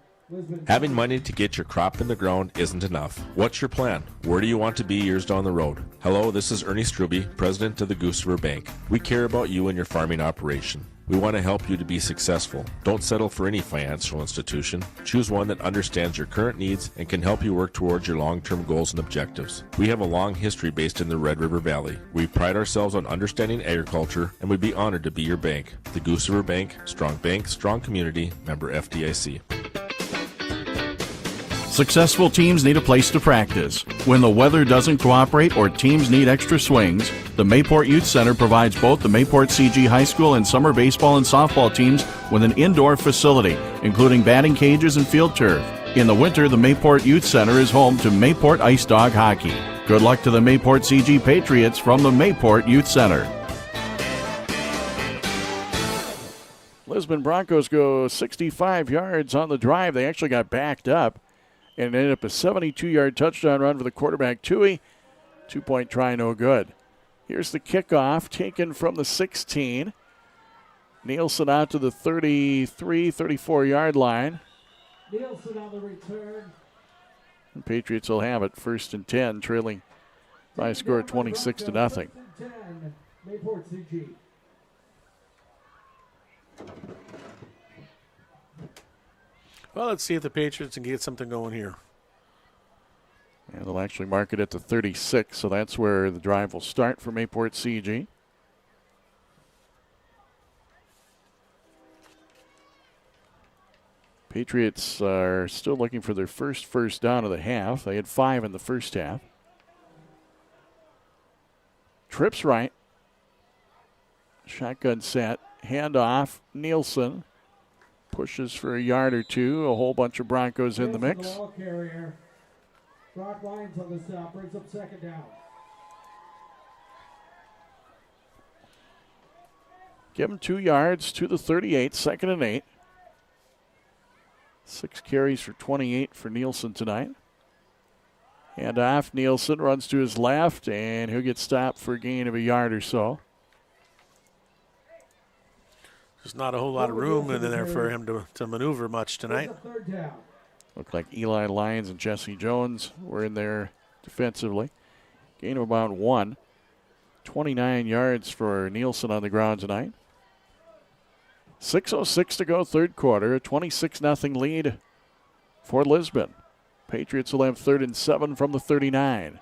Having money to get your crop in the ground isn't enough. What's your plan? Where do you want to be years down the road? Hello, this is Ernie Struby, president of the Goose River Bank. We care about you and your farming operation. We want to help you to be successful. Don't settle for any financial institution. Choose one that understands your current needs and can help you work towards your long-term goals and objectives. We have a long history based in the Red River Valley. We pride ourselves on understanding agriculture, and we'd be honored to be your bank. The Goose River Bank, strong community, member FDIC. Successful teams need a place to practice. When the weather doesn't cooperate or teams need extra swings, the Mayport Youth Center provides both the Mayport CG High School and summer baseball and softball teams with an indoor facility, including batting cages and field turf. In the winter, the Mayport Youth Center is home to Mayport Ice Dog Hockey. Good luck to the Mayport CG Patriots from the Mayport Youth Center. Lisbon Broncos go 65 yards on the drive. They actually got backed up and ended up a 72-yard touchdown run for the quarterback, Tui. 2-point try, no good. Here's the kickoff taken from the 16. Nielsen out to the 33, 34-yard line. Nielsen on the return. The Patriots will have it, 1st and 10, trailing by a score of 26 to nothing. 10, Mayport CG. Well, let's see if the Patriots can get something going here. And they'll actually mark it at the 36, so that's where the drive will start for Mayport CG. Patriots are still looking for their first down of the half. They had 5 in the first half. Trips right. Shotgun set. Handoff. Nielsen pushes for a yard or two. A whole bunch of Broncos in the mix. Ball carrier. Brock Lyons on the stop. Brings up 2nd down. Give him 2 yards to the 38. 2nd and 8. 6 carries for 28 for Nielsen tonight. And off, Nielsen runs to his left, and he'll get stopped for a gain of a yard or so. There's not a whole lot of room in there for him to maneuver much tonight. Looked like Eli Lyons and Jesse Jones were in there defensively. Gain of about 1. 29 yards for Nielsen on the ground tonight. 6:06 to go, 3rd quarter. A 26-0 lead for Lisbon. Patriots will have 3rd and 7 from the 39.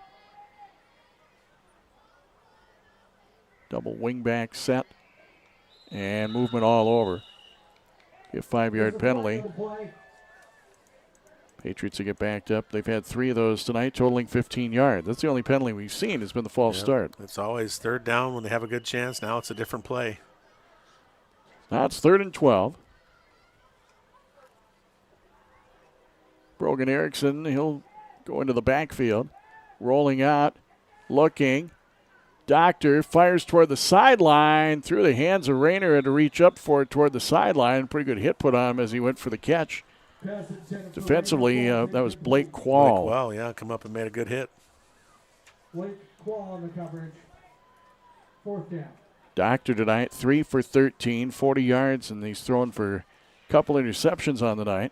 Double wingback set and movement all over. Get 5-yard penalty. Patriots will get backed up. They've had 3 of those tonight, totaling 15 yards. That's the only penalty we've seen has been the false start. It's always 3rd down when they have a good chance. Now it's a different play. Now it's 3rd and 12. Brogan Erickson, he'll go into the backfield. Rolling out, looking. Doctor fires toward the sideline. Through the hands of Rayner, had to reach up for it toward the sideline. Pretty good hit put on him as he went for the catch. Defensively, that was Blake Quall. Blake Quall, yeah, come up and made a good hit. Blake Quall on the coverage. 4th down. Doctor tonight, 3 for 13, 40 yards, and he's thrown for a couple interceptions on the night.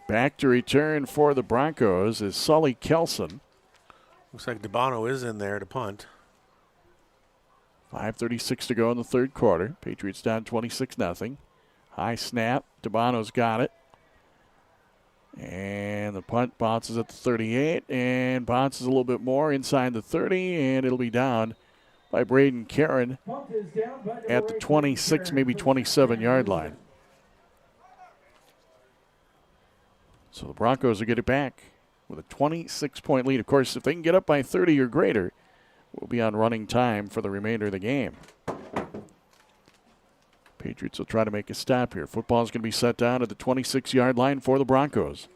Back to return for the Broncos is Sully Kelson. Looks like DeBono is in there to punt. 5:36 to go in the 3rd quarter. Patriots down 26-0. High snap. DeBono's got it. And the punt bounces at the 38 and bounces a little bit more inside the 30, and it'll be down by Braden Karen at the 26, maybe 27-yard line. So the Broncos will get it back with a 26-point lead. Of course, if they can get up by 30 or greater, we'll be on running time for the remainder of the game. Patriots will try to make a stop here. Football's going to be set down at the 26-yard line for the Broncos.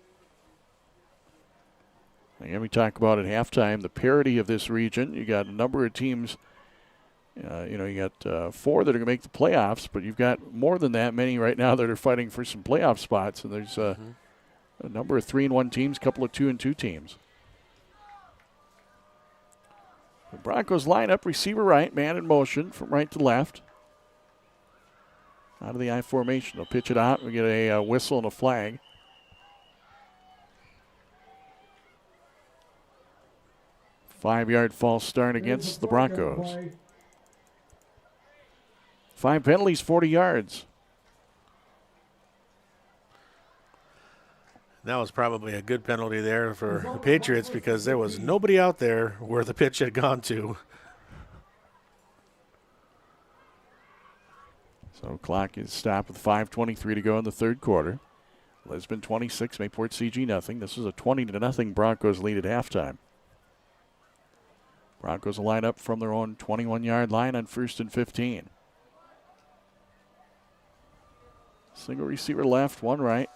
And we talk about at halftime the parity of this region. You got a number of teams. You got 4 that are going to make the playoffs, but you've got more than that many right now that are fighting for some playoff spots. And there's a number of 3-1 teams, a couple of 2-2 teams. The Broncos line up, receiver right, man in motion from right to left. Out of the I formation. They'll pitch it out. We get a whistle and a flag. Five-yard false start against the Broncos. 5 penalties, 40 yards. That was probably a good penalty there for the Patriots because there was nobody out there where the pitch had gone to. So clock is stopped with 5:23 to go in the 3rd quarter. Lisbon 26, Mayport CG nothing. This is a 20-0 Broncos lead at halftime. Broncos will line up from their own 21-yard line on 1st and 15. Single receiver left, one right.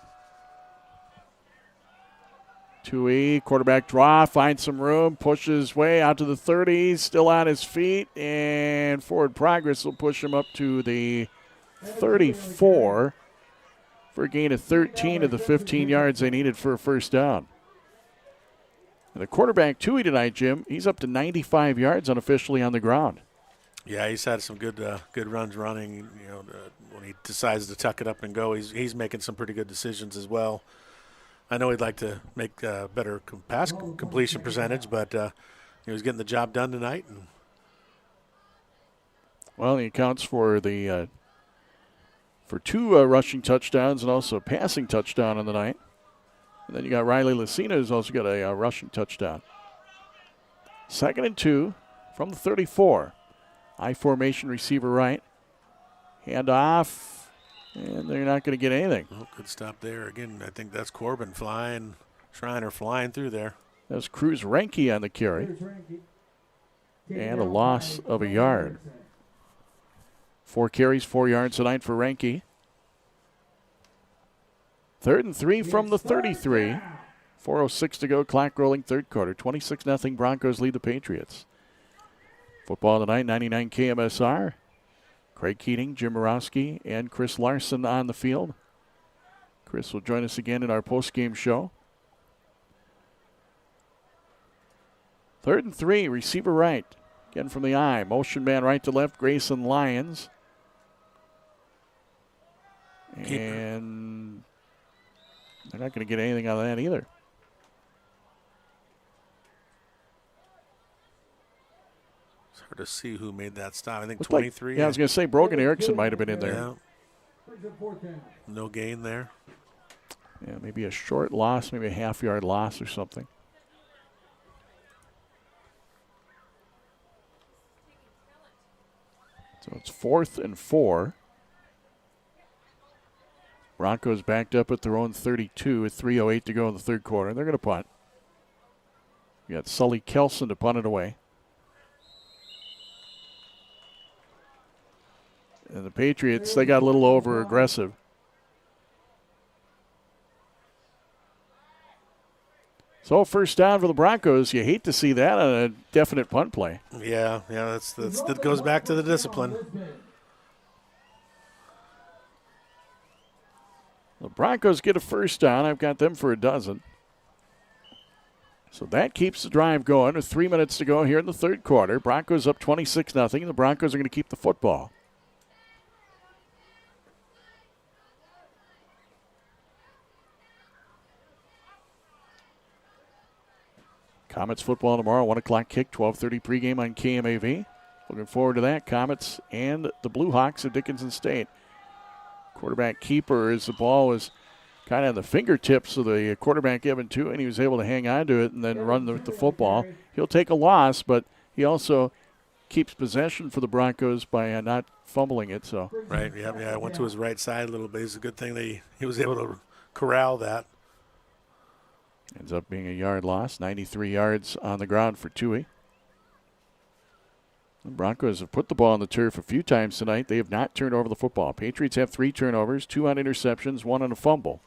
Tui, quarterback draw, finds some room, pushes his way out to the 30, still on his feet, and forward progress will push him up to the 34 for a gain of 13 of the 15 yards they needed for a first down. And the quarterback, Tui, tonight, Jim, he's up to 95 yards unofficially on the ground. Yeah, he's had some good runs running. When he decides to tuck it up and go, he's making some pretty good decisions as well. I know he'd like to make better pass completion percentage, but he was getting the job done tonight. And well, he accounts for the for 2 rushing touchdowns and also a passing touchdown on the night. And then you got Riley Lucina, who's also got a rushing touchdown. 2nd and 2 from the 34. I formation, receiver right. Hand off, and they're not going to get anything. Oh, good stop there. Again, I think that's Corbin Schreiner flying through there. That's Cruz Renke on the carry. And a loss of a yard. 4 carries, 4 yards tonight for Renke. 3rd and 3 from the 33. 4:06 to go, clock rolling, third quarter. 26-0 Broncos lead the Patriots. Football tonight, 99 KMSR. Craig Keating, Jim Morowski, and Chris Larson on the field. Chris will join us again in our postgame show. 3rd and 3, receiver right. Again from the eye. Motion man right to left, Grayson Lyons. And they're not going to get anything out of that either. It's hard to see who made that stop. I think Looked 23. I was going to say Brogan Erickson might have been in there. Yeah. No gain there. Yeah, maybe a short loss, maybe a half-yard loss or something. So it's 4th and 4. Broncos backed up at their own 32 with 3:08 to go in the third quarter. They're going to punt. You got Sully Kelson to punt it away. And the Patriots, they got a little over-aggressive. So first down for the Broncos. You hate to see that on a definite punt play. Yeah, that goes back to the discipline. The Broncos get a first down. I've got them for a dozen. So that keeps the drive going with 3 minutes to go here in the third quarter. Broncos up 26-0. The Broncos are going to keep the football. Comets football tomorrow, 1 o'clock kick, 12:30 pregame on KMAV. Looking forward to that. Comets and the Blue Hawks of Dickinson State. Quarterback keeper as the ball was kind of on the fingertips of the quarterback, Evan Tui, and he was able to hang on to it and then run with the football. He'll take a loss, but he also keeps possession for the Broncos by not fumbling it. So right, yeah, I went to his right side a little bit. It's a good thing that he was able to corral that. Ends up being a yard loss, 93 yards on the ground for Tui. The Broncos have put the ball on the turf a few times tonight. They have not turned over the football. Patriots have 3 turnovers, 2 on interceptions, 1 on a fumble.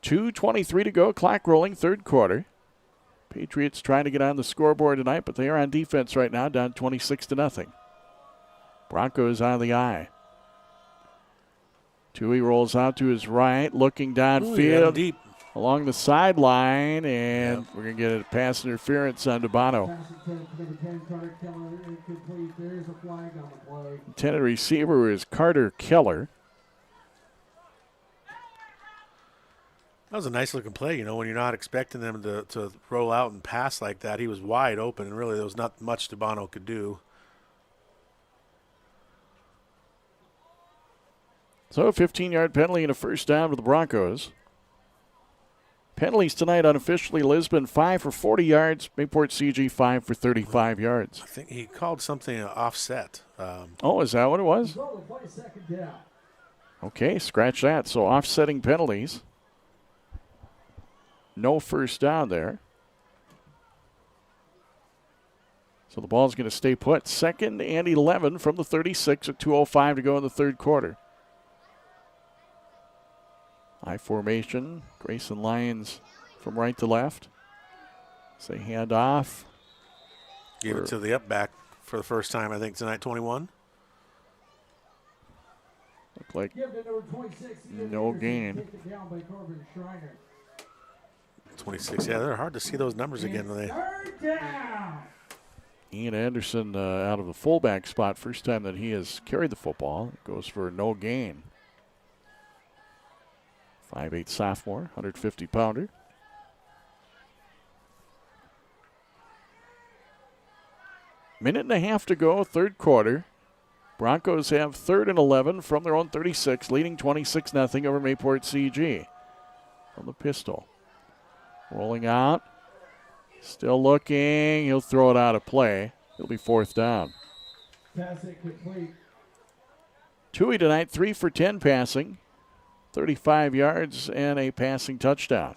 2:23 to go, clock rolling, third quarter. Patriots trying to get on the scoreboard tonight, but they are on defense right now, down 26-0. Broncos on the eye. Tui rolls out to his right, looking downfield. Deep. Along the sideline, and we're going to get a pass interference on Dubano. Intended receiver is Carter Keller. That was a nice looking play, when you're not expecting them to roll out and pass like that. He was wide open, and really there was not much Dubano could do. So a 15-yard penalty and a first down for the Broncos. Penalties tonight unofficially. Lisbon 5 for 40 yards. Mayport CG 5 for 35 yards. I think he called something an offset. Is that what it was? Okay, scratch that. So offsetting penalties. No first down there. So the ball's going to stay put. 2nd and 11 from the 36 at 2:05 to go in the third quarter. I formation. Grayson Lyons from right to left. Say hand off. Gave it to the up back for the first time, I think, tonight, 21. Looked like no gain. 26, yeah, they're hard to see those numbers again. When they... Ian Anderson out of the fullback spot, first time that he has carried the football. Goes for no gain. 5'8" sophomore, 150-pounder. Minute and a half to go, third quarter. Broncos have 3rd and 11 from their own 36, leading 26-0 over Mayport CG. From the pistol. Rolling out. Still looking. He'll throw it out of play. It'll be 4th down. Pass it complete. Tui tonight, 3 for 10 passing. 35 yards and a passing touchdown.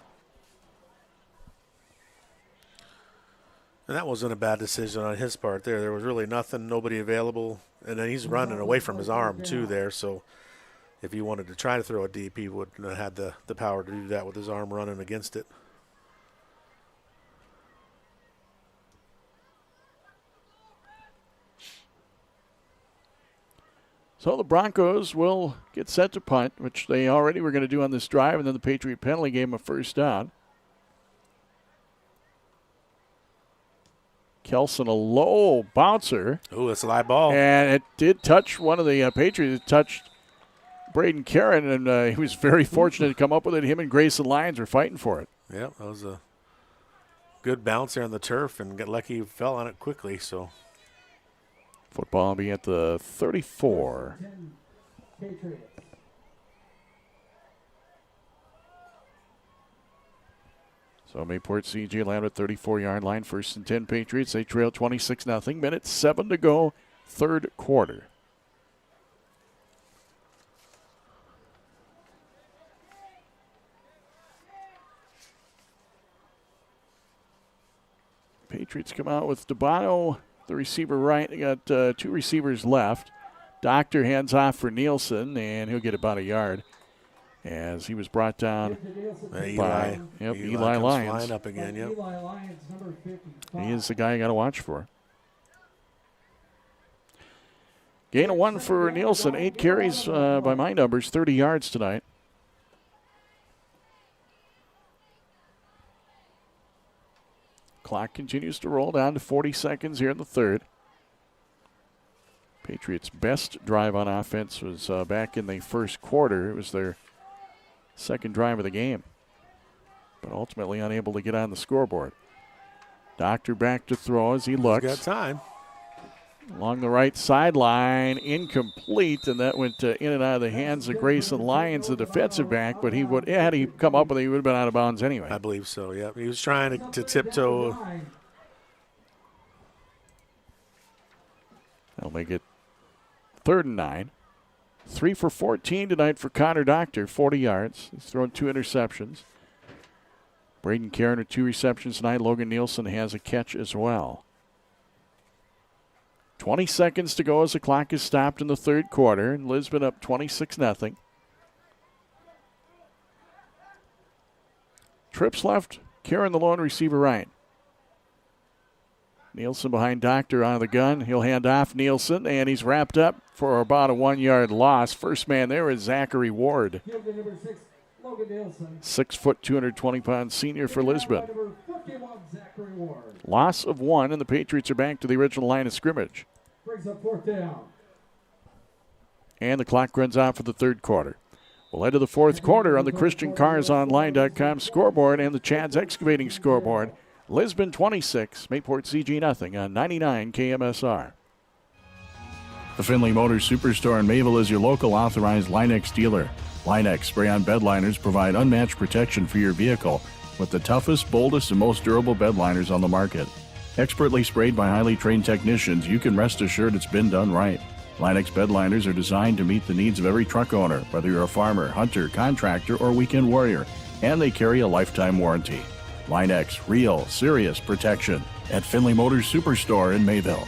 And that wasn't a bad decision on his part there. There was really nothing, nobody available. And then he's running away from his arm, too, there. So if he wanted to try to throw a deep, he wouldn't have had the power to do that with his arm running against it. So the Broncos will get set to punt, which they already were going to do on this drive, and then the Patriot penalty gave them a 1st down. Kelson, a low bouncer. Oh, that's a live ball. And it did touch one of the Patriots. It touched Braden Karen, and he was very fortunate to come up with it. Him and Grayson Lyons were fighting for it. Yeah, that was a good bounce there on the turf, and got lucky he fell on it quickly. So football will be at the 34. Patriots. So Mayport CG land at 34-yard line, 1st and 10 Patriots. They trail 26-0. Minute 7 to go, 3rd quarter. Patriots come out with Dabano, the receiver right. They got 2 receivers left. Doctor hands off for Nielsen, and he'll get about a yard as he was brought down by Eli Lyons. Flying up again, yep. Eli Lyons, number 55. He is the guy you got to watch for. Gain of 1 for Nielsen. 8 carries by my numbers, 30 yards tonight. Clock continues to roll down to 40 seconds here in the 3rd. Patriots' best drive on offense was back in the 1st quarter. It was their 2nd drive of the game, but ultimately unable to get on the scoreboard. Doctor back to throw as he looks. He's got time. Along the right sideline, incomplete, and that went in and out of the hands of Grayson Lyons, the defensive back, but he would, had he come up with it, he would have been out of bounds anyway. I believe so, yeah. He was trying to tiptoe. That'll make it 3rd and 9. 3 for 14 tonight for Connor Doctor, 40 yards. He's thrown 2 interceptions. Braden Karen with 2 receptions tonight. Logan Nielsen has a catch as well. 20 seconds to go as the clock is stopped in the 3rd quarter. And Lisbon up 26-0. Trips left. Karen the lone receiver right. Nielsen behind Doctor on the gun. He'll hand off Nielsen, and he's wrapped up for about a 1-yard loss. First man there is Zachary Ward. 6 foot, 220-pound senior for Lisbon. Loss of 1, and the Patriots are back to the original line of scrimmage. Brings up 4th down. And the clock runs out for the 3rd quarter. We'll head to the 4th quarter on the ChristianCarsOnline.com scoreboard and the Chad's Excavating scoreboard. Lisbon 26, Mayport CG nothing on 99 KMSR. The Finley Motors Superstore in Mayville is your local authorized Line-X dealer. Line-X spray-on bed liners provide unmatched protection for your vehicle with the toughest, boldest, and most durable bed liners on the market. Expertly sprayed by highly trained technicians, you can rest assured it's been done right. Line-X bed liners are designed to meet the needs of every truck owner, whether you're a farmer, hunter, contractor, or weekend warrior, and they carry a lifetime warranty. Line-X, real, serious protection at Finley Motors Superstore in Mayville.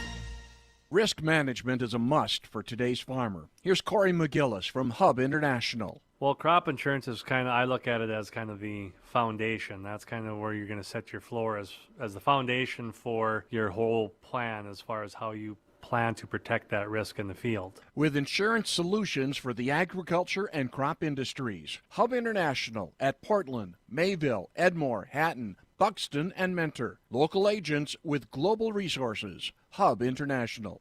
Risk management is a must for today's farmer. Here's Corey McGillis from Hub International. Well, crop insurance is I look at it as kind of the foundation. That's kind of where you're going to set your floor as the foundation for your whole plan as far as how you plan to protect that risk in the field. With insurance solutions for the agriculture and crop industries, Hub International at Portland, Mayville, Edmore, Hatton, Buxton, and Mentor. Local agents with global resources. Hub International.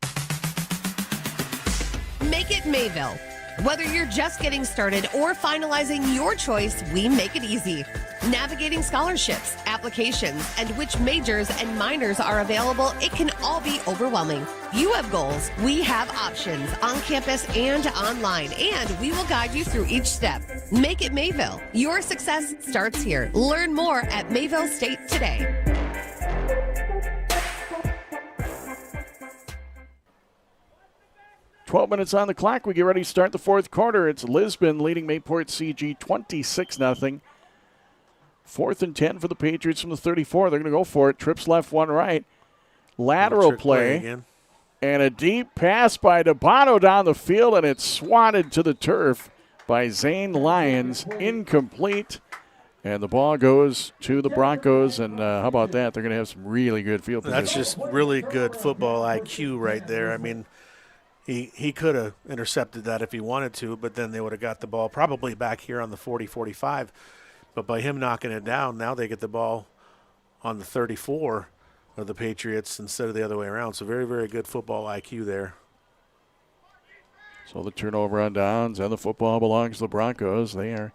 Make it Mayville. Whether you're just getting started or finalizing your choice, we make it easy. Navigating scholarships, applications, and which majors and minors are available, it can all be overwhelming. You have goals, we have options on campus and online, and we will guide you through each step. Make it Mayville. Your success starts here. Learn more at Mayville State today. 12 minutes on the clock. We get ready to start the fourth quarter. It's Lisbon leading Mayport CG 26-0. 4th and 10 for the Patriots from the 34. They're going to go for it. Trips left, one right. Lateral play. And a deep pass by DeBono down the field, and it's swatted to the turf by Zane Lyons. Incomplete. And the ball goes to the Broncos, and how about that? They're going to have some really good field position. That's just really good football IQ right there. I mean, he could have intercepted that if he wanted to, but then they would have got the ball probably back here on the 40-45. But by him knocking it down, now they get the ball on the 34 of the Patriots instead of the other way around. So very, very good football IQ there. So the turnover on downs, and the football belongs to the Broncos. They are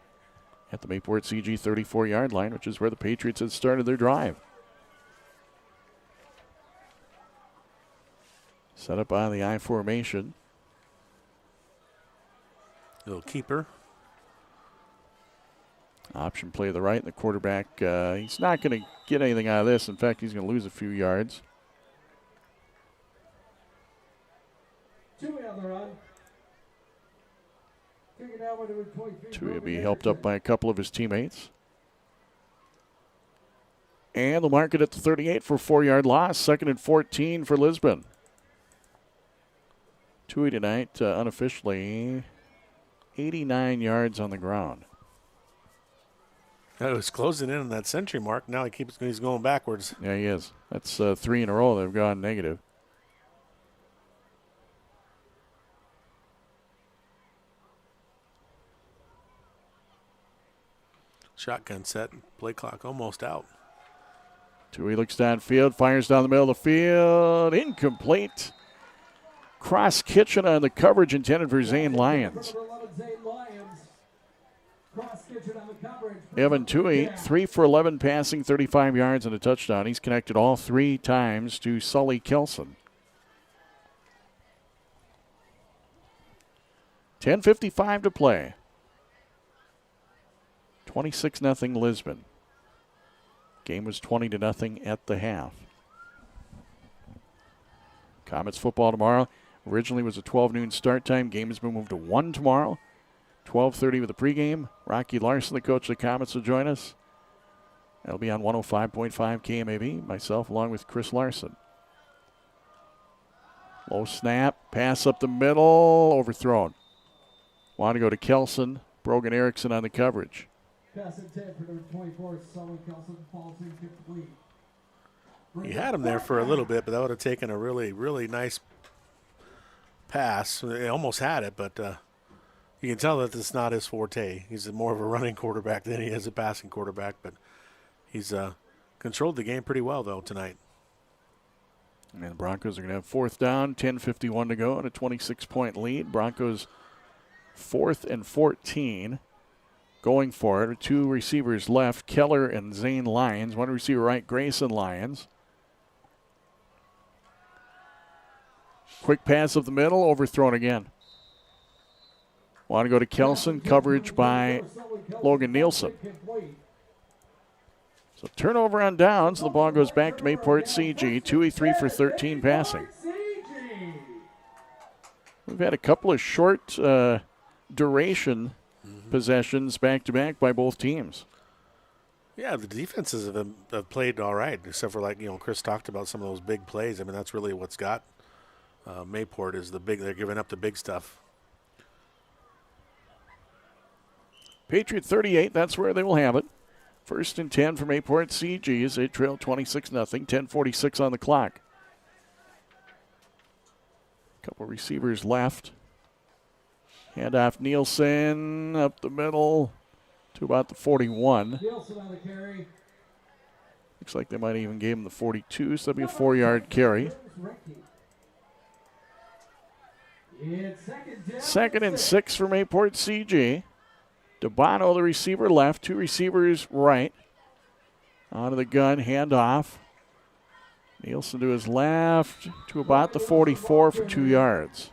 at the Mayport CG 34-yard line, which is where the Patriots had started their drive. Set up on the I formation. Little keeper. Option play to the right, and the quarterback, he's not going to get anything out of this. In fact, he's going to lose a few yards. Tui will be helped up by a couple of his teammates. And they'll mark it at the 38 for a 4-yard loss. 2nd and 14 for Lisbon. Tui tonight, unofficially, 89 yards on the ground. It was closing in on that century mark. Now he's going backwards. Yeah, he is. That's 3 in a row they've gone negative. Shotgun set. Play clock almost out. Tui looks downfield, fires down the middle of the field. Incomplete. Cross kitchen on the coverage intended for Zane Lyons. Evan Tui, 3 for 11 passing, 35 yards and a touchdown. He's connected all 3 times to Sully Kelson. 10:55 to play. 26-0 Lisbon. Game was 20-0 at the half. Comets football tomorrow. Originally was a 12 noon start time. Game has been moved to 1 tomorrow. 12:30 with the pregame. Rocky Larson, the coach of the Comets, will join us. That'll be on 105.5 KMAV. Myself along with Chris Larson. Low snap. Pass up the middle. Overthrown. Want to go to Kelson. Brogan Erickson on the coverage. Pass intended for number 24, Sully Kelson, falls incomplete. He had him there for a little bit, but that would have taken a really, really nice pass. He almost had it, but you can tell that it's not his forte. He's more of a running quarterback than he is a passing quarterback, but he's controlled the game pretty well, though, tonight. And the Broncos are going to have 4th down, 10:51 to go, and a 26-point lead. Broncos 4th and 14. Going for it. 2 receivers left, Keller and Zane Lyons. 1 receiver right, Grayson Lyons. Quick pass up the middle, overthrown again. Want to go to Kelson, coverage by Logan Nielsen. So turnover on downs. The ball goes back to Mayport CG. 2-3 for 13 passing. We've had a couple of short duration possessions back-to-back by both teams. Yeah, the defenses have played all right, except for, Chris talked about some of those big plays. I mean, that's really what's got Mayport is they're giving up the big stuff. Patriot 38, that's where they will have it. 1st and 10 from Mayport CG as they trail 26-0, 10:46 on the clock. Couple receivers left. Handoff Nielsen up the middle to about the 41. Nielsen on the carry. Looks like they might even give him the 42, so that'll be a 4-yard carry. It's 2nd and 6 for Mayport CG. Dabano, the receiver left, 2 receivers right. Out of the gun, handoff. Nielsen to his left to about the 44 for 2 yards.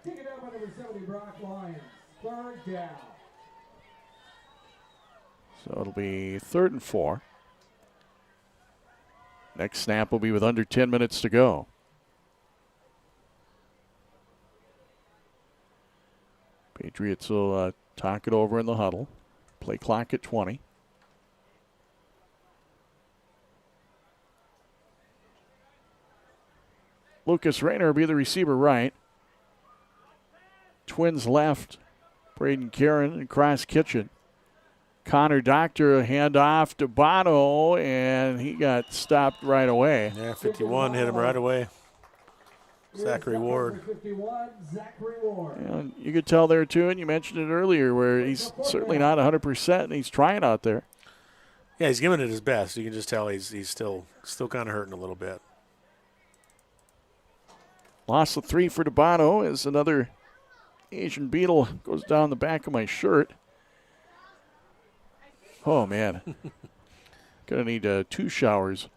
Taken down by number 70, Brock Lyons. 3rd down. So it'll be 3rd and 4. Next snap will be with under 10 minutes to go. Patriots will talk it over in the huddle. Play clock at 20. Lucas Rayner will be the receiver right. Twins left. Braden Karen and Cross Kitchen. Connor Doctor, a handoff to Bono, and he got stopped right away. Yeah, 51 hit him right away. Zachary Ward. And you could tell there, too, and you mentioned it earlier, where he's certainly not 100%, and he's trying out there. Yeah, he's giving it his best. You can just tell he's still kind of hurting a little bit. Loss of 3 for Dabano as another Asian Beetle goes down the back of my shirt. Oh, man. Gonna need 2 showers.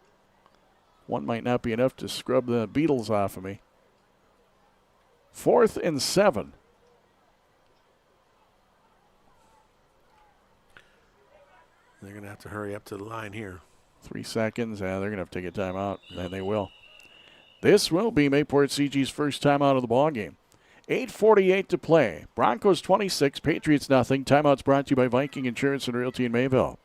One might not be enough to scrub the beetles off of me. 4th and 7. They're going to have to hurry up to the line here. 3 seconds. They're going to have to take a timeout, and they will. This will be Mayport CG's first timeout of the ballgame. 8:48 to play. Broncos 26, Patriots nothing. Timeouts brought to you by Viking Insurance and Realty in Mayville.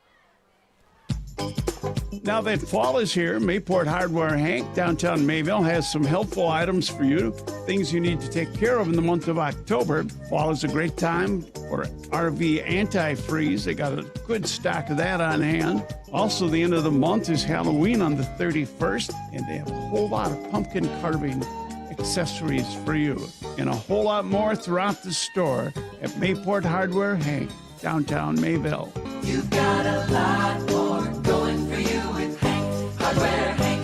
Now that fall is here, Mayport Hardware Hank, downtown Mayville, has some helpful items for you, things you need to take care of in the month of October. Fall is a great time for RV antifreeze. They got a good stock of that on hand. Also, the end of the month is Halloween on the 31st, and they have a whole lot of pumpkin carving accessories for you, and a whole lot more throughout the store at Mayport Hardware Hank, downtown Mayville. You've got a lot more going for you with Hank Hardware Hank.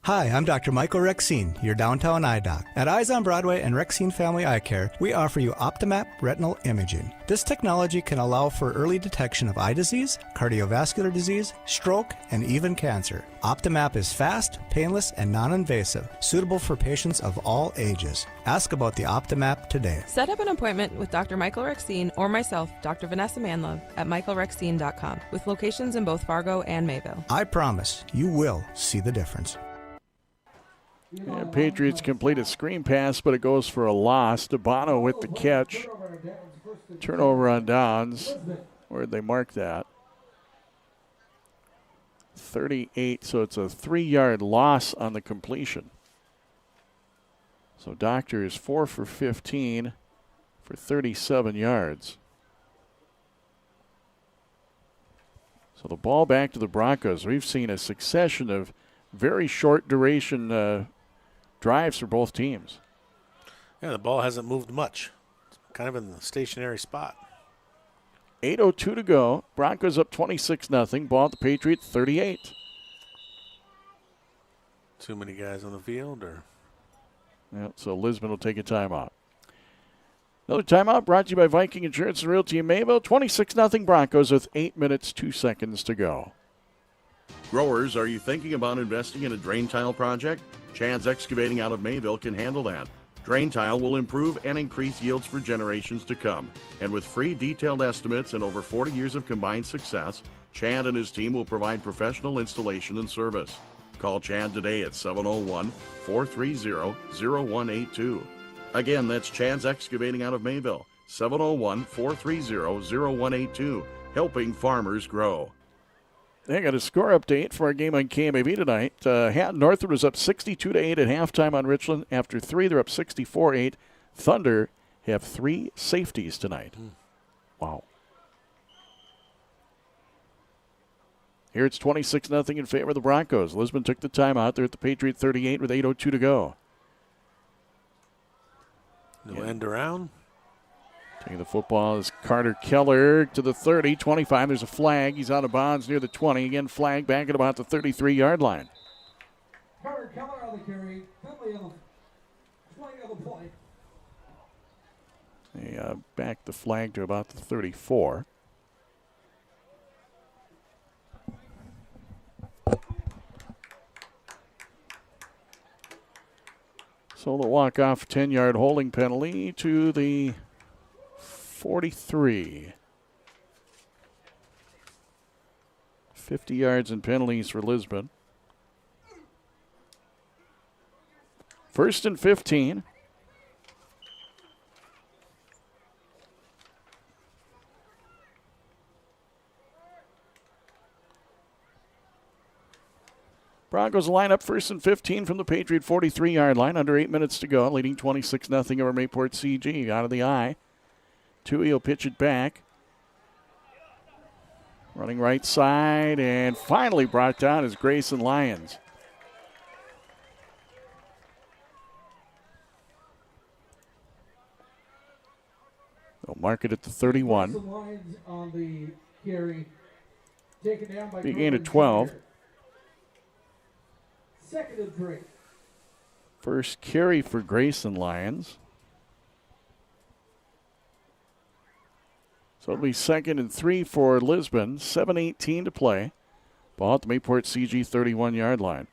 Hi, I'm Dr. Michael Rexine, your downtown eye doc. At Eyes on Broadway and Rexine Family Eye Care, we offer you Optimap retinal imaging. This technology can allow for early detection of eye disease, cardiovascular disease, stroke, and even cancer. Optimap is fast, painless, and non-invasive, suitable for patients of all ages. Ask about the Optimap today. Set up an appointment with Dr. Michael Rexine or myself, Dr. Vanessa Manlove, at michaelrexine.com, with locations in both Fargo and Mayville. I promise you will see the difference. And Patriots complete a screen pass, but it goes for a loss. Dabano with the catch. Turnover on downs. Where'd they mark that? 38, so it's a 3-yard loss on the completion. So Doctor is 4 for 15 for 37 yards. So the ball back to the Broncos. We've seen a succession of very short duration drives for both teams. Yeah, the ball hasn't moved much. It's kind of in the stationary spot. 8:02 to go. Broncos up 26-0. Ball at the Patriots 38. Too many guys on the field, or? Yeah, so Lisbon will take a timeout. Another timeout brought to you by Viking Insurance and Realty in Mayville. 26-0 Broncos with 8 minutes, 2 seconds to go. Growers, are you thinking about investing in a drain tile project? Chad's Excavating out of Mayville can handle that. Drain tile will improve and increase yields for generations to come. And with free detailed estimates and over 40 years of combined success, Chad and his team will provide professional installation and service. Call Chad today at 701-430-0182. Again, that's Chad's Excavating out of Mayville, 701-430-0182, helping farmers grow. They got a score update for our game on KMAV tonight. Hatton Northwood was up 62-8 at halftime on Richland. After 3, they're up 64-8. Thunder have 3 safeties tonight. Wow. Here it's 26-0 in favor of the Broncos. Lisbon took the timeout. They're at the Patriot 38 with 8:02 to go. No end around. Taking the football is Carter Keller to the 30, 25. There's a flag. He's out of bounds near the 20. Again, flag back at about the 33-yard line. Carter Keller on the carry. Penalty of 20 of the play. They back the flag to about the 34. So the walk-off 10-yard holding penalty to the 43. 50 yards and penalties for Lisbon. 1st and 15. Broncos line up 1st and 15 from the Patriot 43-yard line. Under 8 minutes to go, leading 26-0 over Mayport CG. Out of the eye. Tui will pitch it back. Running right side, and finally brought down is Grayson Lyons. They'll mark it at the 31. Grayson Lyons on the carry. Taken down by Big gain of 12. 2nd and 3. First carry for Grayson Lyons. So it'll be 2nd and 3 for Lisbon. 7:18 to play. Ball at the Mayport CG 31-yard line.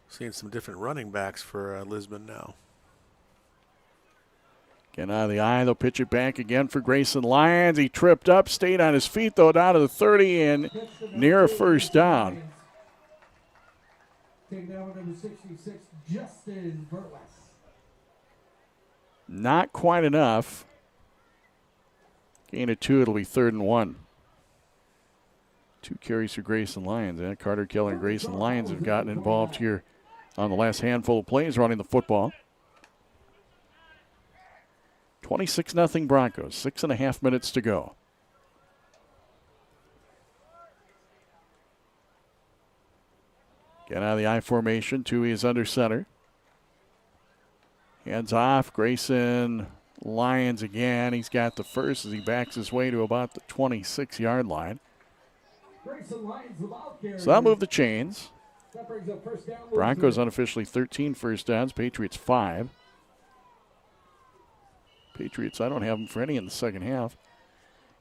Seeing some different running backs for Lisbon now. Again, out of the eye, they'll pitch it back again for Grayson Lyons. He tripped up, stayed on his feet, though, down to the 30 and near a first down. Taken down by number 66, Justin Burles. Not quite enough. Gain of 2, it'll be 3rd and 1. 2 carries for Grayson Lyons. Carter Keller and Grayson Lyons have gotten involved here on the last handful of plays running the football. 26-0 Broncos, 6.5 minutes to go. Get out of the I formation. Tui is under center. Hands off. Grayson Lyons again. He's got the first as he backs his way to about the 26-yard line. Grayson Lyons without carry. So that'll move the chains. That brings up first down. Broncos unofficially 13 first downs. Patriots 5. Patriots, I don't have them for any in the second half.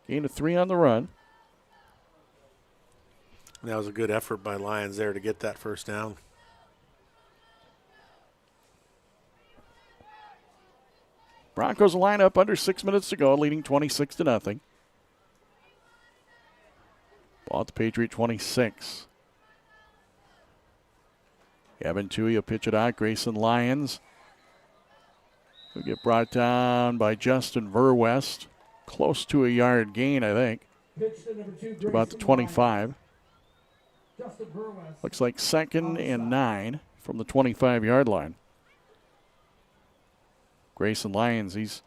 Gain of 3 on the run. That was a good effort by Lyons there to get that first down. Broncos line up under 6 minutes to go, leading 26-0. Ball at the Patriot 26. Gavin Tui will pitch it out. Grayson Lyons will get brought down by Justin Verwest. Close to a yard gain, I think. To about the 25. Looks like 2nd and 9 from the 25-yard line. Grayson Lyons, he's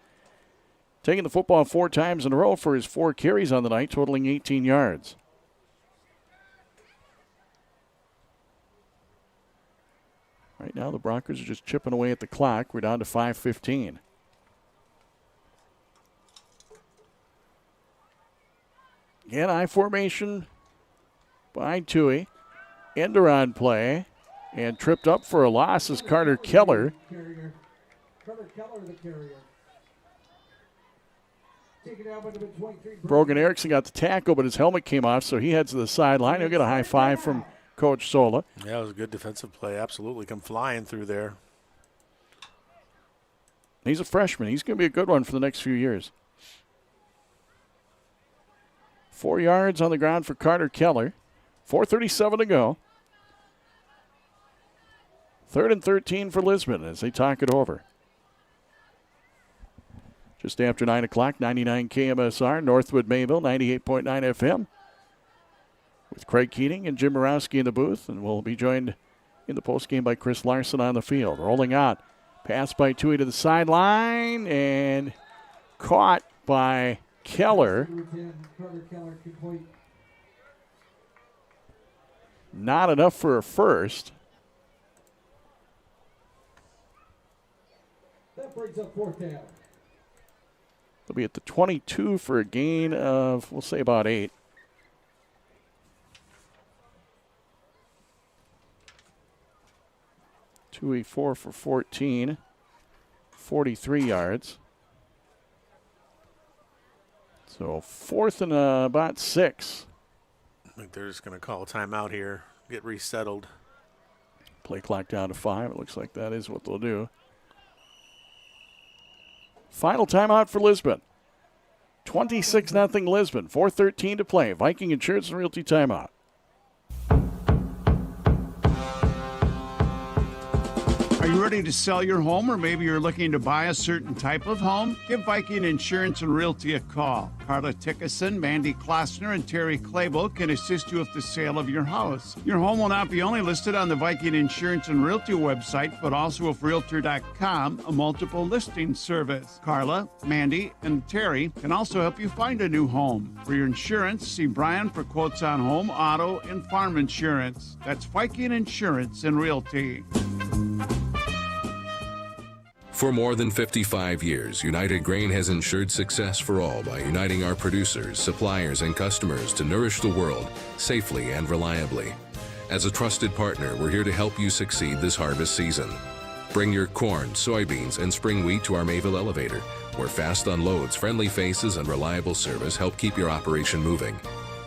taking the football 4 times in a row for his 4 carries on the night, totaling 18 yards. Right now, the Broncos are just chipping away at the clock. We're down to 5:15. Again, I formation by Tui. End around play. And tripped up for a loss is Carter Keller. Carter Keller, the carrier. Taken out by number 23. Brogan Erickson got the tackle, but his helmet came off, so he heads to the sideline. He'll get a high five from Coach Sola. Yeah, it was a good defensive play. Absolutely. Come flying through there. He's a freshman. He's going to be a good one for the next few years. 4 yards on the ground for Carter Keller. 4:37 to go. 3rd and 13 for Lisbon as they talk it over. Just after 9 o'clock, 99 KMSR, Northwood Mayville, 98.9 FM. with Craig Keating and Jim Morowski in the booth, and we'll be joined in the postgame by Chris Larson on the field. Rolling out. Pass by Tui to the sideline and caught by Keller. Not enough for a first. That brings up fourth down. They'll be at the 22 for a gain of, we'll say, about 8. Tui 4 for 14, 43 yards. So 4th and about 6. I think they're just going to call a timeout here, get resettled. Play clock down to 5. It looks like that is what they'll do. Final timeout for Lisbon. 26-0 Lisbon. 4:13 to play. Viking Insurance and Realty timeout. Are you ready to sell your home, or maybe you're looking to buy a certain type of home? Give Viking Insurance and Realty a call. Carla Tickerson, Mandy Klossner, and Terry Clable can assist you with the sale of your house. Your home will not be only listed on the Viking Insurance and Realty website, but also with Realtor.com, a multiple listing service. Carla, Mandy, and Terry can also help you find a new home. For your insurance, see Brian for quotes on home, auto, and farm insurance. That's Viking Insurance and Realty. For more than 55 years, United Grain has ensured success for all by uniting our producers, suppliers, and customers to nourish the world safely and reliably. As a trusted partner, we're here to help you succeed this harvest season. Bring your corn, soybeans, and spring wheat to our Mayville elevator, where fast unloads, friendly faces, and reliable service help keep your operation moving.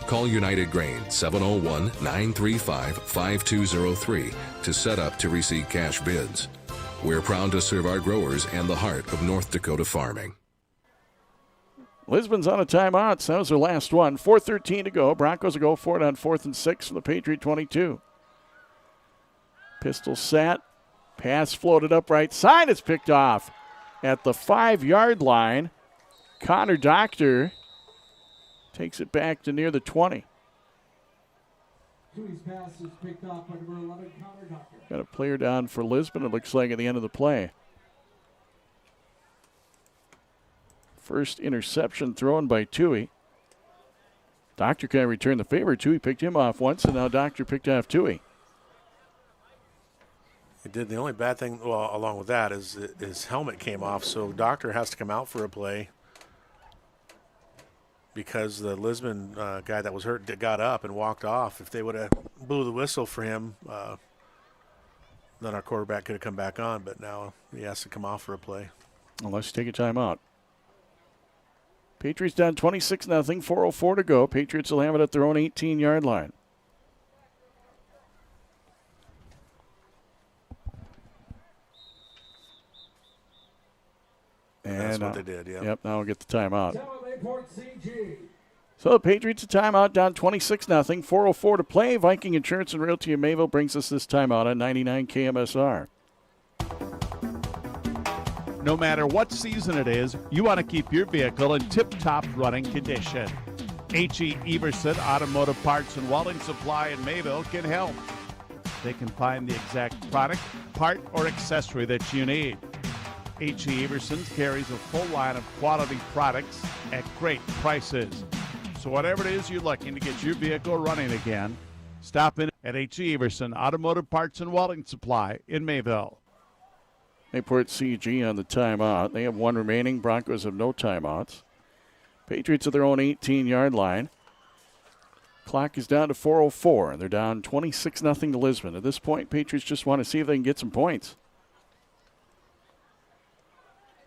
Call United Grain 701-935-5203 to set up to receive cash bids. We're proud to serve our growers and the heart of North Dakota farming. Lisbon's on a timeout. So that was their last one. 4:13 to go. Broncos will go for it on 4th and 6 from the Patriot 22. Pistol set. Pass floated up right side. It's picked off at the 5-yard line. Connor Doctor takes it back to near the 20. Tui's pass is picked off by number 11, Connor Doctor. Got a player down for Lisbon, it looks like, at the end of the play. First interception thrown by Tui. Doctor kind of returned the favor. Tui picked him off once, and now Doctor picked off Tui. He did. The only bad thing, well, along with that, is his helmet came off, so Doctor has to come out for a play because the Lisbon guy that was hurt got up and walked off. If they would have blew the whistle for him, then our quarterback could have come back on, but now he has to come off for a play. Unless you take a timeout. Patriots down 26-0, 4:04 to go. Patriots will have it at their own 18-yard line. And that's what they did, yeah. Yep, now we'll get the timeout. Mayport CG. So the Patriots a timeout down 26-0, 4:04 to play. Viking Insurance and Realty in Mayville brings us this timeout on 99 KMSR. No matter what season it is, you want to keep your vehicle in tip-top running condition. H.E. Everson Automotive Parts and Welding Supply in Mayville can help. They can find the exact product, part, or accessory that you need. H.E. Everson carries a full line of quality products at great prices. So whatever it is you're looking to get your vehicle running again, stop in at H.E. Everson Automotive Parts and Welding Supply in Mayville. Mayport CG on the timeout. They have one remaining. Broncos have no timeouts. Patriots at their own 18-yard line. Clock is down to 4:04, and they're down 26-0 to Lisbon. At this point, Patriots just want to see if they can get some points.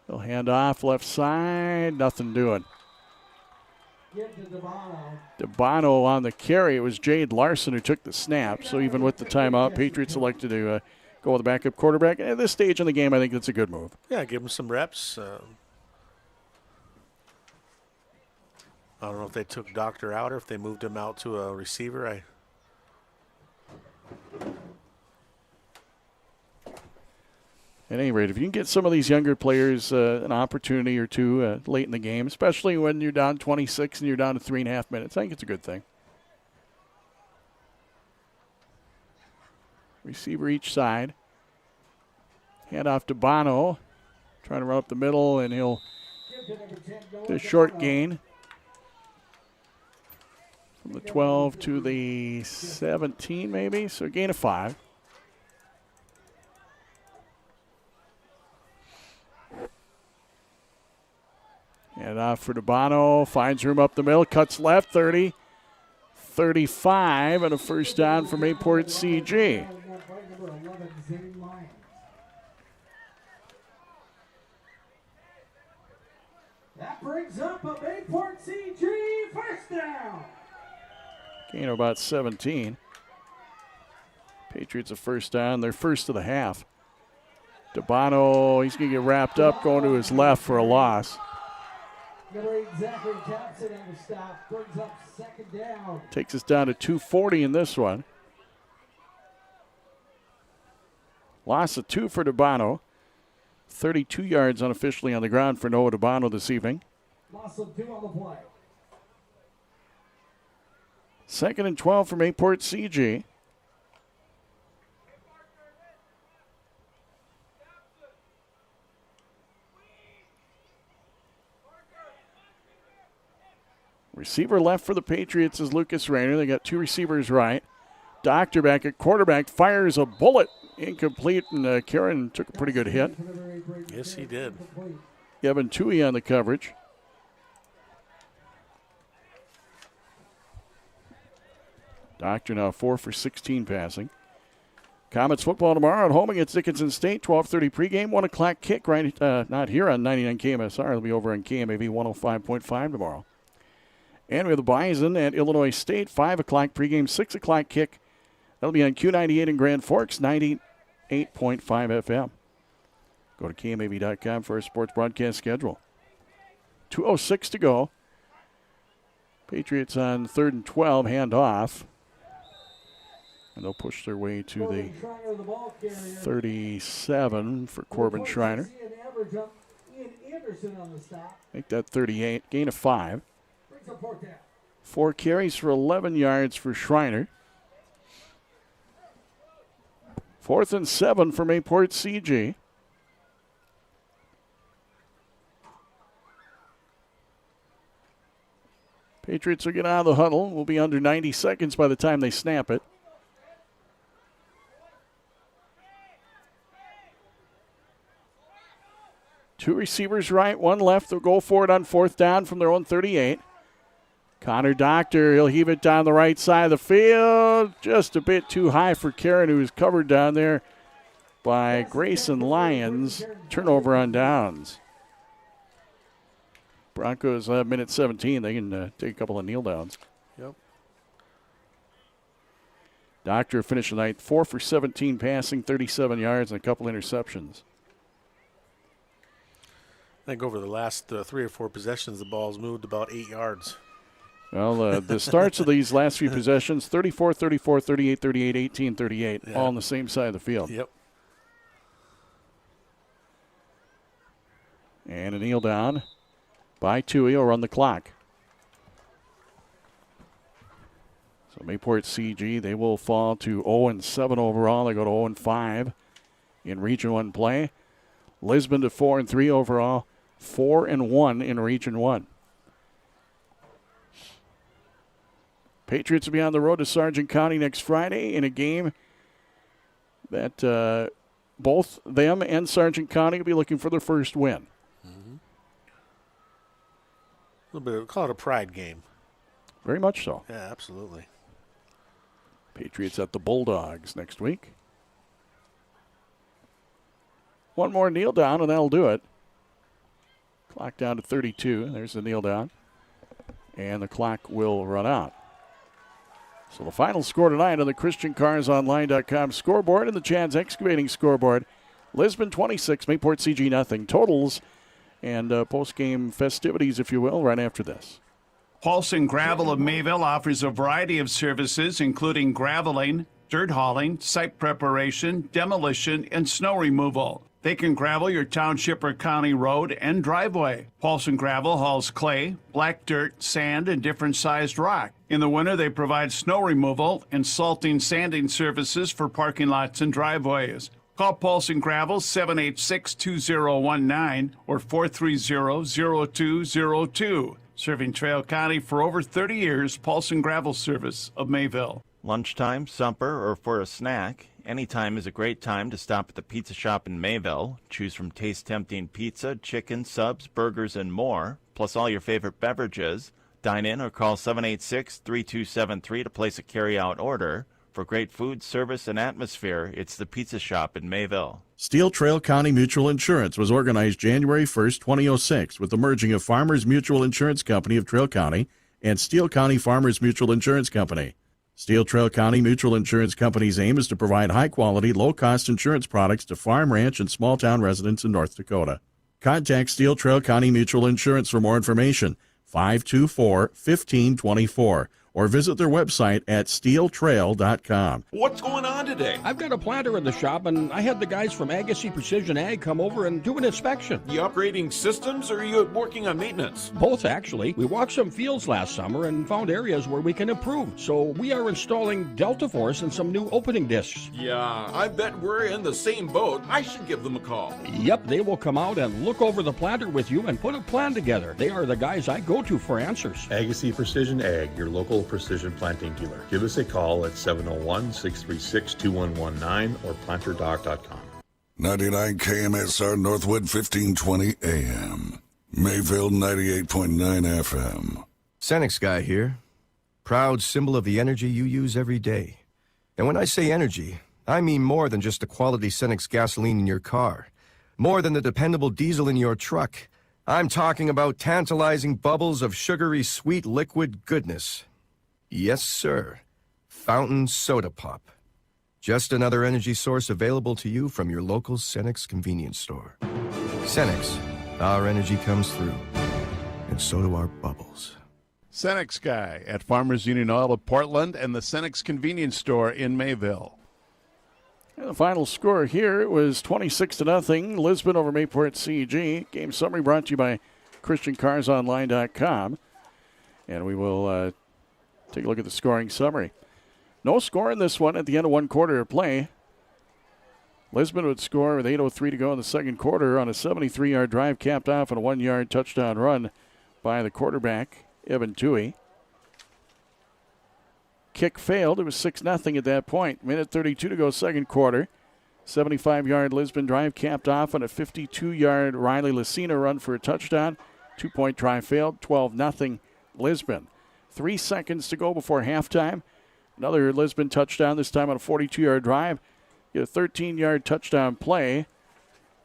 They'll hand off left side. Nothing doing. DeBono on the carry. It was Jade Larson who took the snap. So even with the timeout, Patriots elected to go with the backup quarterback. At this stage in the game, I think that's a good move. Yeah, give him some reps. I don't know if they took Doctor out or if they moved him out to a receiver. At any rate, if you can get some of these younger players an opportunity or two late in the game, especially when you're down 26 and you're down to 3.5 minutes, I think it's a good thing. Receiver each side. Hand off to Bono. Trying to run up the middle, and he'll get a short gain. From the 12 to the 17, maybe. So a gain of 5. And off for DeBono. Finds room up the middle. Cuts left. 30. 35. And a first down for Mayport CG. That brings up a Mayport CG first down. Gain of about 17. Patriots a first down. They're first of the half. DeBono, he's going to get wrapped up going to his left for a loss. Number 8, Zachary Thompson on the stop. Brings up second down. Takes us down to 2:40 in this one. Loss of 2 for DeBono. 32 yards unofficially on the ground for Noah DeBono this evening. Loss of 2 on the play. 2nd and 12 for Mayport CG. Receiver left for the Patriots is Lucas Rayner. They got 2 receivers right. Doctor back at quarterback fires a bullet. Incomplete, and Karen took a pretty good hit. Yes, he did. Kevin Tui on the coverage. Doctor now 4 for 16 passing. Comets football tomorrow at home against Dickinson State. 12:30 pregame, 1 o'clock kick. Right, not here on 99 KMSR. It'll be over on KMAV 105.5 tomorrow. And we have the Bison at Illinois State. 5 o'clock pregame, 6 o'clock kick. That'll be on Q98 in Grand Forks, 98.5 FM. Go to KMAV.com for our sports broadcast schedule. 2:06 to go. Patriots on 3rd and 12, hand off. And they'll push their way to the 37 for Corbin Schreiner. Make that 38, gain of 5. 4 carries for 11 yards for Schreiner. 4th and 7 for Mayport CG. Patriots will get out of the huddle. We'll be under 90 seconds by the time they snap it. Two receivers right, 1 left. They'll go for it on 4th down from their own 38. Connor Doctor, he'll heave it down the right side of the field. Just a bit too high for Karen, who was covered down there by Grayson Lyons. Turnover on downs. Broncos, minute 17. They can take a couple of kneel downs. Yep. Doctor finished the night 4 for 17 passing, 37 yards, and a couple interceptions. I think over the last 3 or 4 possessions, the ball's moved about 8 yards. Well, the starts of these last few possessions, 34, 34, 38, 38, 18, 38, all on the same side of the field. Yep. And a kneel down by Tui will run the clock. So Mayport CG, they will fall to 0-7 overall. They go to 0-5 in Region 1 play. Lisbon to 4-3 overall, 4-1 in Region 1. Patriots will be on the road to Sargent County next Friday in a game that both them and Sargent County will be looking for their first win. Mm-hmm. A little bit of, call it a pride game. Very much so. Yeah, absolutely. Patriots at the Bulldogs next week. One more kneel down and that'll do it. Clock down to 32. There's the kneel down. And the clock will run out. So the final score tonight on the ChristianCarsOnline.com scoreboard and the Chad's Excavating scoreboard. Lisbon 26, Mayport CG nothing. Totals and post-game festivities, if you will, right after this. Paulson Gravel of Mayville offers a variety of services, including graveling, dirt hauling, site preparation, demolition, and snow removal. They can gravel your township or county road and driveway. Paulson Gravel hauls clay, black dirt, sand, and different sized rock. In the winter, they provide snow removal and salting sanding services for parking lots and driveways. Call Paulson Gravel 786-2019 or 430-0202. Serving Trail County for over 30 years, Paulson Gravel Service of Mayville. Lunchtime, supper, or for a snack, anytime is a great time to stop at the Pizza Shop in Mayville. Choose from taste-tempting pizza, chicken, subs, burgers, and more, plus all your favorite beverages. Dine in or call 786-3273 to place a carry-out order. For great food, service, and atmosphere, it's the Pizza Shop in Mayville. Steel Trail County Mutual Insurance was organized January 1st, 2006, with the merging of Farmers Mutual Insurance Company of Trail County and Steele County Farmers Mutual Insurance Company. Steel Trail County Mutual Insurance Company's aim is to provide high-quality, low-cost insurance products to farm, ranch, and small-town residents in North Dakota. Contact Steel Trail County Mutual Insurance for more information, 524-1524, or visit their website at steeltrail.com. What's going on today? I've got a planter in the shop, and I had the guys from Agassiz Precision Ag come over and do an inspection. You upgrading systems, or are you working on maintenance? Both, actually. We walked some fields last summer and found areas where we can improve. So we are installing Delta Force and some new opening discs. Yeah, I bet we're in the same boat. I should give them a call. Yep, they will come out and look over the planter with you and put a plan together. They are the guys I go to for answers. Agassiz Precision Ag, your local precision planting dealer. Give us a call at 701-636-2119 or planterdoc.com. 99 KMSR Northwood 1520 AM. Mayville 98.9 FM. Cenex Guy here. Proud symbol of the energy you use every day. And when I say energy, I mean more than just the quality Cenex gasoline in your car. More than the dependable diesel in your truck. I'm talking about tantalizing bubbles of sugary sweet liquid goodness. Yes, sir. Fountain Soda Pop. Just another energy source available to you from your local Cenex convenience store. Cenex, our energy comes through. And so do our bubbles. Cenex Guy at Farmers Union Oil of Portland and the Cenex convenience store in Mayville. And the final score here was 26-0, Lisbon over Mayport CG. Game summary brought to you by ChristianCarsOnline.com. And we will take a look at the scoring summary. No score in this one at the end of one quarter of play. Lisbon would score with 8:03 to go in the second quarter on a 73-yard drive capped off and a 1-yard touchdown run by the quarterback, Evan Toohey. Kick failed. It was 6-0 at that point. Minute 32 to go second quarter. 75-yard Lisbon drive capped off on a 52-yard Riley Lucina run for a touchdown. 2-point try failed. 12-0 Lisbon. 3 seconds to go before halftime. Another Lisbon touchdown, this time on a 42-yard drive. Get a 13-yard touchdown play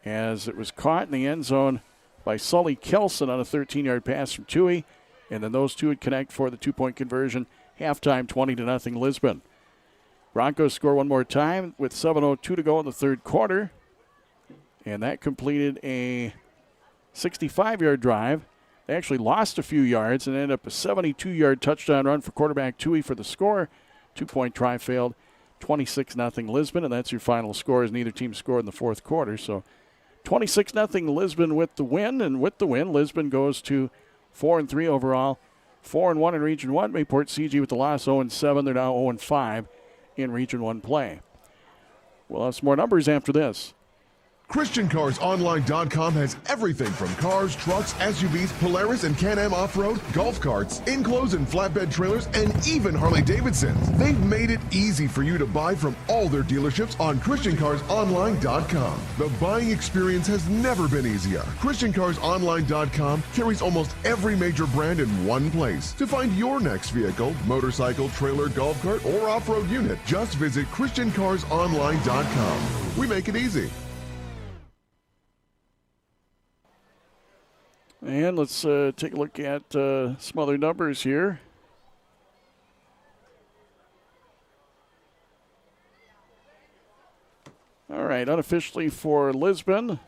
as it was caught in the end zone by Sully Kelson on a 13-yard pass from Toohey. And then those two would connect for the 2-point conversion. Halftime 20-0 Lisbon. Broncos score one more time with 7:02 to go in the third quarter. And that completed a 65-yard drive. They actually lost a few yards and ended up a 72-yard touchdown run for quarterback Toohey for the score. 2-point try failed. 26-0 Lisbon, and that's your final score as neither team scored in the fourth quarter. So 26-0 Lisbon with the win, and with the win, Lisbon goes to 4-3 overall, 4-1 in Region 1. Mayport CG with the loss 0-7. They're now 0-5 in Region 1 play. We'll have some more numbers after this. ChristianCarsOnline.com has everything from cars, trucks, SUVs, Polaris and Can-Am off-road, golf carts, enclosed and flatbed trailers, and even Harley-Davidsons. They've made it easy for you to buy from all their dealerships on ChristianCarsOnline.com. The buying experience has never been easier. ChristianCarsOnline.com carries almost every major brand in one place. To find your next vehicle, motorcycle, trailer, golf cart, or off-road unit, just visit ChristianCarsOnline.com. We make it easy. And let's take a look at some other numbers here. All right, unofficially for Lisbon,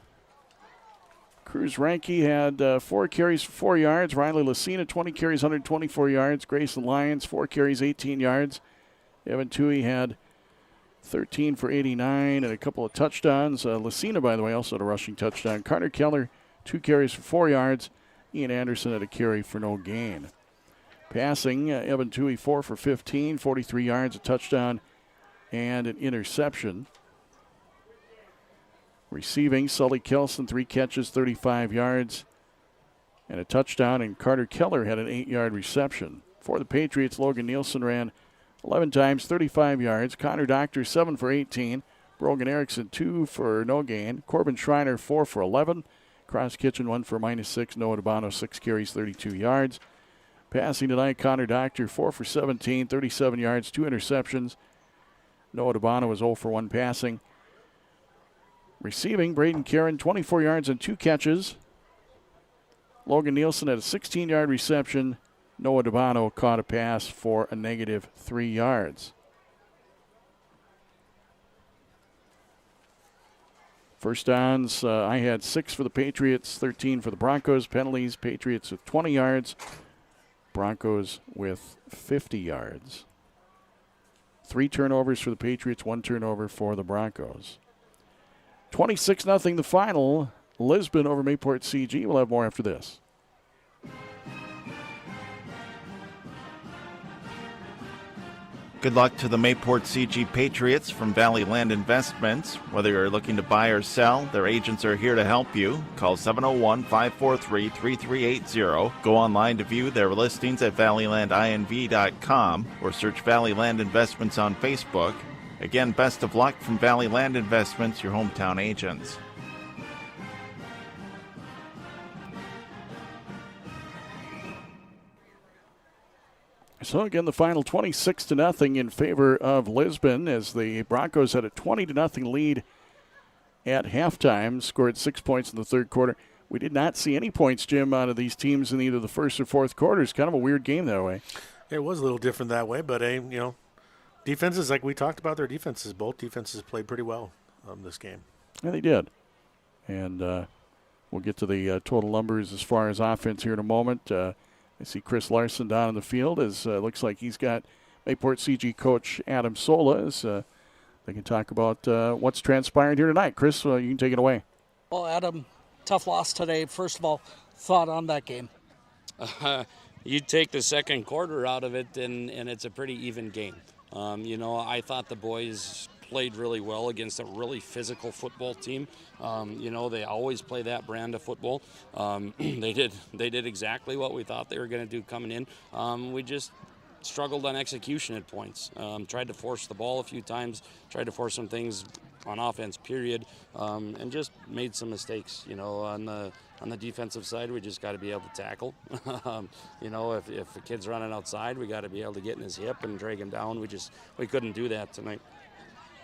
Cruz Ranke had 4 carries for 4 yards. Riley Lucina, 20 carries, 124 yards. Grayson Lyons, 4 carries, 18 yards. Evan Toohey had 13 for 89 and a couple of touchdowns. Lucina, by the way, also had a rushing touchdown. Carter Keller, 2 carries for 4 yards. Ian Anderson had a carry for no gain. Passing, Evan Toohey, 4 for 15, 43 yards, a touchdown, and an interception. Receiving, Sully Kelson, 3 catches, 35 yards, and a touchdown, and Carter Keller had an 8-yard reception. For the Patriots, Logan Nielsen ran 11 times, 35 yards. Connor Doctor, 7 for 18. Brogan Erickson, 2 for no gain. Corbin Schreiner, 4 for 11. Cross Kitchen, 1 for -6. Noah DeBano, 6 carries, 32 yards. Passing tonight, Connor Doctor, 4 for 17, 37 yards, 2 interceptions. Noah DeBano was 0 for 1 passing. Receiving, Braden Karen, 24 yards and 2 catches. Logan Nielsen had a 16-yard reception. Noah DeBano caught a pass for a -3 yards. First downs, I had 6 for the Patriots, 13 for the Broncos. Penalties, Patriots with 20 yards. Broncos with 50 yards. 3 turnovers for the Patriots, 1 turnover for the Broncos. 26-0 the final. Lisbon over Mayport CG. We'll have more after this. Good luck to the Mayport CG Patriots from Valley Land Investments. Whether you're looking to buy or sell, their agents are here to help you. Call 701-543-3380. Go online to view their listings at valleylandinv.com or search Valley Land Investments on Facebook. Again, best of luck from Valley Land Investments, your hometown agents. So again, the final 26-0 in favor of Lisbon as the Broncos had a 20-0 lead at halftime, scored 6 points in the third quarter. We did not see any points, Jim, out of these teams in either the first or fourth quarters. Kind of a weird game that way. It was a little different that way, but defenses, like we talked about, their defenses, both defenses played pretty well this game. Yeah, they did. And we'll get to the total numbers as far as offense here in a moment. I see Chris Larson down in the field. As looks like he's got Mayport CG coach Adam Sola. As they can talk about what's transpired here tonight. Chris, you can take it away. Well, Adam, tough loss today. First of all, thought on that game? You take the second quarter out of it, and it's a pretty even game. I thought the boys played really well against a really physical football team. They always play that brand of football. They did exactly what we thought they were going to do coming in. We just struggled on execution at points. Tried to force the ball a few times, tried to force some things on offense, period, and just made some mistakes. On the defensive side, we just got to be able to tackle. If the kid's running outside, we got to be able to get in his hip and drag him down. We couldn't do that tonight.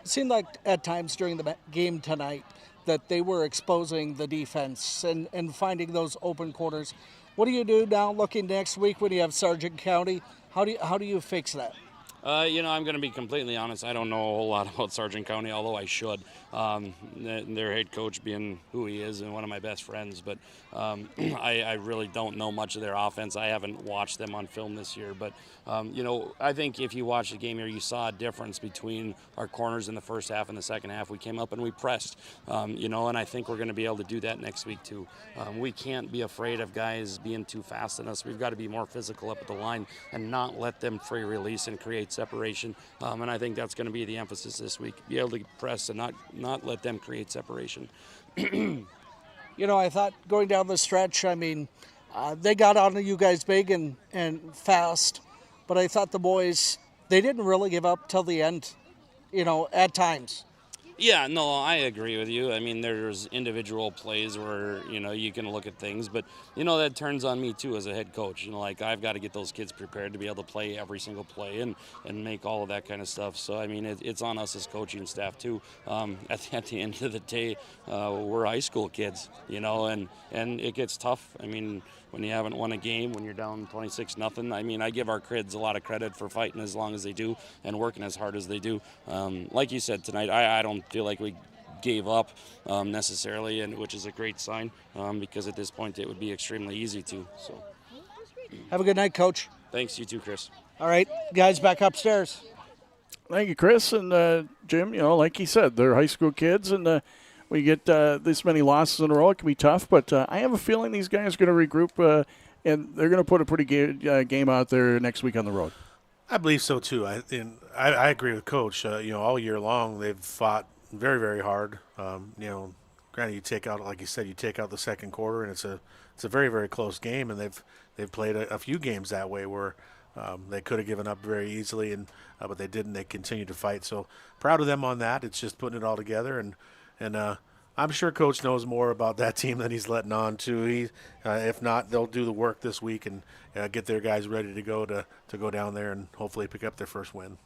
It seemed like at times during the game tonight that they were exposing the defense and finding those open corners. What do you do now looking next week when you have Sargent County? How do you fix that? I'm going to be completely honest. I don't know a whole lot about Sargent County, although I should. Their head coach being who he is and one of my best friends. But I really don't know much of their offense. I haven't watched them on film this year. But, I think if you watch the game here, you saw a difference between our corners in the first half and the second half. We came up and we pressed, and I think we're going to be able to do that next week too. We can't be afraid of guys being too fast than us. We've got to be more physical up at the line and not let them free release and create separation. And I think that's going to be the emphasis this week. Be able to press and not let them create separation. I thought going down the stretch, they got on you guys big and fast, but I thought the boys, they didn't really give up till the end, at times. Yeah, no, I agree with you. There's individual plays where, you can look at things, but, that turns on me too as a head coach. I've got to get those kids prepared to be able to play every single play and make all of that kind of stuff. So, it's on us as coaching staff too. At the end of the day, we're high school kids, and it gets tough. When you haven't won a game, when you're down 26-0, I give our kids a lot of credit for fighting as long as they do and working as hard as they do. Like you said tonight, I don't feel like we gave up necessarily, which is a great sign because at this point it would be extremely easy to. So, have a good night, Coach. Thanks, you too, Chris. All right, guys, back upstairs. Thank you, Chris. And, Jim, like you said, they're high school kids, and when you get this many losses in a row, it can be tough. But I have a feeling these guys are going to regroup, and they're going to put a pretty good game out there next week on the road. I believe so, too. I agree with Coach. All year long they've fought very, very hard. Granted, you take out, like you said, you take out the second quarter, and it's a very, very close game, and they've played a few games that way where they could have given up very easily, but they didn't. They continued to fight. So proud of them on that. It's just putting it all together, and I'm sure Coach knows more about that team than he's letting on to. If not, they'll do the work this week and get their guys ready to go down there and hopefully pick up their first win.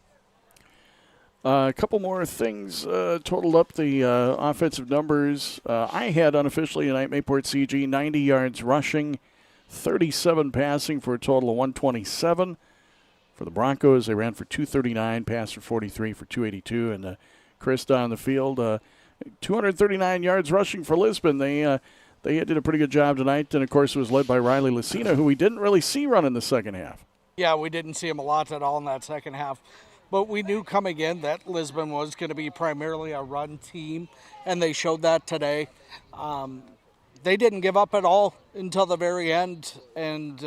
A couple more things totaled up the offensive numbers. I had unofficially tonight Mayport CG 90 yards rushing, 37 passing for a total of 127. For the Broncos, they ran for 239, passed for 43 for 282. And Chris down the field, 239 yards rushing for Lisbon. They did a pretty good job tonight. And, of course, it was led by Riley Lucina, who we didn't really see run in the second half. Yeah, we didn't see him a lot at all in that second half. But we knew coming in that Lisbon was going to be primarily a run team, and they showed that today. They didn't give up at all until the very end, and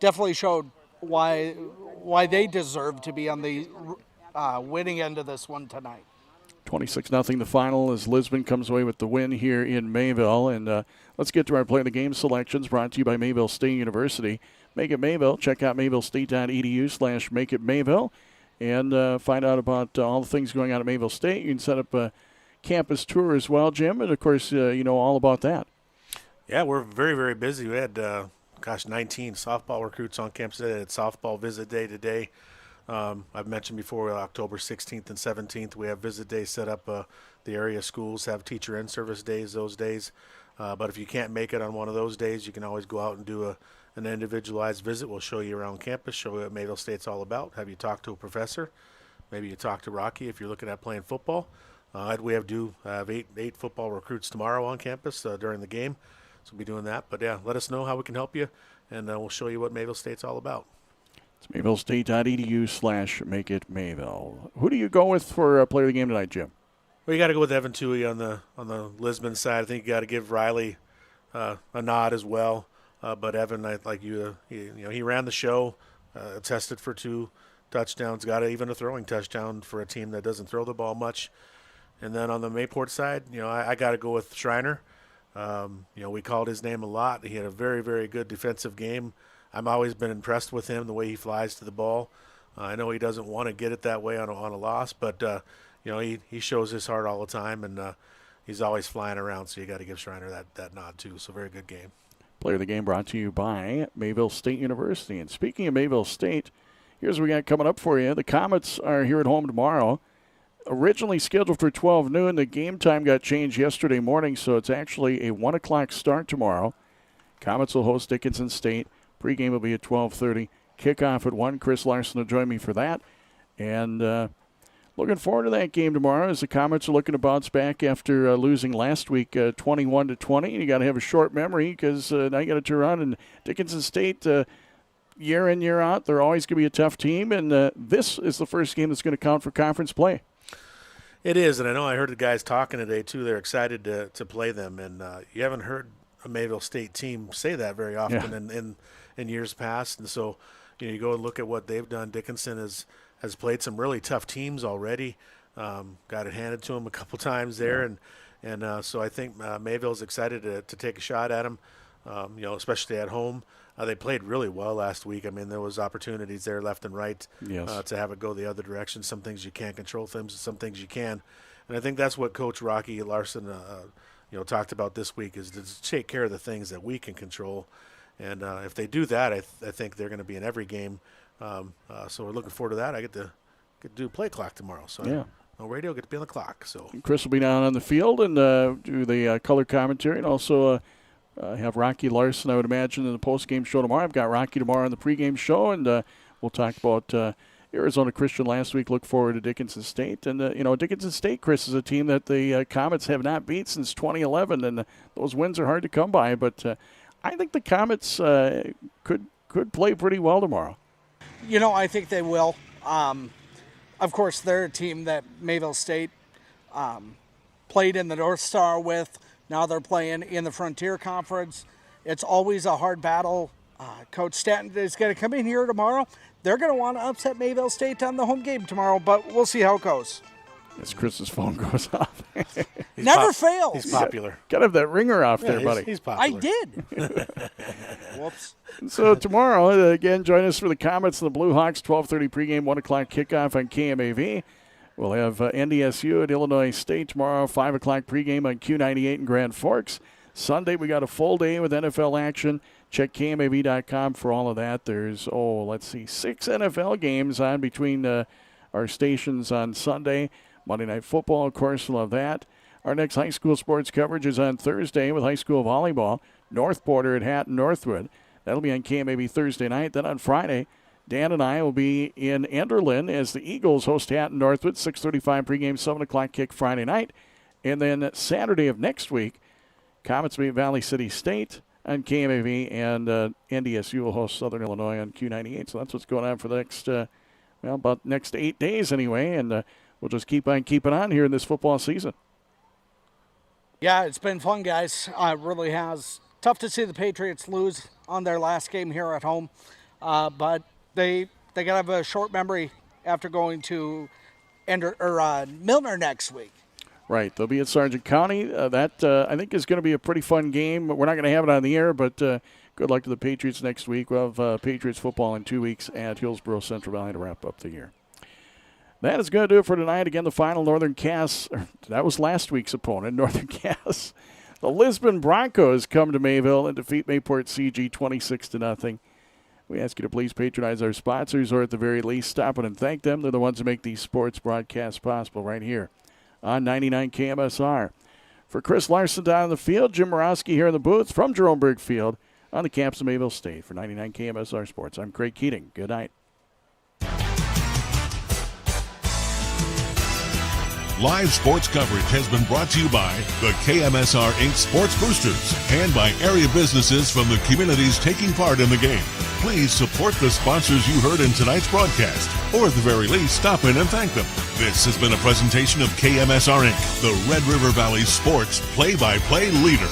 definitely showed why they deserve to be on the winning end of this one tonight. 26-0 the final as Lisbon comes away with the win here in Mayville. And let's get to our Play of the Game selections brought to you by Mayville State University. Make it Mayville. Check out mayvillestate.edu/makeitmayville and find out about all the things going on at Mayville State. You can set up a campus tour as well, Jim, and, of course, all about that. Yeah, we're very, very busy. We had, 19 softball recruits on campus today. Had softball visit day today. I've mentioned before, October 16th and 17th, we have visit days set up. The area schools have teacher in-service days those days. But if you can't make it on one of those days, you can always go out and do an individualized visit. We'll show you around campus, show you what Mayville State's all about, have you talk to a professor. Maybe you talk to Rocky if you're looking at playing football. We have eight football recruits tomorrow on campus during the game. So we'll be doing that. But, yeah, let us know how we can help you, and we'll show you what Mayville State's all about. It's mayvillestate.edu/makeitmayville. Who do you go with for play of the game tonight, Jim? Well, you got to go with Evan Toohey on the Lisbon side. I think you got to give Riley a nod as well. But Evan, he ran the show, tested for 2 touchdowns, got even a throwing touchdown for a team that doesn't throw the ball much. And then on the Mayport side, I got to go with Schreiner. We called his name a lot. He had a very, very good defensive game. I've always been impressed with him, the way he flies to the ball. I know he doesn't want to get it that way on a loss, but he shows his heart all the time, and he's always flying around. So you got to give Schreiner that nod too. So very good game. Player of the game brought to you by Mayville State University. And speaking of Mayville State, here's what we got coming up for you. The Comets are here at home tomorrow. Originally scheduled for 12 noon, the game time got changed yesterday morning, so it's actually a 1 o'clock start tomorrow. Comets will host Dickinson State. Pregame will be at 12:30. Kickoff at 1. Chris Larson will join me for that. And looking forward to that game tomorrow as the Comets are looking to bounce back after losing last week 21-20. And you got to have a short memory because now you got to turn around. And Dickinson State, year in, year out, they're always going to be a tough team. And this is the first game that's going to count for conference play. It is, and I know I heard the guys talking today, too. They're excited to play them. And you haven't heard a Mayville State team say that very often in years past. And so, you go and look at what they've done. Dickinson has played some really tough teams already. Got it handed to them a couple times there. And so I think Mayville's excited to take a shot at them, especially at home. They played really well last week. I mean, there was opportunities there left and right to have it go the other direction. Some things you can't control, some things you can. And I think that's what Coach Rocky Larson talked about this week is to take care of the things that we can control. And if they do that, I think they're going to be in every game. So we're looking forward to that. I get to do play clock tomorrow. So no radio, get to be on the clock. So Chris will be down on the field and do the color commentary, and also have Rocky Larson, I would imagine, in the post-game show tomorrow. I've got Rocky tomorrow on the pregame show, and we'll talk about Arizona Christian last week. Look forward to Dickinson State. And, Dickinson State, Chris, is a team that the Comets have not beat since 2011, and those wins are hard to come by. But I think the Comets could play pretty well tomorrow. I think they will. of course, they're a team that Mayville State played in the North Star with. Now they're playing in the Frontier Conference. It's always a hard battle. Coach Stanton is going to come in here tomorrow. They're going to want to upset Mayville State on the home game tomorrow, but we'll see how it goes. As Chris's phone goes off. Never fails. He's popular. Got to have that ringer off there, buddy. He's popular. I did. Whoops. So tomorrow, again, join us for the Comets and the Blue Hawks, 12:30 pregame, 1 o'clock kickoff on KMAV. We'll have NDSU at Illinois State tomorrow, 5 o'clock pregame on Q98 in Grand Forks. Sunday, we got a full day with NFL action. Check KMAV.com for all of that. There's, 6 NFL games on between our stations on Sunday. Monday Night Football, of course, we'll have that. Our next high school sports coverage is on Thursday with high school volleyball. North Porter at Hatton Northwood. That'll be on KMAV Thursday night. Then on Friday, Dan and I will be in Enderlin as the Eagles host Hatton Northwood, 6:35 pregame, 7 o'clock kick Friday night. And then Saturday of next week, Comets meet Valley City State on KMAV, and NDSU will host Southern Illinois on Q98. So that's what's going on for the next, about next 8 days anyway, and we'll just keep on keeping on here in this football season. Yeah, it's been fun, guys. It really has. Tough to see the Patriots lose on their last game here at home, but they got to have a short memory after going to Milner next week. Right, they'll be at Sargent County. That I think is going to be a pretty fun game. We're not going to have it on the air, but good luck to the Patriots next week. We'll have Patriots football in 2 weeks at Hillsborough Central Valley to wrap up the year. That is going to do it for tonight. Again, the final Northern Cass. That was last week's opponent, Northern Cass. The Lisbon Broncos come to Mayville and defeat Mayport CG 26-0. We ask you to please patronize our sponsors, or at the very least, stop in and thank them. They're the ones who make these sports broadcasts possible right here on 99 KMSR. For Chris Larson down in the field, Jim Morowski here in the booth from Jerome Berg Field on the campus of Mayville State. For 99 KMSR Sports, I'm Craig Keating. Good night. Live sports coverage has been brought to you by the KMSR Inc. Sports Boosters and by area businesses from the communities taking part in the game. Please support the sponsors you heard in tonight's broadcast, or at the very least, stop in and thank them. This has been a presentation of KMSR Inc., the Red River Valley Sports play-by-play leader.